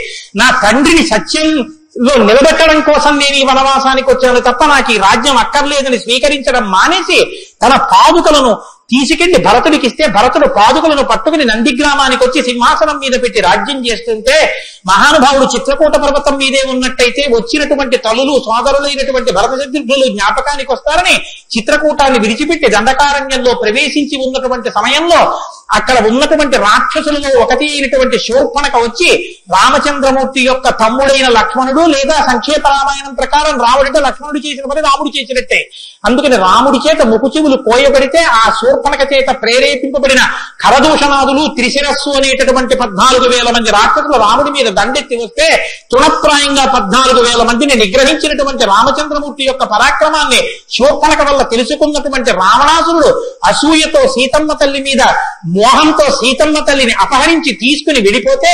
నా తండ్రిని సత్యంలో నిలబెట్టడం కోసం నేను ఈ వనవాసానికి వచ్చాను తప్ప నాకు ఈ రాజ్యం అక్కర్లేదని స్వీకరించడం మానేసి తన పాదుకలను తీసుకెళ్లి భరతుడికి ఇస్తే భరతుడు పాదుకలను పట్టుకుని నందిగ్రామానికి వచ్చి సింహాసనం మీద పెట్టి రాజ్యం చేస్తుంటే మహానుభావుడు చిత్రకూట పర్వతం మీదే ఉన్నట్టయితే వచ్చినటువంటి తల్లులు సోదరులైనటువంటి భరత శత్రుఘ్నులు జ్ఞాపకానికి వస్తారని చిత్రకూటాన్ని విడిచిపెట్టి దండకారణ్యంలో ప్రవేశించి ఉన్నటువంటి సమయంలో అక్కడ ఉన్నటువంటి రాక్షసులలో ఒకటి అయినటువంటి శూర్పణఖ వచ్చి రామచంద్రమూర్తి యొక్క తమ్ముడైన లక్ష్మణుడు, లేదా సంక్షేప రామాయణం ప్రకారం రాముడితో లక్ష్మణుడు చేసిన పని రాముడు చేసినట్టే, అందుకని రాముడి చేత ముకుచెవులు కోయబడితే ఆ శూర్పణఖ చేత ప్రేరేపింపబడిన ఖరదూషణాదులు, త్రిశిరస్సు అనేటటువంటి 14,000 మంది రాక్షసులు రాముడి మీద దండెత్తి వస్తే తృణప్రాయంగా 14,000 మందిని నిగ్రహించినటువంటి రామచంద్రమూర్తి యొక్క పరాక్రమాన్ని శూర్పణఖ వల్ల తెలుసుకున్నటువంటి రావణాసురుడు అసూయతో సీతమ్మ తల్లి మీద మోహంతో సీతమ్మ తల్లిని అపహరించి తీసుకుని వెళ్ళిపోతే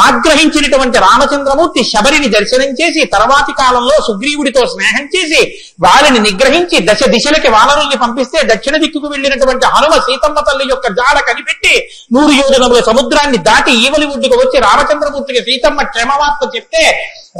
ఆగ్రహించినటువంటి రామచంద్రమూర్తి శబరిని దర్శనం చేసి తర్వాతి కాలంలో సుగ్రీవుడితో స్నేహం చేసి వారిని నిగ్రహించి దశ దిశలకి వానరుల్ని పంపిస్తే దక్షిణ దిక్కుకు వెళ్ళినటువంటి హనుమ సీతమ్మ తల్లి యొక్క జాడ కనిపెట్టి 100 యోజనముల సముద్రాన్ని దాటి ఈవలి ఒడ్డుకు వచ్చి రామచంద్రమూర్తికి సీతమ్మ క్షేమవార్త చెప్తే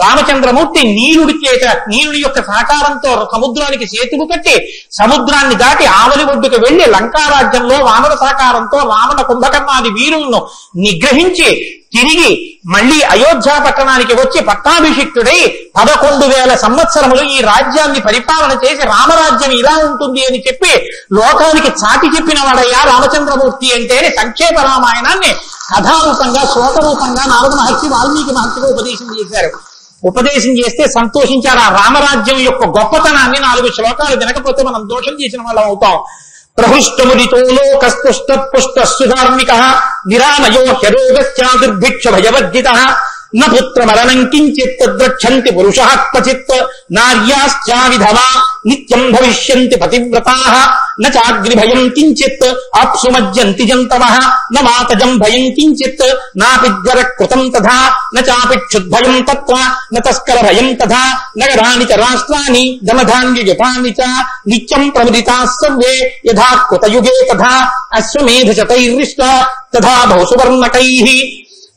రామచంద్రమూర్తి నీలుడి యొక్క సహకారంతో సముద్రానికి సేతువు కట్టి సముద్రాన్ని దాటి ఆవలి ఒడ్డుకు వెళ్లి లంకారాజ్యంలో వానర సహకారంతో రావణ కుంభకర్ణాది వీరులను నిగ్రహించి తిరిగి మళ్లీ అయోధ్య పట్టణానికి వచ్చి పట్టాభిషిక్తుడై 11,000 సంవత్సరములు ఈ రాజ్యాన్ని పరిపాలన చేసి రామరాజ్యం ఇలా ఉంటుంది అని చెప్పి లోకానికి చాటి చెప్పిన వాడయ్యా రామచంద్రమూర్తి అంటే సంక్షేప రామాయణాన్ని కథారూపంగా శ్లోకరూపంగా నారద మహర్షి వాల్మీకి మహర్షిగా ఉపదేశం చేశారు. ఉపదేశం చేస్తే సంతోషించారు. ఆ రామరాజ్యం యొక్క గొప్పతనాన్ని 4 శ్లోకాలు వినకపోతే మనం దోషం చేసిన వాళ్ళం అవుతాం. ప్రహృష్టముదితో లోకస్తుష్ట పుష్ట సుధార్మిక నిరామయో హ్యరోగశ్చ దుర్భిక్ష భయవర్జిత న పుత్రమరణం కించిత్ తద్రక్షంతి పురుషః క్వచిత్ నార్యాశ్చ విధవా నిత్యం భవిష్యంతి పతివ్రతాః న చాగ్నిభయం కించిత్ ఆప్సుమజ్జంతి జంతవః న మాతజం భయం కించిత్ నాపిజ్వర కృతం తథా న చాపిక్షుద్భయం తత్ర న తస్కర భయం తథా నగరాణి చ రాష్ట్రాని ధనధాన్యయుతాని చ నిత్యం ప్రముదితాః సర్వే యథా కృతయుగే తథా అశ్వమేధశతైర్రిష్ట తథా బహుసువర్ణకైః.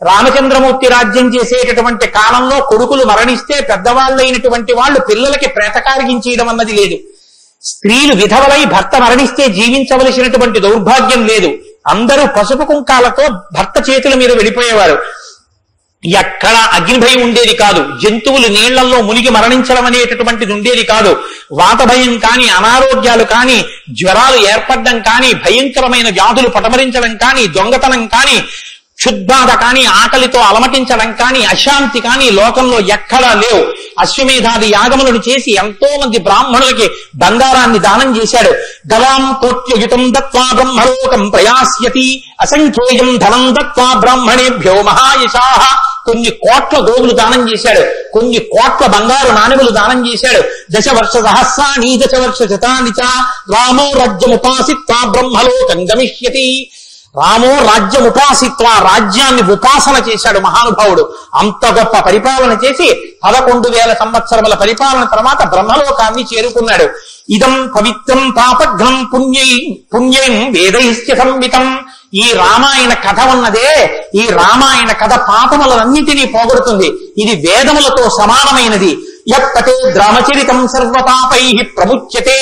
రామచంద్రమూర్తి రాజ్యం చేసేటటువంటి కాలంలో కొడుకులు మరణిస్తే పెద్దవాళ్ళైనటువంటి వాళ్ళు పిల్లలకి ప్రేతకార్గించేయడం అన్నది లేదు. స్త్రీలు విధవలై భర్త మరణిస్తే జీవించవలసినటువంటి దౌర్భాగ్యం లేదు. అందరూ పసుపు కుంకాలతో భర్త చేతుల మీద వెళ్ళిపోయేవారు. ఎక్కడ అగ్నిభయం ఉండేది కాదు. జంతువులు నీళ్లలో మునిగి మరణించడం అనేటటువంటిది ఉండేది కాదు. వాత భయం కానీ, అనారోగ్యాలు కానీ, జ్వరాలు ఏర్పడడం కానీ, భయంకరమైన వ్యాధులు పటమరించడం కానీ, దొంగతనం కానీ, క్షుద్బాధ కానీ, ఆకలితో అలమటించడం కానీ, అశాంతి కానీ లోకంలో ఎక్కడా లేవు. అశ్వమేధాది యాగములను చేసి ఎంతో మంది బ్రాహ్మణులకి బంగారాన్ని దానం చేశాడు. గవాం కోట్యయుతం దత్వా బ్రహ్మలోకం ప్రయాస్యతి అసంఖ్యేయం ధనం దత్వా బ్రాహ్మణేభ్యో మహాయశాః. కొన్ని కోట్ల గోవులు దానం చేశాడు, కొన్ని కోట్ల బంగారు నాణెములు దానం చేశాడు. 10 వర్ష సహస్రాణి 10 వర్ష శతాని చ రామో రాజ్యముపాసిత్వా బ్రహ్మలోకం గమిష్యతి. రామో రాజ్యముపాసిత్వ, రాజ్యాన్ని ఉపాసన చేశాడు మహానుభావుడు. అంత గొప్ప పరిపాలన చేసి 11,000 సంవత్సరముల పరిపాలన తర్వాత బ్రహ్మలోకాన్ని చేరుకున్నాడు. ఇదం పవిత్రం పాపఘ్నం పుణ్యం వేదైశ్చ సంవితం. ఈ రామాయణ కథ ఉన్నదే, ఈ రామాయణ కథ పాపములన్నింటినీ పోగొడుతుంది. ఇది వేదములతో సమానమైనది. యప్పతే రామచరితం సర్వపాపై ప్రముచ్యతే.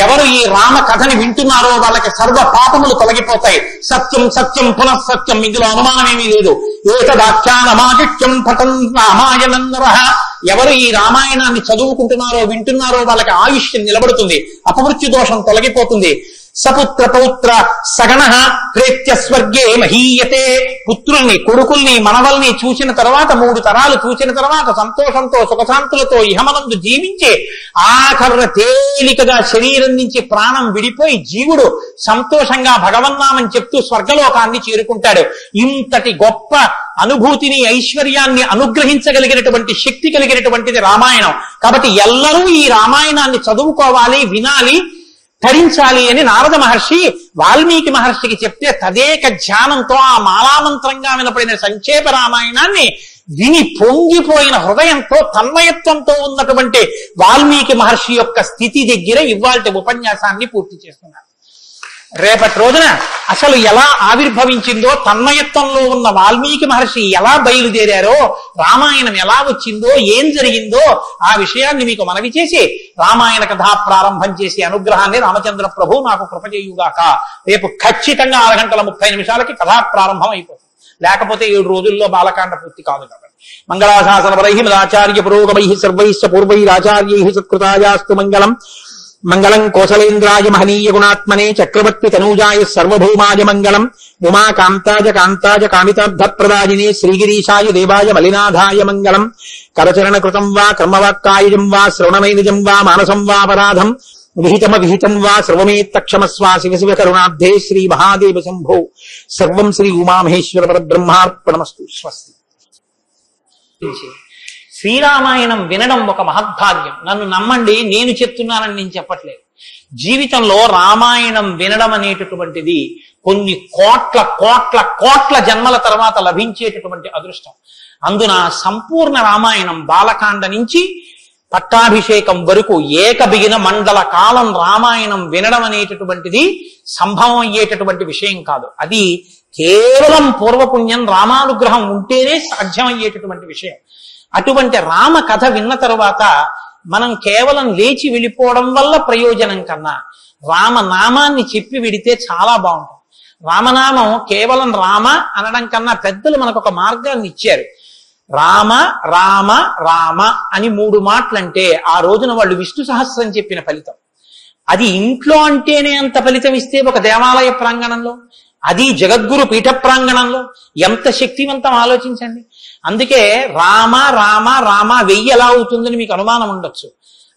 ఎవరు ఈ రామ కథని వింటున్నారో వాళ్ళకి సర్వ పాపములు తొలగిపోతాయి. సత్యం సత్యం పునఃసత్యం, ఇందులో అనుమానమేమీ లేదు. ఏతదాఖ్యానమాదిత్యం పఠన్ రామాయణం నరః. ఎవరు ఈ రామాయణాన్ని చదువుకుంటున్నారో వింటున్నారో వాళ్ళకి ఆయుష్యం నిలబడుతుంది, అపమృత్యు దోషం తొలగిపోతుంది. సపుత్ర పౌత్ర సగణ ప్రేత్య స్వర్గే మహీయతే. పుత్రుల్ని కొడుకుల్ని మనవల్ని చూసిన తర్వాత 3 తరాలు చూసిన తర్వాత సంతోషంతో సుఖశాంతులతో ఇహమనందు జీవించి ఆఖరున తేలికగా శరీరం నుంచి ప్రాణం విడిపోయి జీవుడు సంతోషంగా భగవన్నామని చెప్తూ స్వర్గలోకాన్ని చేరుకుంటాడు. ఇంతటి గొప్ప అనుభూతిని ఐశ్వర్యాన్ని అనుగ్రహించగలిగినటువంటి శక్తి కలిగినటువంటిది రామాయణం. కాబట్టి ఎల్లరూ ఈ రామాయణాన్ని చదువుకోవాలి, వినాలి, ధరించాలి అని నారద మహర్షి వాల్మీకి మహర్షికి చెప్తే తదేక ధ్యానంతో ఆ మాలామంత్రంగా వినపడిన సంక్షేప రామాయణాన్ని విని పొంగిపోయిన హృదయంతో తన్మయత్వంతో ఉన్నటువంటి వాల్మీకి మహర్షి యొక్క స్థితి దగ్గర ఇవాల్టి ఉపన్యాసాన్ని పూర్తి చేస్తున్నారు. రేపటి రోజున అసలు ఎలా ఆవిర్భవించిందో, తన్మయత్వంలో ఉన్న వాల్మీకి మహర్షి ఎలా బయలుదేరారో, రామాయణం ఎలా వచ్చిందో, ఏం జరిగిందో ఆ విషయాన్ని మీకు మనవి చేసి రామాయణ కథా ప్రారంభం చేసి అనుగ్రహాన్ని రామచంద్ర ప్రభు నాకు కృప చేయుగాక. రేపు ఖచ్చితంగా 6:30 కథా ప్రారంభం అయిపోతుంది. లేకపోతే 7 రోజుల్లో బాలకాండ పూర్తి కాదు కాబట్టి. మంగళాశాసనపరై మదాచార్య పురోగమై సర్వైశ్చ పూర్వైరాచార్యై సత్కృతాయాస్తు మంగళం. మంగళం కోసలేంద్రాయ మహనీయ గుణాత్మనే చక్రవర్తి తనూజాయ సర్వభౌమాయ మంగళం. ఉమా కాంతాయ కాంతాయ కామితార్థప్రదాయినే శ్రీగిరీశాయ దేవాయ మలినాథాయ మంగళం. కరచరణ కృతం వా కర్మవాక్కాయజం వా శ్రవణమైనజం వా మానసం వా అపరాధం విహితం వా సర్వమేత్తక్షమస్వా శివ శివ కరుణాబ్ధే శ్రీ మహాదేవ శంభో. సర్వం శ్రీ ఉమామహేశ్వర పరబ్రహ్మార్పణమస్తు. స్వస్తి. శ్రీరామాయణం వినడం ఒక మహద్భాగ్యం. నన్ను నమ్మండి, నేను చెప్తున్నానని నేను చెప్పట్లేదు. జీవితంలో రామాయణం వినడం అనేటటువంటిది కొన్ని కోట్ల కోట్ల కోట్ల జన్మల తర్వాత లభించేటటువంటి అదృష్టం. అందున సంపూర్ణ రామాయణం బాలకాండ నుంచి పట్టాభిషేకం వరకు ఏకబిగిన మండల కాలం రామాయణం వినడం అనేటటువంటిది సంభవం అయ్యేటటువంటి విషయం కాదు. అది కేవలం పూర్వపుణ్యం రామానుగ్రహం ఉంటేనే సాధ్యమయ్యేటటువంటి విషయం. అటువంటి రామ కథ విన్న తరువాత మనం కేవలం లేచి వెళ్ళిపోవడం వల్ల ప్రయోజనం కన్నా రామనామాన్ని చెప్పి విడితే చాలా బాగుంటుంది. రామనామం కేవలం రామ అనడం కన్నా పెద్దలు మనకు ఒక మార్గాన్ని ఇచ్చారు. రామ రామ రామ అని 3 మాటలంటే ఆ రోజున వాళ్ళు విష్ణు సహస్రం చెప్పిన ఫలితం. అది ఇంట్లో అంటేనే అంత ఫలితం ఇస్తే ఒక దేవాలయ ప్రాంగణంలో, అది జగద్గురు పీఠ ప్రాంగణంలో ఎంత శక్తివంతం ఆలోచించండి. అందుకే రామ రామ రామ 1000 ఎలా అవుతుందని మీకు అనుమానం ఉండొచ్చు.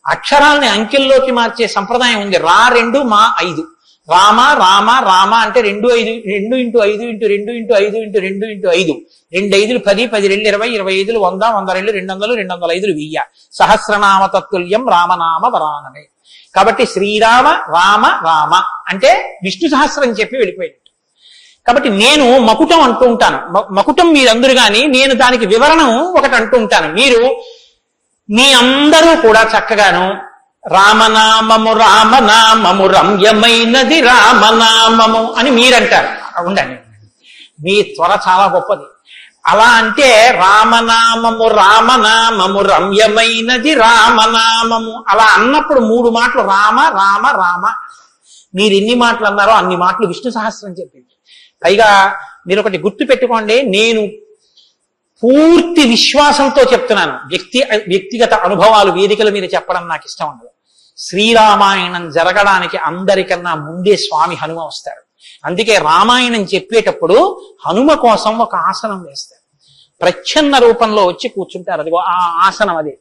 అక్షరాల్ని అంకెల్లోకి మార్చే సంప్రదాయం ఉంది. 2 మా 5 రామ రామ రామ అంటే 2 5 2 × 5 × 2 × 5 × 2 × 5 2 5 10 10 2 20 20 100 100 200 200 1000 సహస్రనామ తత్తుల్యం రామనామ వరానమే. కాబట్టి శ్రీరామ రామ రామ అంటే విష్ణు సహస్రం చెప్పి వెళ్ళిపోయింది. కాబట్టి నేను మకుటం అంటూ ఉంటాను. మకుటం మీరందరూ కానీ నేను దానికి వివరణం ఒకటి అంటూ ఉంటాను. మీరు మీ అందరూ కూడా చక్కగాను రామనామము రామనామము రమ్యమైనది రామనామము అని మీరంటారు. ఉండండి, మీ త్వర చాలా గొప్పది. అలా అంటే రామనామము రామనామము రమ్యమైనది రామనామము అలా అన్నప్పుడు 3 మాటలు రామ రామ రామ. మీరు ఎన్ని మాటలు అన్నారో అన్ని మాటలు విష్ణు సహస్రం చెప్పింది. పైగా మీరు ఒకటి గుర్తు పెట్టుకోండి, నేను పూర్తి విశ్వాసంతో చెప్తున్నాను. వ్యక్తిగత అనుభవాలు వేదికల మీద చెప్పడం నాకు ఇష్టం ఉండదు. శ్రీరామాయణం జరగడానికి అందరికన్నా ముందే స్వామి హనుమ వస్తారు. అందుకే రామాయణం చెప్పేటప్పుడు హనుమ కోసం ఒక ఆసనం వేస్తారు. ప్రచ్ఛన్న రూపంలో వచ్చి కూర్చుంటారు. అదిగో ఆ ఆసనం అదే.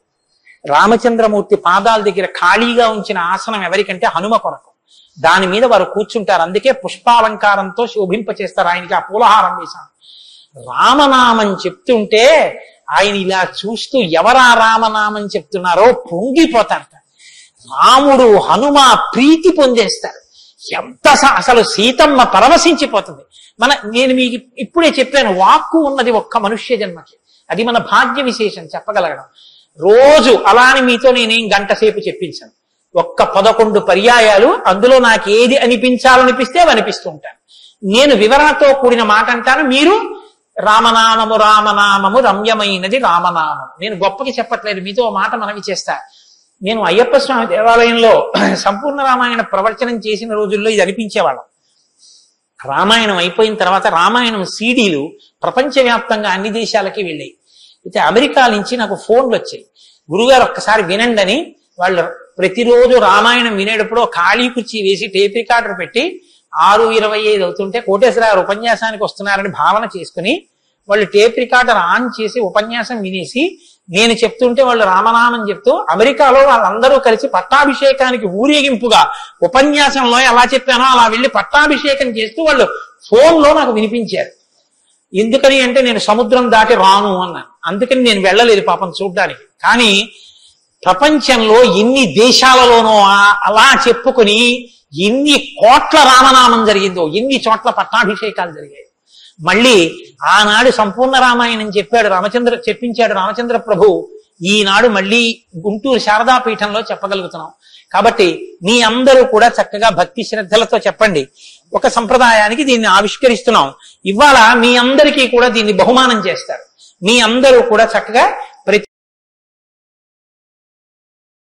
రామచంద్రమూర్తి పాదాల దగ్గర ఖాళీగా ఉంచిన ఆసనం ఎవరికంటే హనుమ కొరకు. దాని మీద వారు కూర్చుంటారు. అందుకే పుష్పాలంకారంతో శోభింపచేస్తారు. ఆయనకి ఆ పూలహారం వేశాను. రామనామం చెప్తుంటే ఆయన ఇలా చూస్తూ ఎవరా రామనామం చెప్తున్నారో పొంగిపోతారట. రాముడు హనుమ ప్రీతి పొందేస్తారు. ఎంత అసలు సీతమ్మ పరవశించిపోతుంది. నేను మీకు ఇప్పుడే చెప్పాను, వాక్కు ఉన్నది ఒక్క మనుష్య జన్మకి. అది మన భాగ్య విశేషం చెప్పగలగడం. రోజు అలాని మీతో నేనేం గంట సేపు చెప్పించాను. ఒక్క 11 పర్యాయాలు అందులో నాకు ఏది అనిపించాలనిపిస్తే అవి అనిపిస్తూ ఉంటాను. నేను వివరణతో కూడిన మాట అంటాను, మీరు రామనామము రామనామము రమ్యమైనది రామనామం. నేను గొప్పకి చెప్పట్లేదు, మీతో మాట మనవి చేస్తా. నేను అయ్యప్ప స్వామి దేవాలయంలో సంపూర్ణ రామాయణ ప్రవచనం చేసిన రోజుల్లో ఇది అనిపించేవాళ్ళం. రామాయణం అయిపోయిన తర్వాత రామాయణం సీడీలు ప్రపంచవ్యాప్తంగా అన్ని దేశాలకి వెళ్ళాయి. అయితే అమెరికా నుంచి నాకు ఫోన్లు వచ్చాయి, గురుగారు ఒక్కసారి వినండి అని. వాళ్ళు ప్రతిరోజు రామాయణం వినేటప్పుడు ఖాళీ కుర్చీ వేసి టేప్ రికార్డర్ పెట్టి 6:25 అవుతుంటే కోటేశ్వరరావు ఉపన్యాసానికి వస్తున్నారని భావన చేసుకుని వాళ్ళు టేప్ రికార్డర్ ఆన్ చేసి ఉపన్యాసం వినేసి నేను చెప్తుంటే వాళ్ళు రామనామం చెప్తూ అమెరికాలో వాళ్ళందరూ కలిసి పట్టాభిషేకానికి ఊరేగింపుగా ఉపన్యాసంలో ఎలా చెప్పానో అలా వెళ్ళి పట్టాభిషేకం చేస్తూ వాళ్ళు ఫోన్లో నాకు వినిపించారు. ఎందుకని అంటే నేను సముద్రం దాటి రాను అన్నాను, అందుకని నేను వెళ్ళలేదు పాపం చూడ్డానికి. కానీ ప్రపంచంలో ఎన్ని దేశాలలోనో అలా చెప్పుకుని ఎన్ని కోట్ల రామనామం జరిగిందో, ఎన్ని చోట్ల పట్టాభిషేకాలు జరిగాయి. మళ్ళీ ఆనాడు సంపూర్ణ రామాయణం చెప్పించాడు రామచంద్ర ప్రభు. ఈనాడు మళ్ళీ గుంటూరు శారదాపీఠంలో చెప్పగలుగుతున్నాం. కాబట్టి మీ అందరూ కూడా చక్కగా భక్తి శ్రద్ధలతో చెప్పండి. ఒక సంప్రదాయానికి దీన్ని ఆవిష్కరిస్తున్నాం. ఇవాళ మీ అందరికీ కూడా దీన్ని బహుమానం చేస్తారు. మీ అందరూ కూడా చక్కగా